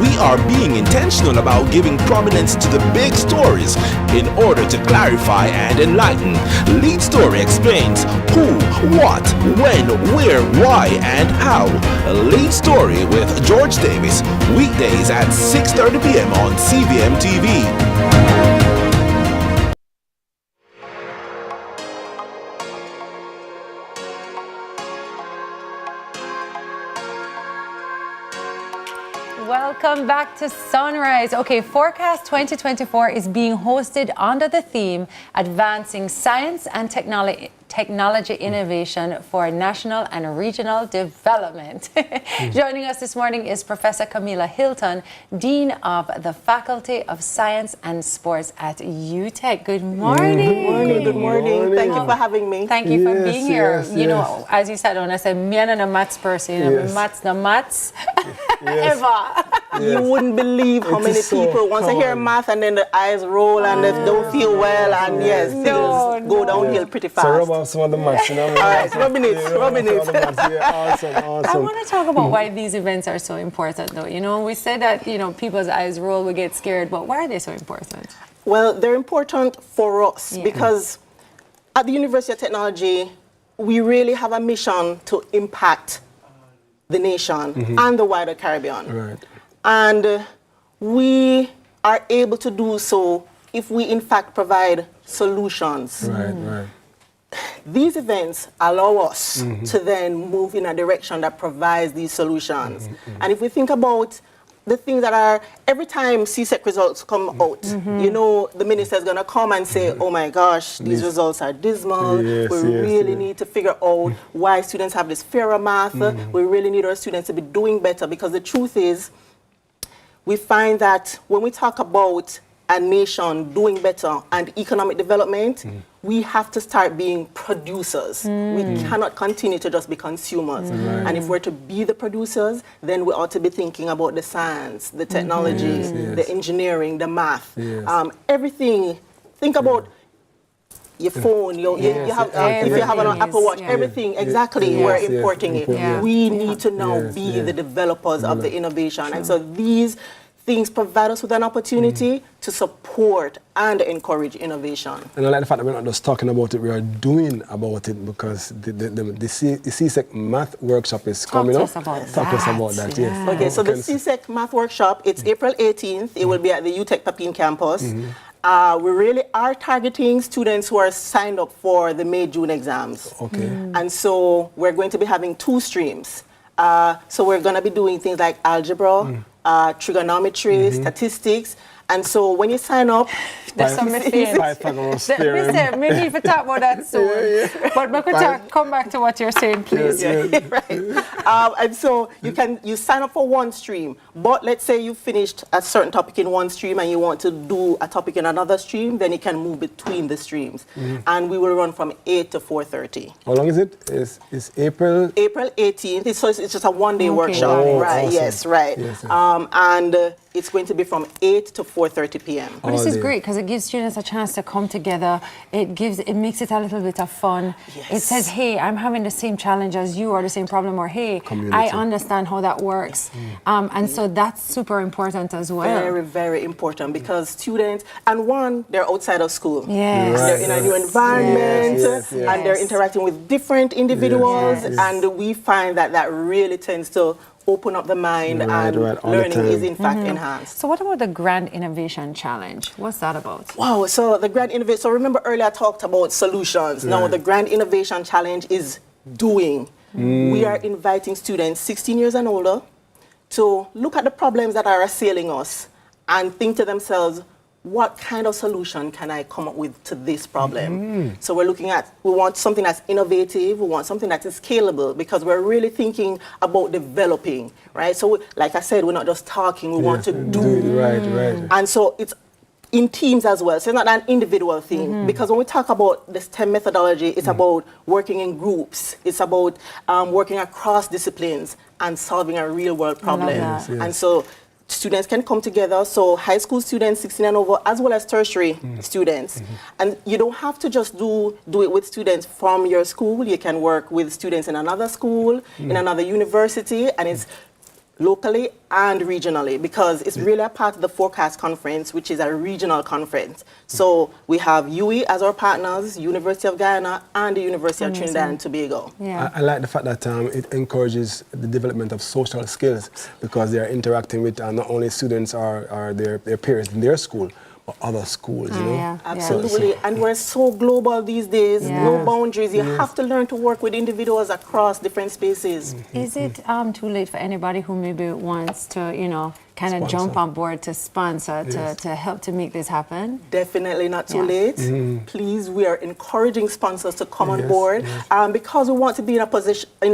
We are being intentional about giving prominence to the big stories in order to clarify and enlighten. Lead Story explains who, what, when, where, why, and how. Lead Story with George Davis, weekdays at 6:30 p.m. on CVMTV. Welcome back to Sunrise. Okay, Forecast 2024 is being hosted under the theme Advancing Science and Technology Innovation for National and Regional Development. Joining us this morning is Professor Camilla Hylton, Dean of the Faculty of Science and Sports at UTech. Good morning. Good morning. Good morning. Thank you for having me. Thank you for being here. You know, as you said, when I said, me and a maths person, you know, maths ever. You wouldn't believe how many people, once I hear math and then the eyes roll and they don't feel well, and things go downhill pretty fast. So rub off some of the maths, you know? All right, rubbing it. Awesome. I want to talk about why these events are so important, though. You know, we say that, you know, people's eyes roll, we get scared, but why are they so important? Well, they're important for us because at the University of Technology, we really have a mission to impact the nation and the wider Caribbean. Right. And we are able to do so if we, in fact, provide solutions. Right. These events allow us to then move in a direction that provides these solutions. And if we think about the things that are, every time CSEC results come out, you know, the minister is going to come and say, oh my gosh, these results are dismal. We really need to figure out why students have this fear of math. We really need our students to be doing better, because the truth is, we find that when we talk about a nation doing better and economic development, we have to start being producers. We cannot continue to just be consumers. And if we're to be the producers, then we ought to be thinking about the science, the technology, the engineering, the math, everything. Think about your phone, you have, if you have an Apple Watch, everything, exactly, we're importing it. We need to now be the developers of the innovation. And so these things provide us with an opportunity to support and encourage innovation. And I like the fact that we're not just talking about it, we are doing about it, because the CSEC Math Workshop is coming up. Talk to us about that, yes. Okay, so the CSEC Math Workshop, it's April 18th. It will be at the UTech Papine campus. We really are targeting students who are signed up for the May-June exams. Okay. And so we're going to be having 2 streams. So we're going to be doing things like algebra, trigonometry, statistics. And so when you sign up, there's some Pythagoras theorem. We need to talk about that soon. But we could come back to what you're saying, please. And so you sign up for one stream, but let's say you finished a certain topic in one stream and you want to do a topic in another stream, then you can move between the streams. And we will run from 8 to 4:30. How long is it? It's April? April 18th. It's just a one-day workshop. Right, awesome. Yes, right. Yes, and it's going to be from 8 to 4:30 p.m. But this is great, because it gives students a chance to come together. It makes it a little bit of fun. It says, hey, I'm having the same challenge as you, or the same problem, or hey, I understand how that works. And so that's super important as well. Very, very important, because students, and one, they're outside of school. Yes. They're in a new environment, and they're interacting with different individuals, and we find that that really tends to open up the mind, and learning is in fact enhanced. So what about the Grand Innovation Challenge? What's that about? Wow, so the Grand Innovation, so remember earlier I talked about solutions. Now the Grand Innovation Challenge is doing. We are inviting students 16 years and older to look at the problems that are assailing us and think to themselves, what kind of solution can I come up with to this problem? So we're looking at, we want something that's innovative, we want something that is scalable, because we're really thinking about developing, right? So like I said, we're not just talking, we want to do. Right. And so it's in teams as well, so it's not an individual thing, because when we talk about the STEM methodology, it's about working in groups, it's about working across disciplines and solving a real world problem. And so students can come together, so high school students 16 and over, as well as tertiary students. And you don't have to just do it with students from your school. You can work with students in another school, in another university, and it's locally and regionally, because it's really a part of the Forecast Conference, which is a regional conference. So we have UE as our partners, University of Guyana and the University of Trinidad and Tobago. I like the fact that it encourages the development of social skills, because they are interacting with not only students or their peers in their school, but other schools, you know? Absolutely. And we're so global these days, no boundaries. You have to learn to work with individuals across different spaces. Is it too late for anybody who maybe wants to, you know, kind of jump on board to sponsor, to help to make this happen? Definitely not too late. Please, we are encouraging sponsors to come on board, because we want to be in a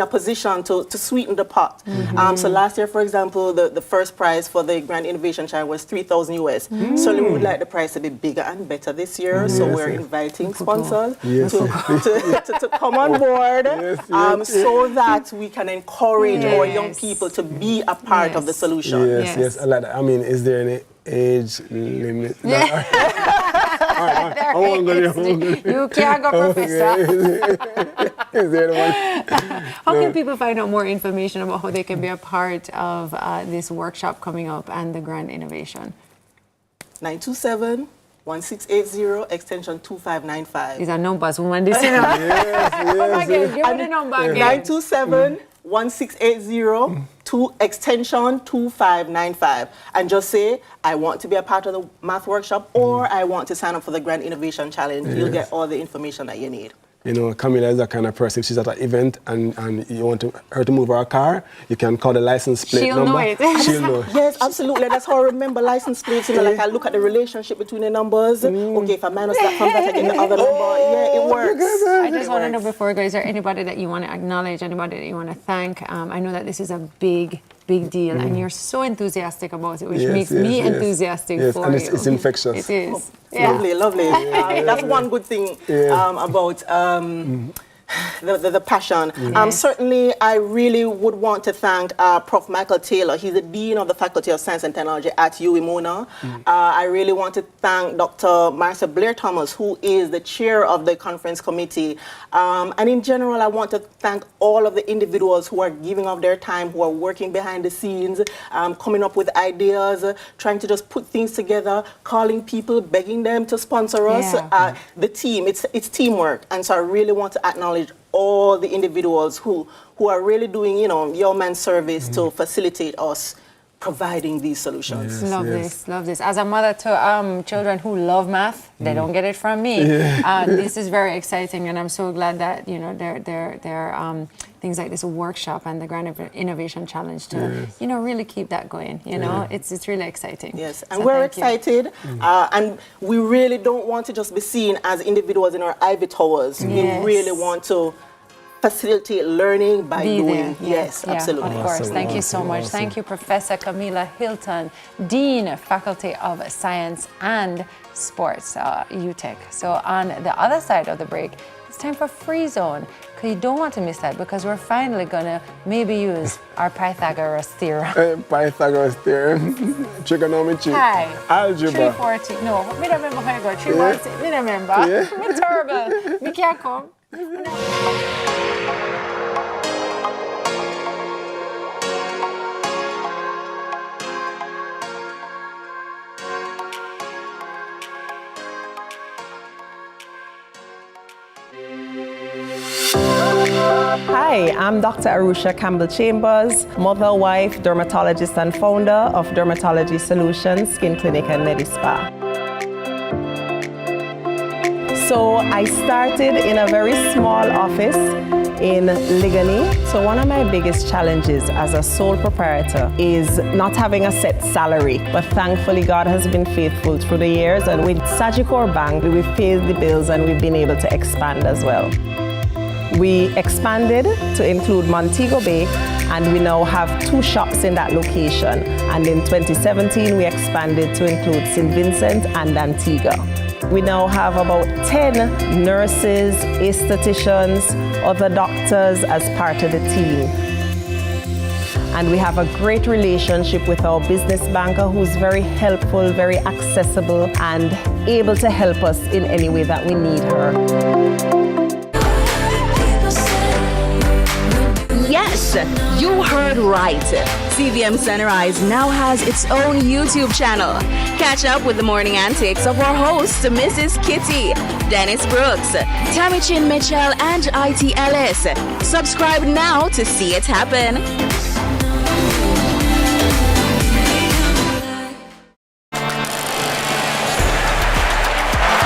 position to sweeten the pot. So last year, for example, the first prize for the Grand Innovation Challenge was $3,000 US. So we would like the prize to be bigger and better this year. So we're inviting sponsors to come on board, so that we can encourage our young people to be a part of the solution. I like that. I mean, is there any age limit? You can't go, Professor. Is there one? How can people find out more information about how they can be a part of this workshop coming up and the Grand Innovation? 927-1680, extension 2595. These are numbers, woman. This, you know. Give me the number again. 927-1680, extension 2595. And just say, I want to be a part of the math workshop, or I want to sign up for the Grand Innovation Challenge. You'll get all the information that you need. You know, Camila is that kind of person. If she's at an event and you want her to move her car, you can call the license plate number. She'll know it. She'll know. Yes, absolutely. That's how I remember license plates. You know, like I look at the relationship between the numbers. Okay, if I minus that from that, I get the other number. Yeah, it works. I just want to know before, guys, is there anybody that you want to acknowledge, anybody that you want to thank? I know that this is a big deal, and you're so enthusiastic about it, which makes me enthusiastic for and you. it's infectious. It is. Lovely. That's one good thing about the passion. Certainly, I really would want to thank Prof. Michael Taylor. He's the Dean of the Faculty of Science and Technology at UWI Mona. I really want to thank Dr. Marcia Blair Thomas, who is the chair of the conference committee. And in general, I want to thank all of the individuals who are giving of their time, who are working behind the scenes, coming up with ideas, trying to just put things together, calling people, begging them to sponsor us. The team, it's teamwork. And so I really want to acknowledge all the individuals who are really doing, you know, yeoman service to facilitate us providing these solutions. Love this. As a mother to children who love math, they don't get it from me. This is very exciting, and I'm so glad that, you know, there things like this workshop and the Grand Innovation Challenge to, you know, really keep that going. You know, it's really exciting. Yes, and so we're excited, and we really don't want to just be seen as individuals in our ivy towers. We really want to facilitate learning by doing. Yes, absolutely. Of course. Thank you so much. Thank you, Professor Camila Hylton, Dean, Faculty of Science and Sports, UTech. So on the other side of the break, it's time for Free Zone. You don't want to miss that, because we're finally going to maybe use our Pythagoras theorem. Pythagoras theorem. Trigonometry. Hi. Algebra. 340. No, I don't remember how I got 340. I don't remember. I'm terrible. I can't come. Hi, I'm Dr. Arusha Campbell-Chambers, mother, wife, dermatologist and founder of Dermatology Solutions, Skin Clinic and MediSpa. So I started in a very small office in Ligani. So one of my biggest challenges as a sole proprietor is not having a set salary. But thankfully, God has been faithful through the years. And with Sagicor Bank, we've paid the bills and we've been able to expand as well. We expanded to include Montego Bay, and we now have 2 shops in that location. And in 2017, we expanded to include St. Vincent and Antigua. We now have about 10 nurses, aestheticians, other doctors as part of the team. And we have a great relationship with our business banker, who's very helpful, very accessible, and able to help us in any way that we need her. Yes, you heard right. CVM Sunrise now has its own YouTube channel. Catch up with the morning antics of our hosts, Mrs. Kitty, Dennis Brooks, Tami Chin Mitchell, and IT Ellis. Subscribe now to see it happen.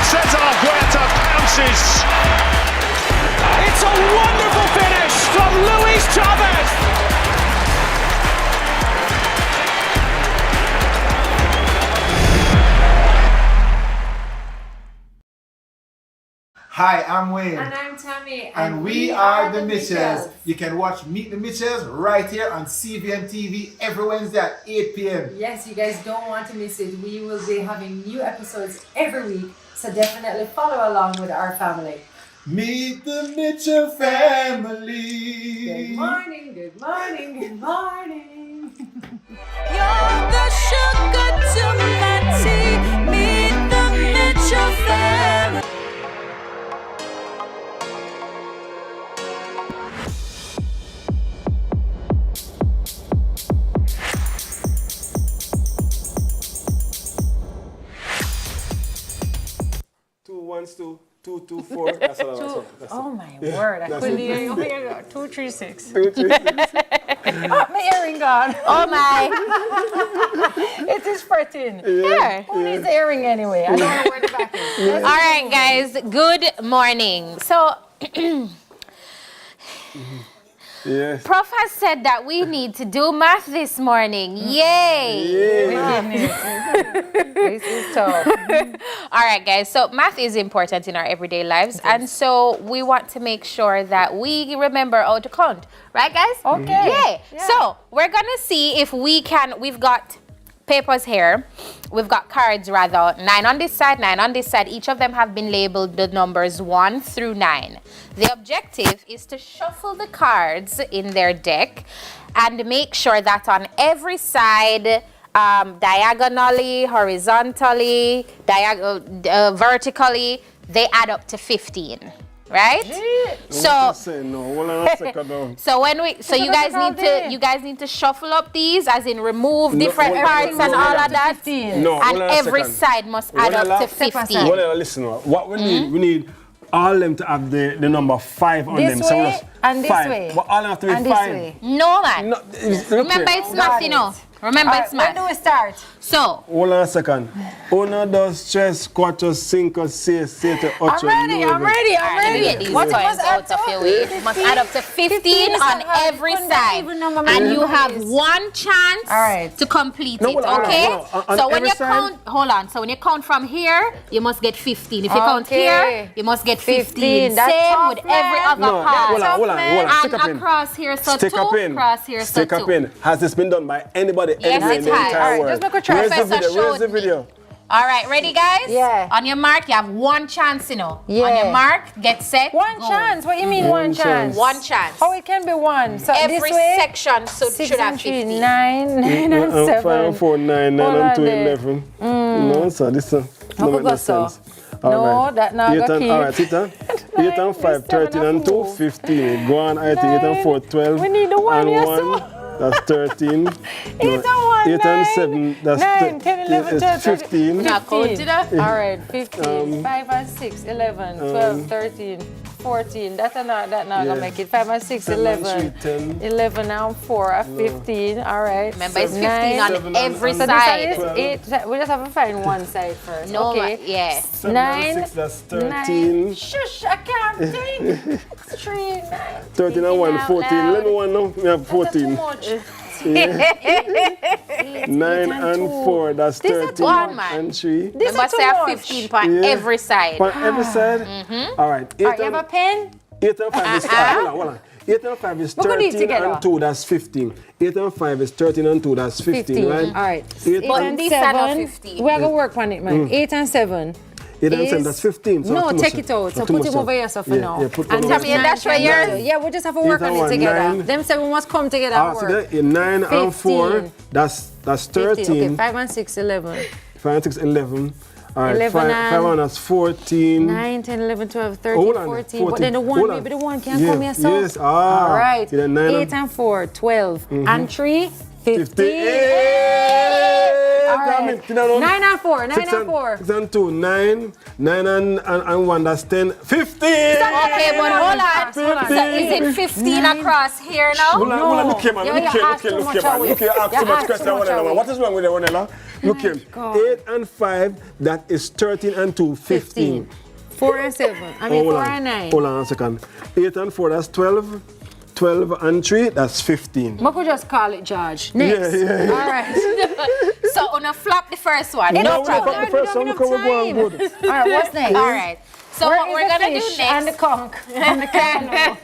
Cesar Huerta pounces. It's a wonderful finish from Luis Chavez. Hi, I'm Wayne. And I'm Tami. And we are the Mitchells. You can watch Meet the Mitchells right here on CVMTV every Wednesday at 8 p.m. Yes, you guys don't want to miss it. We will be having new episodes every week, so definitely follow along with our family. Meet the Mitchell family. Good morning, good morning, good morning. You're the sugar to my tea. Meet the Mitchell family. Two, 2, 4. That's what I was saying. Oh my word! I couldn't hear you. Here you go. 2, 3, 6. 2, 3, 6. Oh, my earring gone. Oh my! It is 14. Here. Who needs the earring anyway? I don't know where the back is. All right, guys. Good morning. So Yes. Prof has said that we need to do math this morning. Yay! This is tough. All right, guys. So math is important in our everyday lives, and so we want to make sure that we remember how to count. Right, guys? Okay. Yeah. So we're gonna see if we can. We've got papers here. We've got cards rather. 9 on this side, 9 on this side. Each of them have been labeled the numbers 1 through 9. The objective is to shuffle the cards in their deck and make sure that on every side, diagonally, horizontally, vertically, they add up to 15. Right? So you guys need to shuffle up these, as in remove different parts and all of that. And every side must add up to 15. Listen, what we need all them to have the number 5 on them. This way and this 5. way. But all have to be and 5. This way. No, man. Remember, it's math, you know. Remember, it's math. When do we start? So. Hold on a second. 1, 2, 3, 4, 5, 6, 7, 8, 9. I'm ready. Get these coins out of your way. You must add up to 15 on every side. And you have one chance to complete it, okay? So when you count, hold on. So when you count from here, you must get 15. If you count here, you must get 15. Same with every other part. Hold on. And across here, so 2. Across here, so 2. Stick up in. Has this been done by anybody anywhere in the has. entire world? Just make a try. Where's the video? All right, ready, guys? Yeah. On your mark, you have one chance, you know. Yeah. On your mark, get set. One chance. What do you mean one chance? One chance. Oh, it can be one. So every this way, section should have 9 15. 9 and 7. 5 and 4, 9, 9 and 2, 11. No, so this don't make no sense. No, that now go keep. All right, sit down. 8 and 5, 13 and 2, 15. Go on, I think 8 and 4, 12. We need the one, and yes, 1. That's 13. 8 and 1, 8 and 7, that's 9, 10, 11, 12, 15. Now count it up. All right, 15, 5 and 6, 11, 12, 13, 14. That now gonna make it. 5 and 6, 11, 11 and 4, 15. All right. Remember, it's 15 on every so side. This is 8. We just have to find one side first. No, okay. yeah. 9, 6, that's 13. 9. Shush, I can't think. 3, 9. 13 and 1, 14. Let me one now. We have 14. 9 and 4, that's 13 and 3. This must have 15 on every side. On every side? All right. 8 you have a pen? 8 and 5 is hold on. 8 and 5 is 13 and 2, that's 15. 8 and 5 is 13 and 2, that's 15, right? All right. 8 and 7. We're going to work on it, man. 8 and 7. 8 and 7, that's 15. So no, take it out. So put him over here for now. Yeah, and Tami, that's where you're. Yeah, we just have to work on it together. 9. Them 7 must come together and work. So 9 and 4, that's 13. 15. Okay, 5 and 6, 11. 5 and 6, 11. All right, 11 5 and that's 14. 9, 10, 11, 12, 13, 14. But then the one, maybe the one can come here, so. Yes, all right. 8 and 4, 12. And 3, 15. All right. 9 and 4, 9 and 4. 6 and 2, 9. 9 and 1, that's 10. 15! Okay, but hold on. So is it 15 across here now? Hold on, look here, man. Look here, man. Look here, ask too much question, Ronella. What is wrong with the Ronella? Look here. 8 and 5, that is 13 and 2, 15. 4 and 7. I mean 4 and 9. Hold on a second. 8 and 4, that's 12. 12 and 3, that's 15. We could just call it George. Next. Yeah. All right. So, on a flop the first one. No, flop the first one because we're going good. All right, what's next? All right. So what we're going to do next. And the conch. And the candle.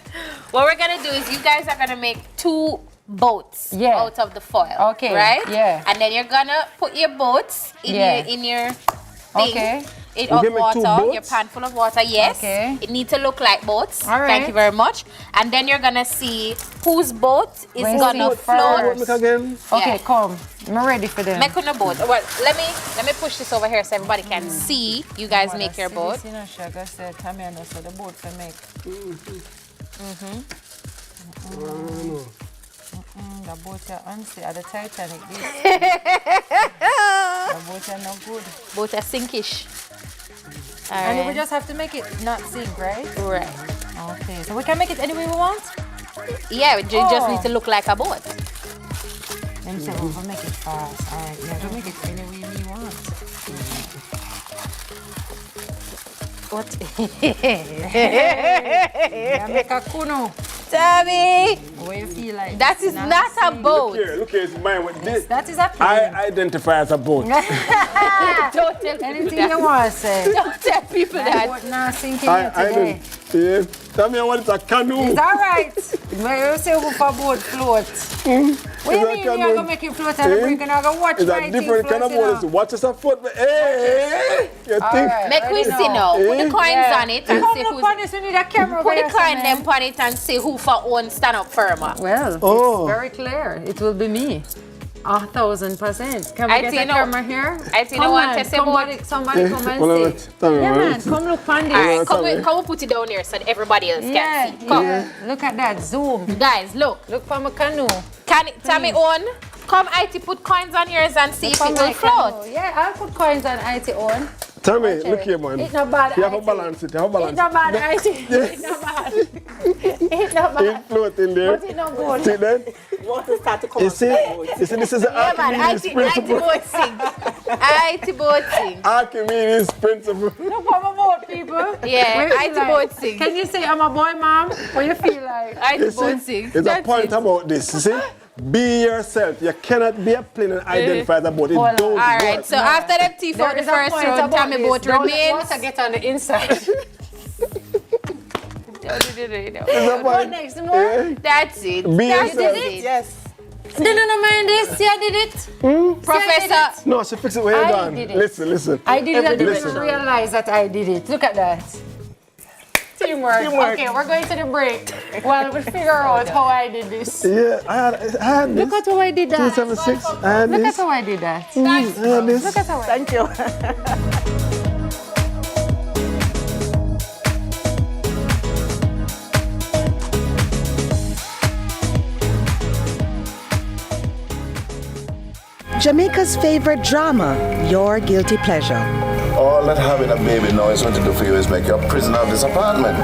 What we're going to do is you guys are going to make 2 boats out of the foil. Okay. Right? Yeah. And then you're going to put your boats in your thing. Okay. Of water, your pan full of water, yes. Okay. It needs to look like boats. All right. Thank you very much. And then you're gonna see whose boat is gonna float. Okay, come. I'm ready for them. Make on a boat. Well, let me push this over here so everybody can see you guys make your boat. You know, Sugar said, Tami, I know, so the boat can make. The boat are unsafe at the Titanic. The boat are not good. Boat are sinkish. And we just have to make it not sink, right? Right. Okay, so we can make it any way we want? Yeah, it just needs to look like a boat. Let me say, we'll make it fast. All right, yeah, we'll make it any way we want. What? Make a kuno. Tami! What you feel like? That is not a boat. Look here, it's mine with this. That is a plane. I identify as a boat. Don't tell people Anything that. you want to say. Don't tell people that. What not sinking here today. Yeah. Tell me what it's a canoe. It's all right. But you say who for boat float. What do you mean you're going to make it float and bring and I'm going to watch it's my a different kind of boat. It's watch us a foot. Hey, you think? Right, Make we see now. Put the coins on it and see who's... We need a camera. Put the coin them on it and see who for own stand up firmer. Well, it's very clear. It will be me. 1,000%. Can we get a camera here? I think I want to say somebody come and see. Yeah, man, come look on this. All right, come put it down here so that everybody else can see. Come. Yeah. Look at that, zoom. Guys, look. Look for my canoe. Can it, Tami on? Come IT put coins on yours and see if it will float. Yeah, I'll put coins on IT on. Tell me, look here, man. It's not bad. You have a balance it. You have a balance. It's not bad, IT. It's not bad. It's not bad. It's floating there. But it's not good. See then? Water start to come You see, this is the Archimedes principle. IT boat sing. Archimedes principle. Look for my boat, people. Yeah, IT boat sing. Can you say I'm a boy, mom? What you feel like? IT boat sing. There's a point about this, you see? Be yourself. You cannot be a plane and identify as a boat. It don't All right, work. so after the tea for the first round, Tami boat remains. Water get on the inside. What next? More? That's it. Be That's yourself. it. Yes. Didn't mind this. See, I did it. Professor. No, she fix it when you're I done. did it. Listen. I did it. I didn't Listen. realize that I did it. Look at that. Teamwork. Okay, we're going to the break. Well, we'll figure out how I did this. Yeah, I had this. Look at how I did that. 276. I had Look this. at how I did that. I had this. Look at how I Thank you. Jamaica's favorite drama, your guilty pleasure. All that having a baby now is going to do for you is make you a prisoner of this apartment.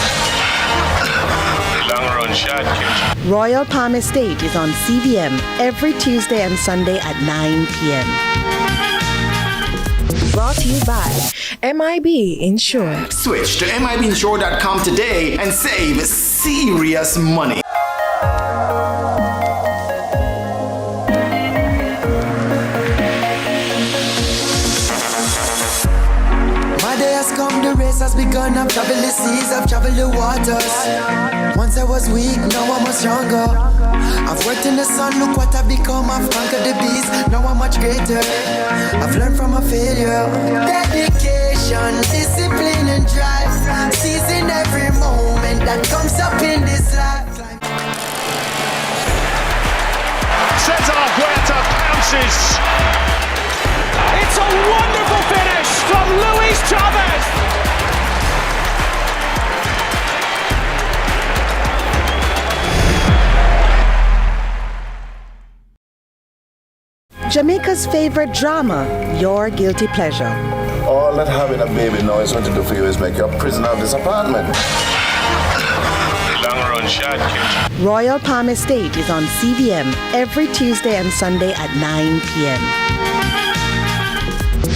Long run shot, kid. Royal Palm Estate is on CVM every Tuesday and Sunday at 9 p.m. Brought to you by MIB Insure. Switch to MIBinsure.com today and save serious money. The race has begun, I've traveled the seas, I've traveled the waters. Once I was weak, now I'm much stronger. I've worked in the sun, look what I've become. I've conquered the beast, now I'm much greater. I've learned from a failure. Dedication, discipline and drive, seizing every moment that comes up in this life. Cesar Huerta pounces. It's a wonderful finish from Luis Chavez. Jamaica's favorite drama, your guilty pleasure. All that having a baby now is going to do for you is make you a prisoner of this apartment. Long run shot, kid. Royal Palm Estate is on CVM every Tuesday and Sunday at 9 p.m.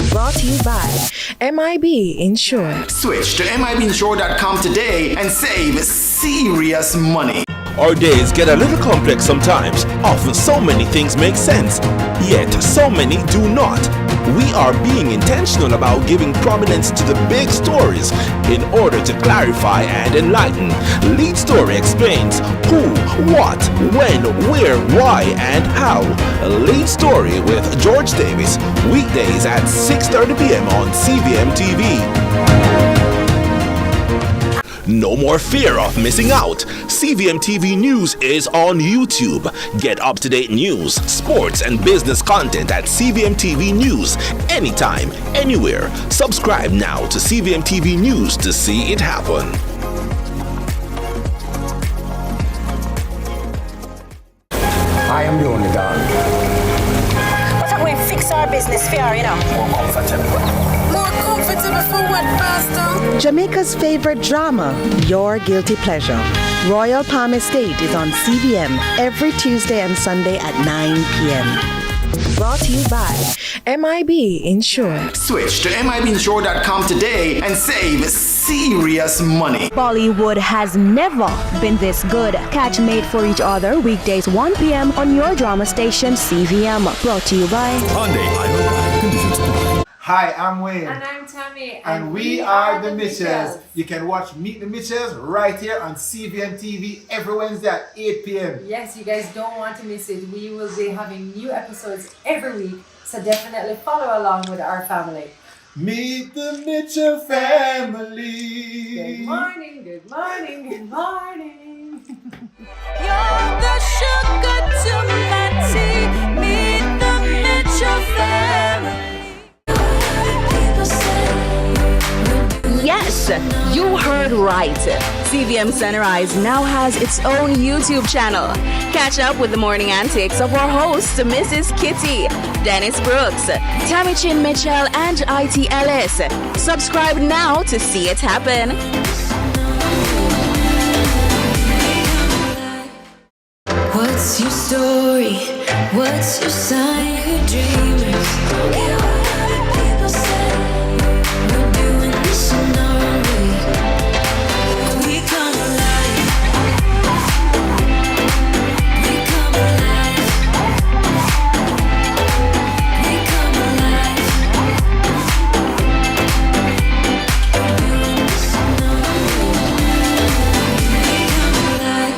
Brought to you by MIB Insure. Switch to MIBinsure.com today and save serious money. Our days get a little complex sometimes. Often so many things make sense, yet so many do not. We are being intentional about giving prominence to the big stories in order to clarify and enlighten. Lead Story explains who, what, when, where, why, and how. Lead Story with George Davis, weekdays at 6:30 p.m. on CVMTV. No more fear of missing out. CVMTV News is on YouTube. Get up-to-date news, sports, and business content at CVMTV News anytime, anywhere. Subscribe now to CVMTV News to see it happen. I am the only dog. What's up, we fix our business fair, you know? More comfortable. More comfortable for what, Pastor? Jamaica's favorite drama, your guilty pleasure. Royal Palm Estate is on CVM every Tuesday and Sunday at 9 p.m. Brought to you by MIB Insure. Switch to MIBinsure.com today and save serious money. Bollywood has never been this good. Catch Made for Each Other weekdays 1 p.m. on your drama station CVM. Brought to you by Hi, I'm Wayne. And I'm Tami. And we are the Mitchells. You can watch Meet the Mitchells right here on CVMTV every Wednesday at 8 p.m. Yes, you guys don't want to miss it. We will be having new episodes every week, so definitely follow along with our family. Meet the Mitchell family. Good morning, good morning, good morning. You're the sugar to my tea. Meet the Mitchell family. Yes, you heard right. CVM Sunrise now has its own YouTube channel. Catch up with the morning antics of our hosts, Mrs. Kitty, Dennis Brooks, Tami Mitchell, and IT Ellis. Subscribe now to see it happen. What's your story? What's your sign? We're dreamers. Don't care what people say. We're doing this in our own way. We come alive. We come alive. We come alive. We're doing this in our own way. We come alive.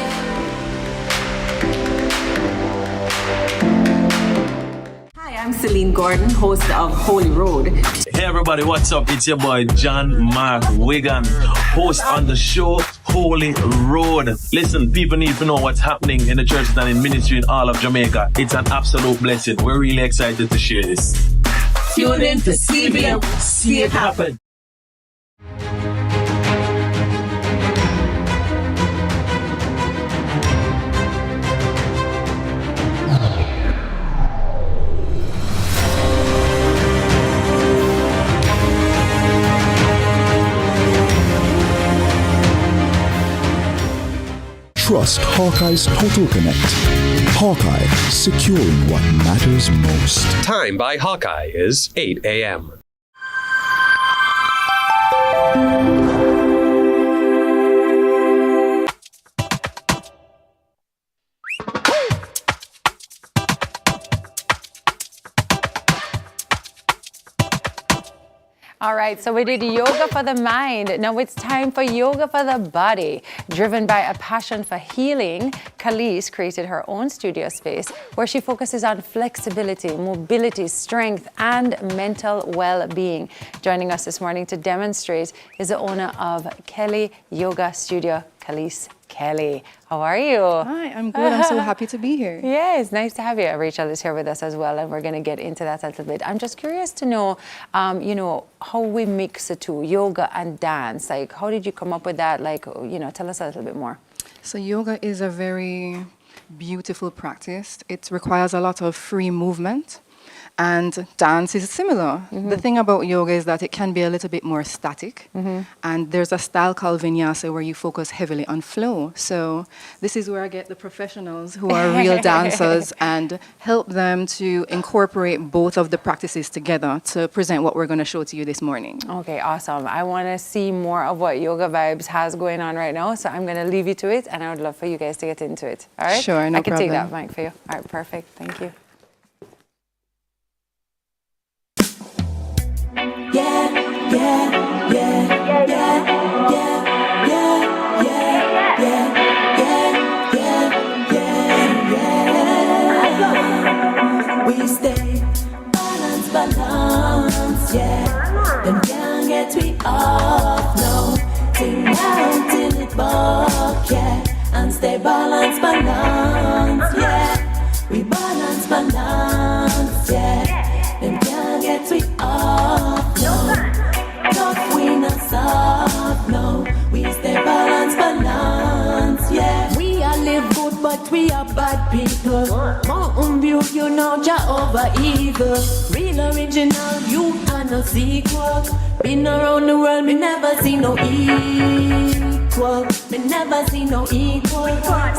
Hi, I'm Celine Gordon, host of Holy Road. Hey everybody, what's up? It's your boy John Mark Wigan, host on the show Holy Road. Listen, people need to know what's happening in the churches and in ministry in all of Jamaica. It's an absolute blessing. We're really excited to share this. Tune in to CVM. See it happen. Trust Hawkeye's Total Connect. Hawkeye, securing what matters most. Time by Hawkeye is 8 a.m. All right, so we did yoga for the mind. Now it's time for yoga for the body. Driven by a passion for healing, Khadine created her own studio space where she focuses on flexibility, mobility, strength, and mental well-being. Joining us this morning to demonstrate is the owner of Kelly Yoga Studio, Khadine. Kelly, how are you? Hi, I'm good. I'm so happy to be here. Yeah, it's nice to have you. Rachel is here with us as well, and we're going to get into that a little bit. I'm just curious to know, how we mix the two, yoga and dance. Like, how did you come up with that? Like, tell us a little bit more. So yoga is a very beautiful practice. It requires a lot of free movement. And dance is similar. Mm-hmm. The thing about yoga is that it can be a little bit more static. Mm-hmm. And there's a style called vinyasa where you focus heavily on flow. So this is where I get the professionals who are real dancers and help them to incorporate both of the practices together to present what we're going to show to you this morning. Okay, awesome. I want to see more of what Yoga Vibes has going on right now. So I'm going to leave you to it, and I would love for you guys to get into it. All right? Sure, no problem. I can take that mic for you. All right, perfect. Thank you. We stay balance, yeah. Them can't get we off, no. Sing down till it buck, yeah. And stay balance, yeah. We balance, yeah. Them can't get we off, no. Tough we not soft, no. We stay balance, yeah. We are live good, but we are bad people. Mountain View, you know, Jehovah evil. Real original, you are no sequel. Been around the world, me never see no equal. Me never see no equal.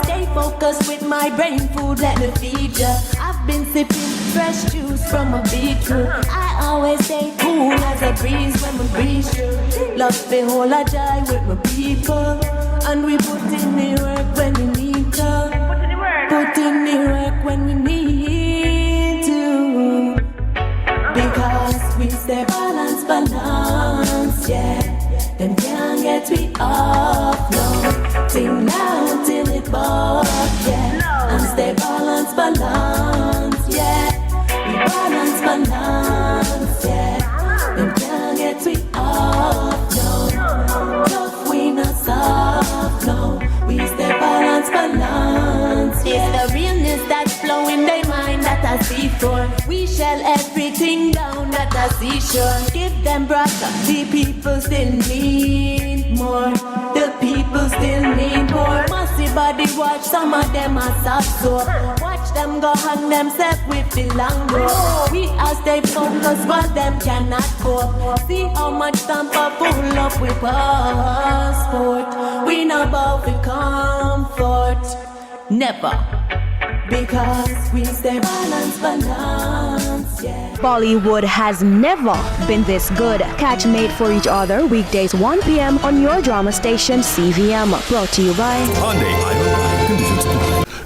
Stay focused with my brain food, let me feed ya. I've been sipping fresh juice from a beetroot. I always stay cool as a breeze when we breeze through. Love the whole of joy with my people, and we put in the work when we need to. Put in the work when we need to. Because we stay balance, yeah. Them can't get me off, no. Ting now till it buck, yeah. And stay balance, yeah. We balance, yeah. Them can't get me off, no. Tough, we not soft, no. We stay balance, yeah. It's the realness that's flowing their mind that I see for. We shell everything down that I see sure. Give them brother, the people still need more. The people still need more. Massive body watch, some of them are soft so. Watch them go hang themselves with the lango. We are stay focused while them cannot cope. See how much Tampa pull up with passport. We not bow for comfort, never. Because we stay balance, yeah. Bollywood has never been this good. Catch Made for Each Other weekdays 1 p.m. on your drama station CVM. Brought to you by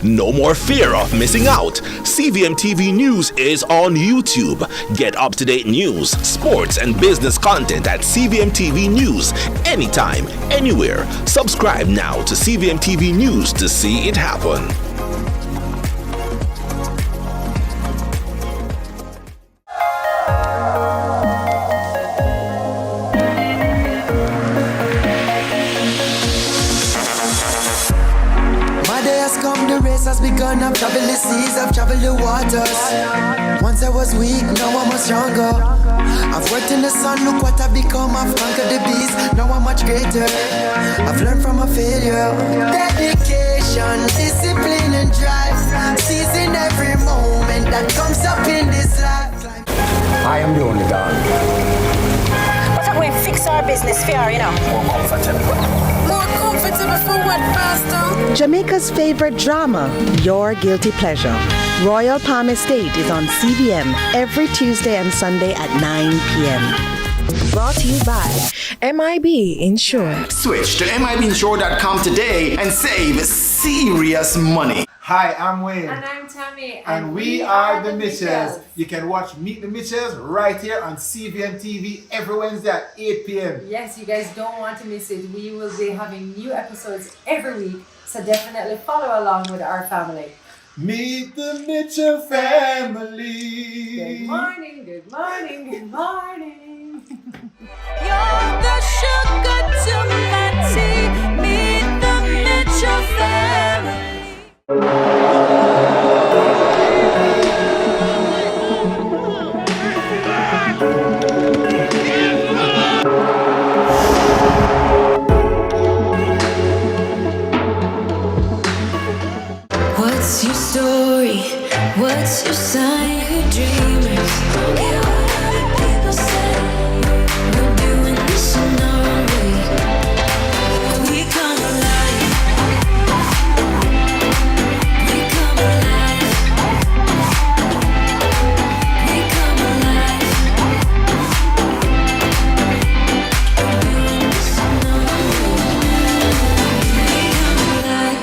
No more fear of missing out. CVMTV News is on YouTube. Get up-to-date news, sports, and business content at CVMTV News anytime, anywhere. Subscribe now to CVMTV News to see it happen. Has begun, I've traveled the seas, I've traveled the waters. Once I was weak, now I'm much stronger. I've worked in the sun, look what I've become. I've conquered the beast, now I'm much greater. I've learned from a failure. Dedication, discipline and drive. Seizing every moment that comes up in this life. I am the only God. What's up, we fix our business fair, you know? More comfortable. More comfortable for what, Pastor? Jamaica's favorite drama, Your Guilty Pleasure. Royal Palm Estate is on CVM every Tuesday and Sunday at 9 p.m. Brought to you by MIB Insure. Switch to MIBinsure.com today and save serious money. Hi, I'm Wayne. And I'm Tami. And we are the Mitchells. You can watch Meet the Mitchells right here on CVMTV every Wednesday at 8 p.m. Yes, you guys don't want to miss it. We will be having new episodes every week, so definitely follow along with our family. Meet the Mitchell family. Good morning, good morning, good morning. You're the sugar to my tea. Meet the Mitchell family. What's your story? What's your sign? You're dreamers. Don't care what other people say. We're doing this in our own way. We come alive. We come alive. We come alive. We're doing this in our own way. We come alive.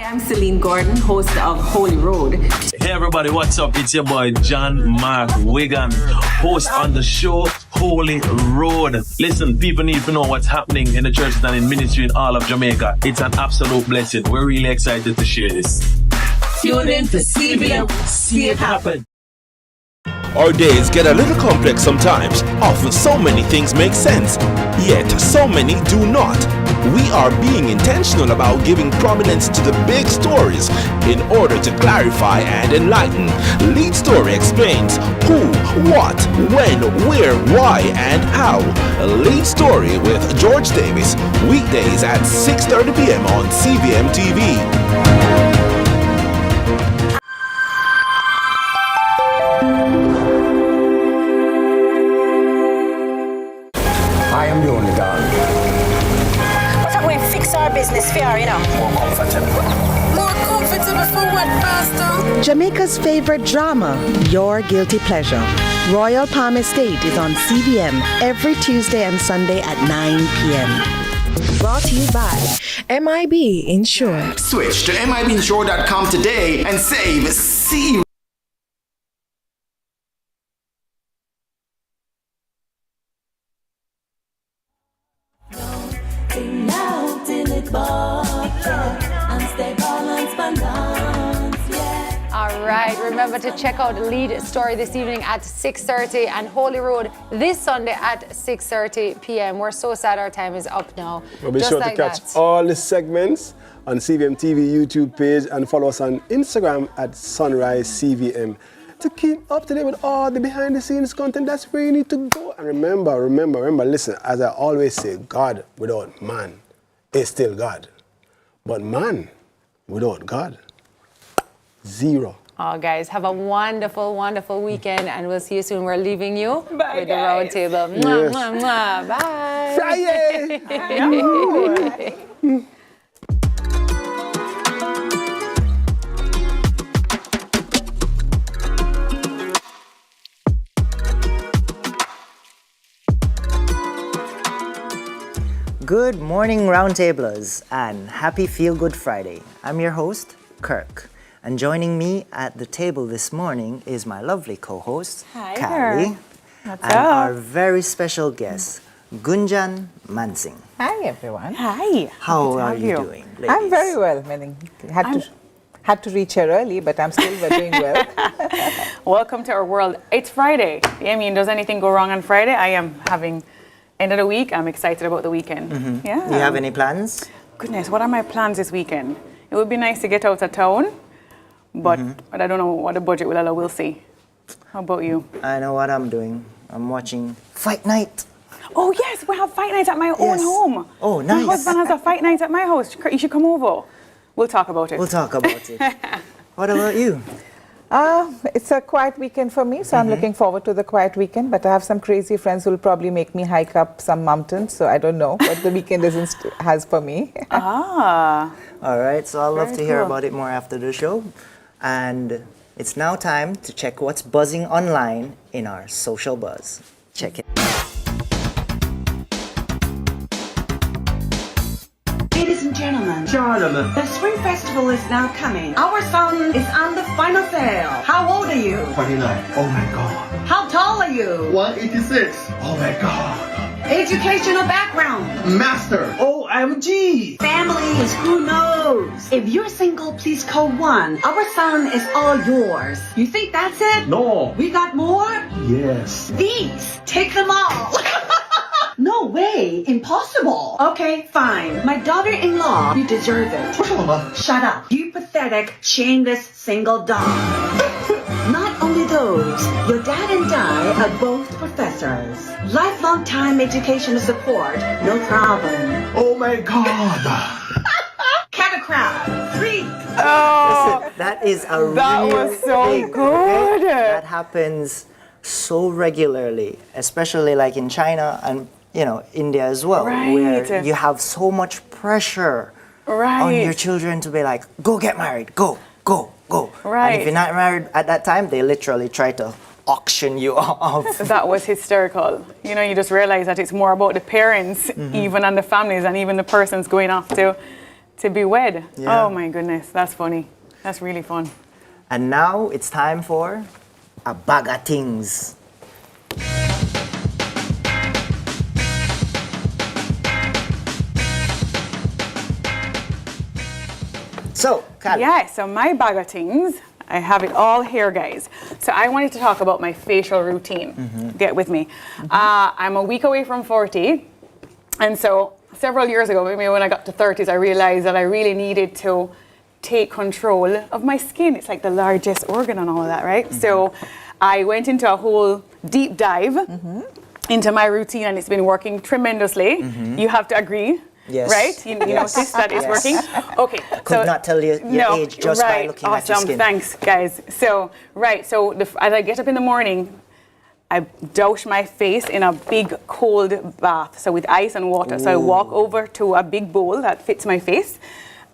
I'm Celine Gordon, host of Holy Road. Hey everybody, what's up? It's your boy John Mark Wigan, host on the show Holy Road. Listen, people need to know what's happening in the churches and in ministry in all of Jamaica. It's an absolute blessing. We're really excited to share this. Tune in for CVM. See it happen. Our days get a little complex sometimes. Often so many things make sense, yet so many do not. We are being intentional about giving prominence to the big stories in order to clarify and enlighten. Lead Story explains who, what, when, where, why, and how. Lead Story with George Davis, weekdays at 6:30 p.m. on CVMTV. I am the only God. What's up, we fix our business business fair, you know. More comfortable. More comfortable for what, Pastor? Jamaica's favorite drama, Your Guilty Pleasure. Royal Palm Estate is on CVM every Tuesday and Sunday at 9 p.m. Brought to you by MIB Insure. Switch to MIBinsure.com today and save serious. All right, remember to check out Lead Story this evening at 6:30 and Holy Road this Sunday at 6:30 p.m. We're so sad our time is up now. Well, be Just sure like to catch that. all the segments on CVMTV YouTube page and follow us on Instagram at Sunrise CVM to keep up to date with all the behind the scenes content. That's where you need to go. And remember, listen, as I always say, God without man is still God. But man without God, zero. Oh, guys, have a wonderful, wonderful weekend, and we'll see you soon. We're leaving you Bye, with the round table. Mwah, Yes. mwah, mwah. Bye. Friday. Good morning, Roundtablers, and happy Feel Good Friday. I'm your host, Kirk, and joining me at the table this morning is my lovely co-host, Hi Callie, there. What's and up? our very special guest, Gunjan Mansingh. Hi, everyone. Hi. How Good to are have you doing, I'm ladies? very well. I mean, had to reach here early, but I'm still doing well. Welcome to our world. It's Friday. I mean, does anything go wrong on Friday? I am having end of the week. I'm excited about the weekend. Mhm. Yeah. Do you have any plans? Goodness, what are my plans this weekend? It would be nice to get out of town, but I don't know what the budget will allow. We'll see. How about you? I know what I'm doing. I'm watching Fight Night. Oh yes, we have fight nights at my own home. Oh, nice. My husband has a fight night at my house. You should come over. We'll talk about it. We'll talk about it. What about you? It's a quiet weekend for me, so I'm looking forward to the quiet weekend. But I have some crazy friends who will probably make me hike up some mountains, so I don't know what the weekend has for me. Ah. All right, so I'll love Very to hear cool. about it more after the show. And it's now time to check what's buzzing online in our social buzz. Check it. Ladies and gentlemen, the Spring Festival is now coming. Our son is on the final sale. How old are you? 29. Oh my god. How tall are you? 186. Oh my god. Educational background. Master. OMG. Families, who knows? If you're single, please call 1. Our son is all yours. You think that's it? No. We got more? Yes. These. Take them all. No way. Impossible. Okay, fine. My daughter-in-law, you deserve it. Shut up. You pathetic, shameless, single dog. Not only those, your dad and I are both professors. Lifelong time educational support, no problem. Oh my god. Catacrab, 3. Listen, that is a That real was so thing, good. That happens so regularly, especially like in China and India as well, Right. where you have so much pressure on your children to be like, go get married, go. Right. And if you're not married at that time, they literally try to auction you off. That was hysterical. You just realize that it's more about the parents, even and the families, and even the persons going off to be wed. Yeah. Oh my goodness, that's funny. That's really fun. And now it's time for a bag of things. So, Callie. Yeah, so my bag of things, I have it all here, guys. So I wanted to talk about my facial routine. Get with me. I'm a week away from 40. And so several years ago, maybe when I got to 30s, I realized that I really needed to take control of my skin. It's like the largest organ and all of that, right? So I went into a whole deep dive into my routine, and it's been working tremendously. You have to agree. Yes. Right? You notice that it's working? Okay. Could not tell your age just by looking at your Awesome. skin. Thanks, guys. So, as I get up in the morning, I douse my face in a big cold bath, so with ice and water. So I walk over to a big bowl that fits my face,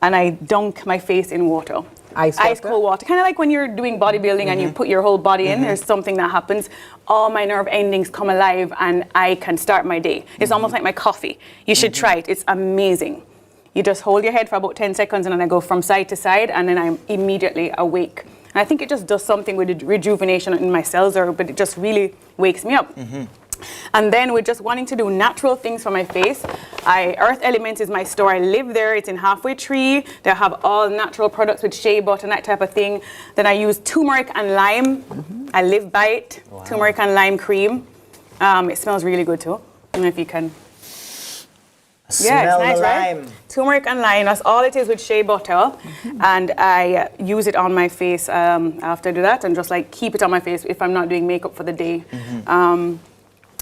and I dunk my face in water. Ice cold water. Kind of like when you're doing bodybuilding and you put your whole body in, there's something that happens. All my nerve endings come alive and I can start my day. It's almost like my coffee. You should try it. It's amazing. You just hold your head for about 10 seconds and then I go from side to side and then I'm immediately awake. And I think it just does something with the rejuvenation in my cells, but it just really wakes me up. And then with just wanting to do natural things for my face, Earth Elements is my store. I live there. It's in Halfway Tree. They have all natural products with shea butter and that type of thing. Then I use turmeric and lime. I live by it. Wow. Turmeric and lime cream. It smells really good too. I don't know if you can. Smell it's nice, the right? lime. Turmeric and lime, that's all it is with shea butter. And I use it on my face after I do that and just like keep it on my face if I'm not doing makeup for the day.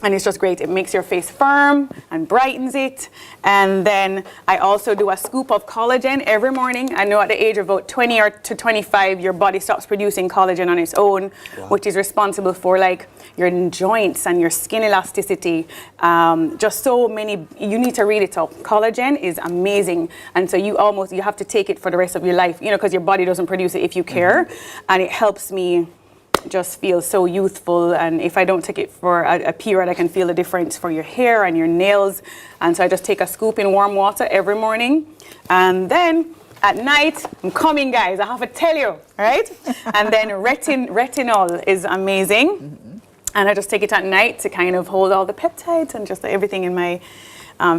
And it's just great. It makes your face firm and brightens it. And then I also do a scoop of collagen every morning. I know at the age of about 20 or to 25, your body stops producing collagen on its own, which is responsible for like your joints and your skin elasticity. Just so many, you need to read it up. Collagen is amazing. And so you have to take it for the rest of your life, you know, because your body doesn't produce it if you care. And it helps me just feel so youthful, and if I don't take it for a period, I can feel the difference for your hair and your nails. And so I just take a scoop in warm water every morning, and then at night, I'm coming, guys, I have to tell you, right? And then retinol is amazing, and I just take it at night to kind of hold all the peptides and just everything in my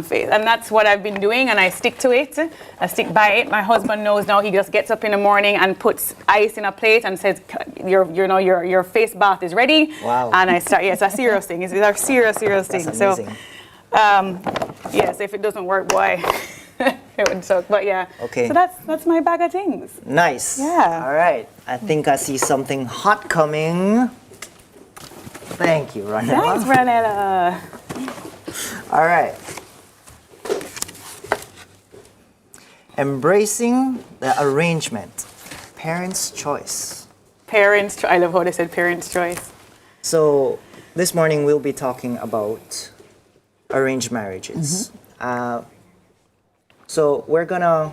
face. And that's what I've been doing, and I stick to it. I stick by it. My husband knows now. He just gets up in the morning and puts ice in a plate and says, your face bath is ready. Wow. And I start, it's a serious thing. It's a serious thing. That's amazing. So, yes, if it doesn't work, boy, it would suck. But yeah. Okay. So that's my bag of things. Nice. Yeah. All right. I think I see something hot coming. Thank you, Ronella. Thanks, Ronella. All right. Embracing the arrangement. Parents' choice. I love how they said parents' choice. So this morning we'll be talking about arranged marriages. So we're gonna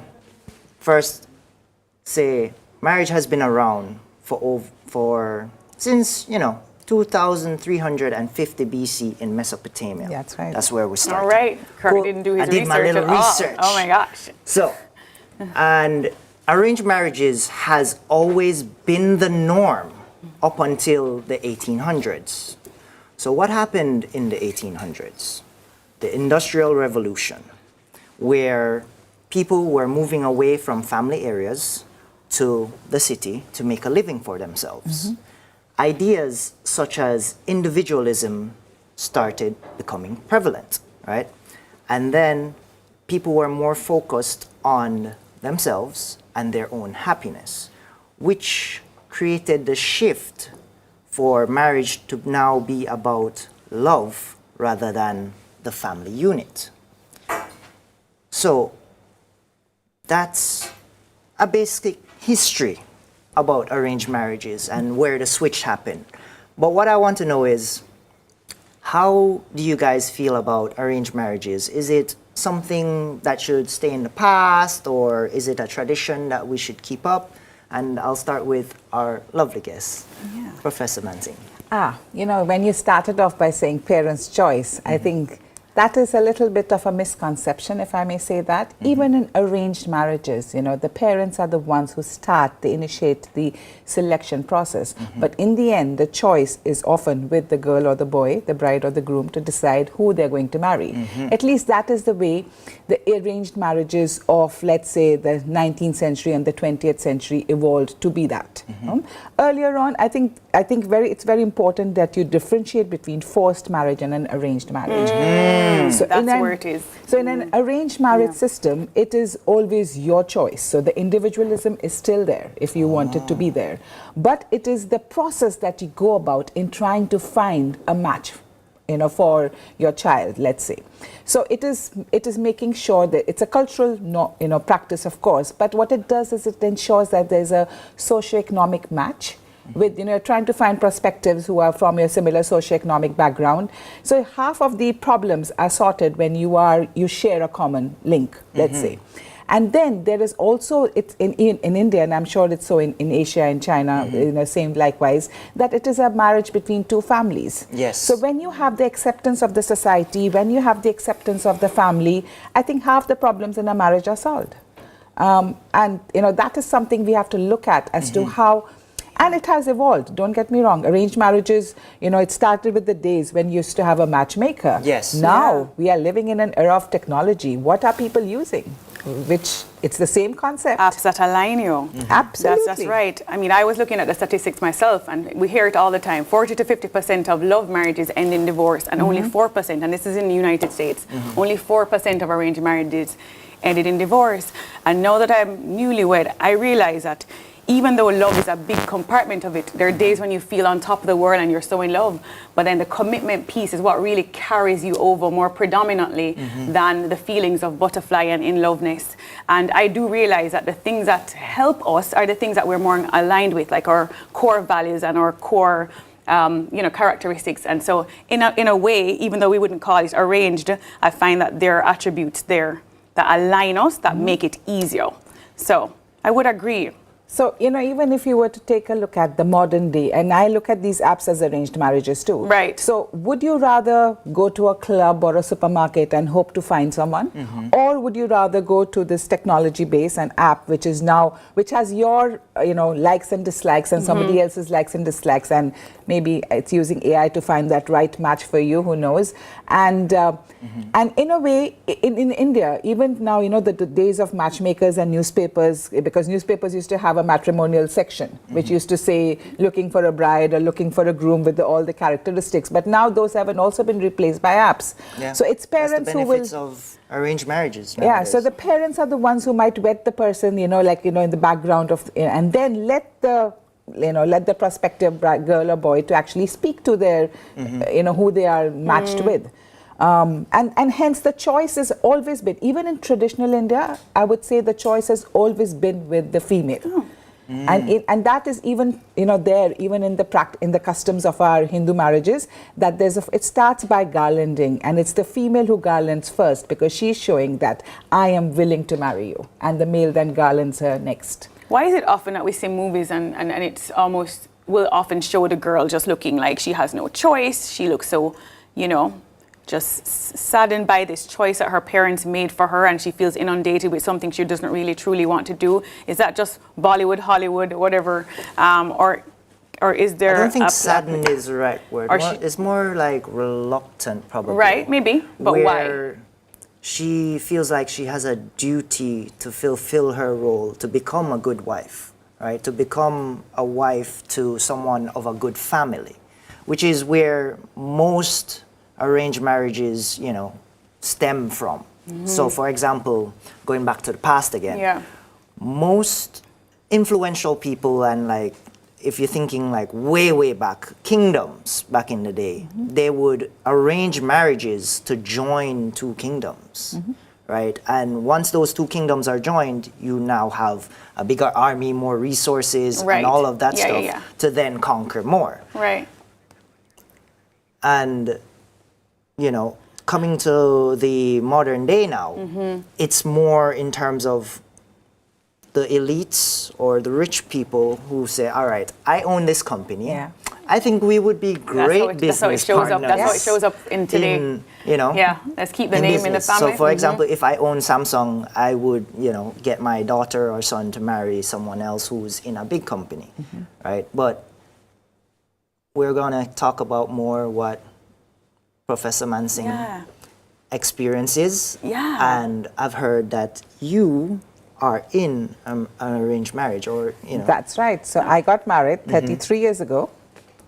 first say marriage has been around since 2350 BC in Mesopotamia. That's right. That's where we started. All right. Kirk didn't do his research. I did my little research. Oh my gosh. So, and arranged marriages has always been the norm up until the 1800s. So what happened in the 1800s? The Industrial Revolution, where people were moving away from family areas to the city to make a living for themselves. Ideas such as individualism started becoming prevalent, right? And then people were more focused on themselves and their own happiness, which created the shift for marriage to now be about love rather than the family unit. So that's a basic history about arranged marriages and where the switch happened. But what I want to know is, how do you guys feel about arranged marriages? Is it something that should stay in the past, or is it a tradition that we should keep up? And I'll start with our lovely guest, Professor Mansing. When you started off by saying parents' choice, I think that is a little bit of a misconception, if I may say that. Even in arranged marriages, the parents are the ones who they initiate the selection process. But in the end, the choice is often with the girl or the boy, the bride or the groom, to decide who they're going to marry. At least that is the way the arranged marriages of, let's say, the 19th century and the 20th century evolved to be that. Earlier on, I think it's very important that you differentiate between forced marriage and an arranged marriage. So that's where it is. So in an arranged marriage system, it is always your choice. So the individualism is still there if you want it to be there. But it is the process that you go about in trying to find a match, for your child, let's say. So it is making sure that it's a cultural practice, of course, but what it does is it ensures that there's a socioeconomic match with, you know, trying to find perspectives who are from your similar socioeconomic background. So half of the problems are sorted when you share a common link, let's say. And then there is also, it's in India, and I'm sure it's so in Asia and China, you know, same likewise, that it is a marriage between two families. Yes. So when you have the acceptance of the society, when you have the acceptance of the family, I think half the problems in a marriage are solved. And, you know, that is something we have to look at as to how, and it has evolved, don't get me wrong. Arranged marriages, you know, it started with the days when you used to have a matchmaker. Yes. Now we are living in an era of technology. What are people using? Which it's the same concept. Apps that align you. Absolutely. That's right. I mean, I was looking at the statistics myself, and we hear it all the time. 40 to 50% of love marriages end in divorce, and only 4%, and this is in the United States, only 4% of arranged marriages ended in divorce. And now that I'm newlywed, I realize that even though love is a big compartment of it, there are days when you feel on top of the world and you're so in love, but then the commitment piece is what really carries you over more predominantly than the feelings of butterfly and in-loveness. And I do realize that the things that help us are the things that we're more aligned with, like our core values and our core you know, characteristics. And so in a way, even though we wouldn't call it arranged, I find that there are attributes there that align us, that make it easier. So I would agree. So, you know, even if you were to take a look at the modern day, and I look at these apps as arranged marriages too. Right. So would you rather go to a club or a supermarket and hope to find someone? Or would you rather go to this technology base, an app which is now, which has your, you know, likes and dislikes and somebody else's likes and dislikes, and maybe it's using AI to find that right match for you, who knows? And and in a way, in India, even now, you know, the days of matchmakers and newspapers, because newspapers used to have a matrimonial section, which used to say looking for a bride or looking for a groom with all the characteristics. But now those have also been replaced by apps. Yeah. So it's parents That's the who will... benefits of arranged marriages nowadays. Yeah, so the parents are the ones who might vet the person, you know, like, you know, in the background of, and then let the, you know, let the prospective girl or boy to actually speak to their, you know, who they are matched with. And hence the choice has always been, even in traditional India, I would say the choice has always been with the female. And that is even, you know, there, even in the customs of our Hindu marriages, that it starts by garlanding, and it's the female who garlands first, because she's showing that I am willing to marry you, and the male then garlands her next. Why is it often that we see movies and it's almost, will often show the girl just looking like she has no choice? She looks so, you know, just saddened by this choice that her parents made for her, and she feels inundated with something she doesn't really truly want to do. Is that just Bollywood, Hollywood, whatever, or is there? I don't think saddened is the right word. It's more like reluctant, probably. Right, maybe, but where why? She feels like she has a duty to fulfill her role, to become a good wife, right? To become a wife to someone of a good family, which is where most arranged marriages, you know, stem from. So, for example, going back to the past again, most influential people, and like, if you're thinking like way back, kingdoms back in the day, they would arrange marriages to join two kingdoms, right? And once those two kingdoms are joined, you now have a bigger army, more resources, and all of that stuff to then conquer more. Right. And you know, coming to the modern day now, it's more in terms of the elites or the rich people who say, all right, I own this company. I think we would be great business partners. That's how it shows up in today. You know, let's keep the name business. in the family. So, for example, if I own Samsung, I would, you know, get my daughter or son to marry someone else who's in a big company, right? But we're gonna talk about more what Professor Mansing experiences. And I've heard that you are in an arranged marriage, or, you know. That's right. So I got married 33 years ago.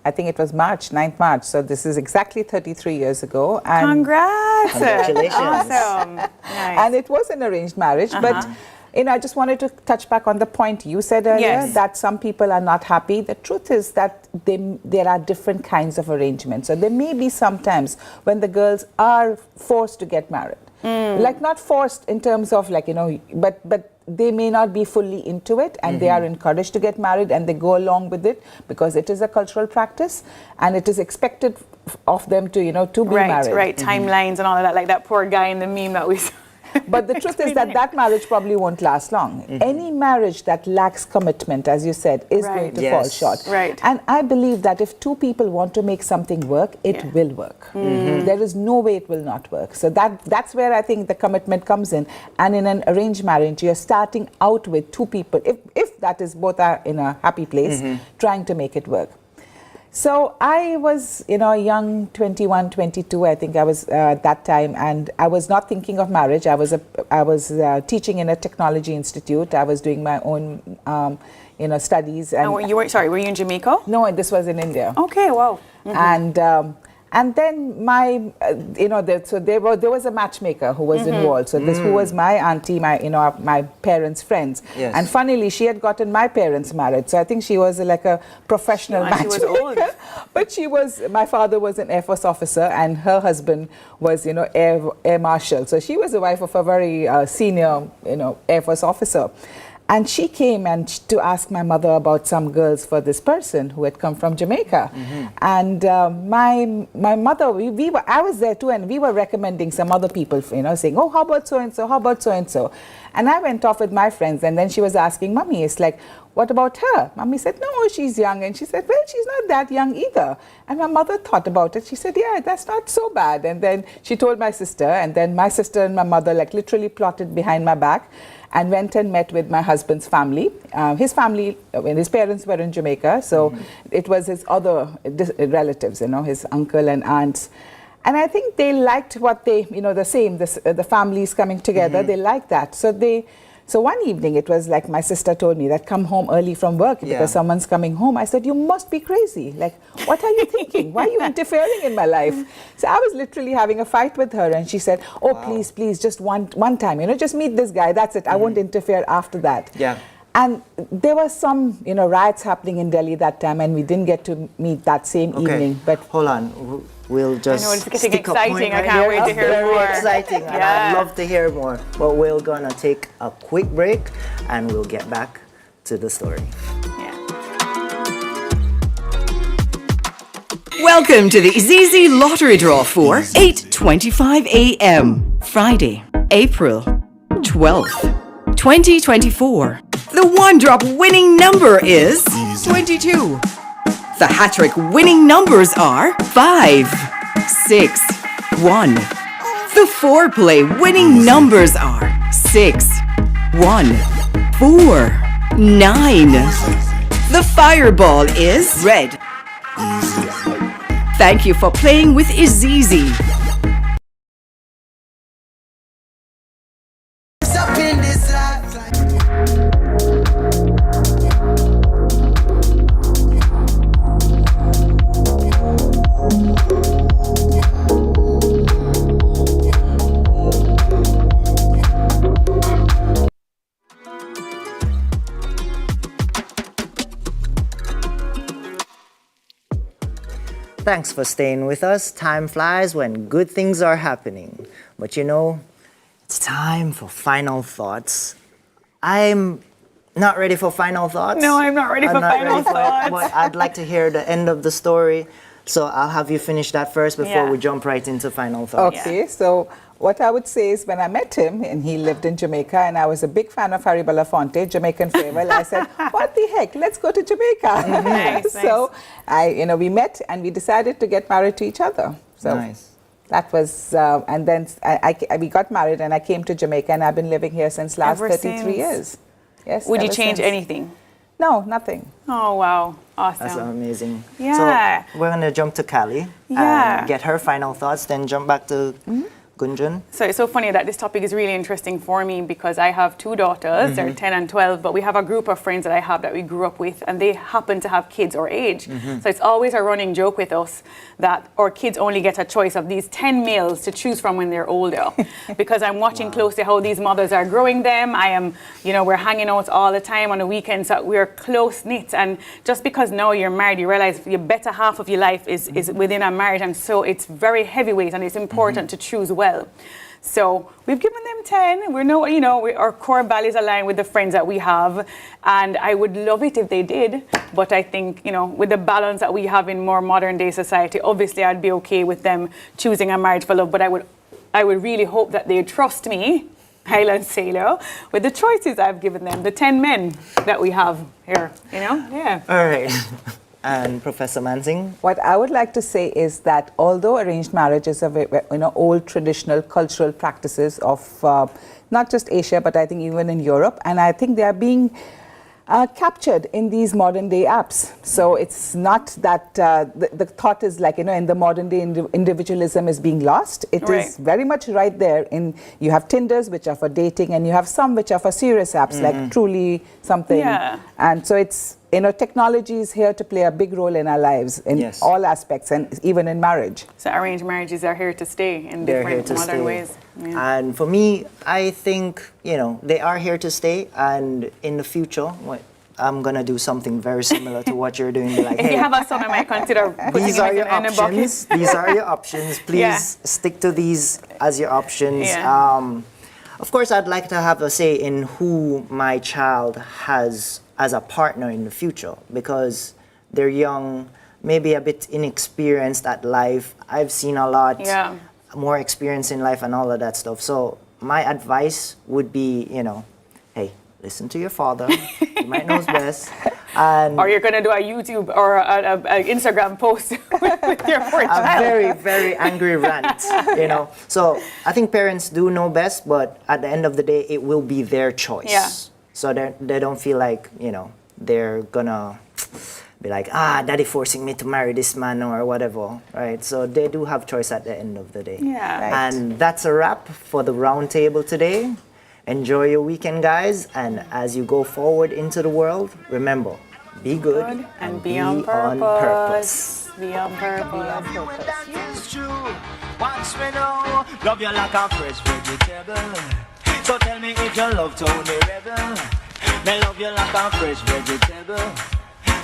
I think it was March, 9th March. So this is exactly 33 years ago. And Congrats! Congratulations. Awesome. Nice. And it was an arranged marriage, but you know, I just wanted to touch back on the point you said earlier, that some people are not happy. The truth is that there are different kinds of arrangements. So there may be sometimes when the girls are forced to get married. Like not forced in terms of like, you know, but they may not be fully into it, and they are encouraged to get married, and they go along with it because it is a cultural practice and it is expected of them to, you know, to be married. Right, timelines and all of that, like that poor guy in the meme that we saw. But the truth is that marriage probably won't last long. Any marriage that lacks commitment, as you said, is going to fall short. Right. And I believe that if two people want to make something work, it will work. There is no way it will not work. So that's where I think the commitment comes in. And in an arranged marriage, you're starting out with two people, if that is both are in a happy place, trying to make it work. So I was, you know, a young 21, 22, I think I was at that time, and I was not thinking of marriage. I was teaching in a technology institute. I was doing my own, you know, studies. And were you in Jamaica? No, this was in India. Okay, wow. And then my, you know, there was a matchmaker who was involved. So this who was my auntie, my parents' friends. Yes. And funnily, she had gotten my parents married. So I think she was like a professional matchmaker. She was old. But my father was an Air Force officer, and her husband was, you know, Air Marshal. So she was the wife of a very senior, you know, Air Force officer. And she came to ask my mother about some girls for this person who had come from Jamaica. And my mother, I was there too, and we were recommending some other people, you know, saying, oh, how about so-and-so, how about so-and-so? And I went off with my friends, and then she was asking Mummy, it's like, what about her? Mummy said, no, she's young. And she said, well, she's not that young either. And my mother thought about it. She said, yeah, that's not so bad. And then she told my sister, and then my sister and my mother like literally plotted behind my back and went and met with my husband's family. His family, when his parents were in Jamaica, so it was his other relatives, you know, his uncle and aunts. And I think they liked what they, you know, the families coming together, they liked that. So one evening, it was like my sister told me that come home early from work because someone's coming home. I said, you must be crazy. Like, what are you thinking? Why are you interfering in my life? So I was literally having a fight with her, and she said, oh, please, just one time, you know, just meet this guy. That's it. I won't interfere after that. Yeah. And there were some, you know, riots happening in Delhi that time, and we didn't get to meet that same evening. But hold on. We'll just. I know, it's getting exciting. I can't wait to hear more. Very exciting. And I'd love to hear more. But we're going to take a quick break, and we'll get back to the story. Welcome to the ZZ Lottery Draw for 8:25 a.m. Friday, April 12th, 2024. The one-drop winning number is 22. The hat-trick winning numbers are 5, 6, 1. The four-play winning numbers are 6, 1, 4, 9. The fireball is red. Thank you for playing with Izizi. Thanks for staying with us. Time flies when good things are happening. But you know, it's time for final thoughts. I'm not ready for final thoughts. No, I'm not ready for final thoughts. But I'd like to hear the end of the story. So I'll have you finish that first before we jump right into final thoughts. Okay, so what I would say is when I met him, and he lived in Jamaica, and I was a big fan of Harry Belafonte, Jamaican Farewell, I said, what the heck, let's go to Jamaica. Nice, so we met and we decided to get married to each other. So nice. That was, and then we got married, and I came to Jamaica, and I've been living here since last 33 years. Yes. Would you change anything? No, nothing. Oh, wow. Awesome. That's amazing. Yeah. So we're going to jump to Callie and get her final thoughts, then jump back to Gunjan. So it's so funny that this topic is really interesting for me because I have two daughters, they're 10 and 12, but we have a group of friends that I have that we grew up with, and they happen to have kids our age. So it's always a running joke with us that our kids only get a choice of these 10 males to choose from when they're older. Because I'm watching closely how these mothers are growing them. I am, we're hanging out all the time on the weekends, so we're close-knit. And just because now you're married, you realize your better half of your life is within a marriage, and so it's very heavyweight, and it's important to choose well. So we've given them 10. Our core values align with the friends that we have. And I would love it if they did. But I think, with the balance that we have in more modern day society, obviously I'd be okay with them choosing a marriage for love. But I would really hope that they trust me, Highland Sailor, with the choices I've given them, the 10 men that we have here, Yeah. All right. And Professor Mansing? What I would like to say is that although arranged marriages are old traditional cultural practices of not just Asia, but I think even in Europe, and I think they are being captured in these modern day apps. So it's not that the thought is like, in the modern day individualism is being lost. It is very much right there. You have Tinders, which are for dating, and you have some which are for serious apps, like Truly something. Yeah. And so it's, technology is here to play a big role in our lives in all aspects, and even in marriage. So arranged marriages are here to stay in different modern ways. Yeah. And for me, I think, they are here to stay. And in the future, I'm going to do something very similar to what you're doing. Like, if you have a son, I might consider putting these him are your in a bucket. These are your options. Please stick to these as your options. Yeah. Of course, I'd like to have a say in who my child has as a partner in the future, because they're young, maybe a bit inexperienced at life. I've seen a lot more experience in life and all of that stuff. So my advice would be, hey, listen to your father. He might know best. And or you're going to do a YouTube or an Instagram post with your poor child. A very, very angry rant, So I think parents do know best, but at the end of the day, it will be their choice. Yeah. So they don't feel like, they're gonna be like, daddy forcing me to marry this man or whatever, right? So they do have choice at the end of the day. Yeah. Right. And that's a wrap for the round table today. Enjoy your weekend, guys. And as you go forward into the world, remember, be good and be on purpose. Be on purpose. It's true. Watch me now. Love you like a fresh vegetable. So tell me if you love Tony Rebel. Me love you like a fresh vegetable.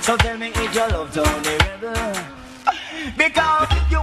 So tell me if you love Tony Rebel. Because you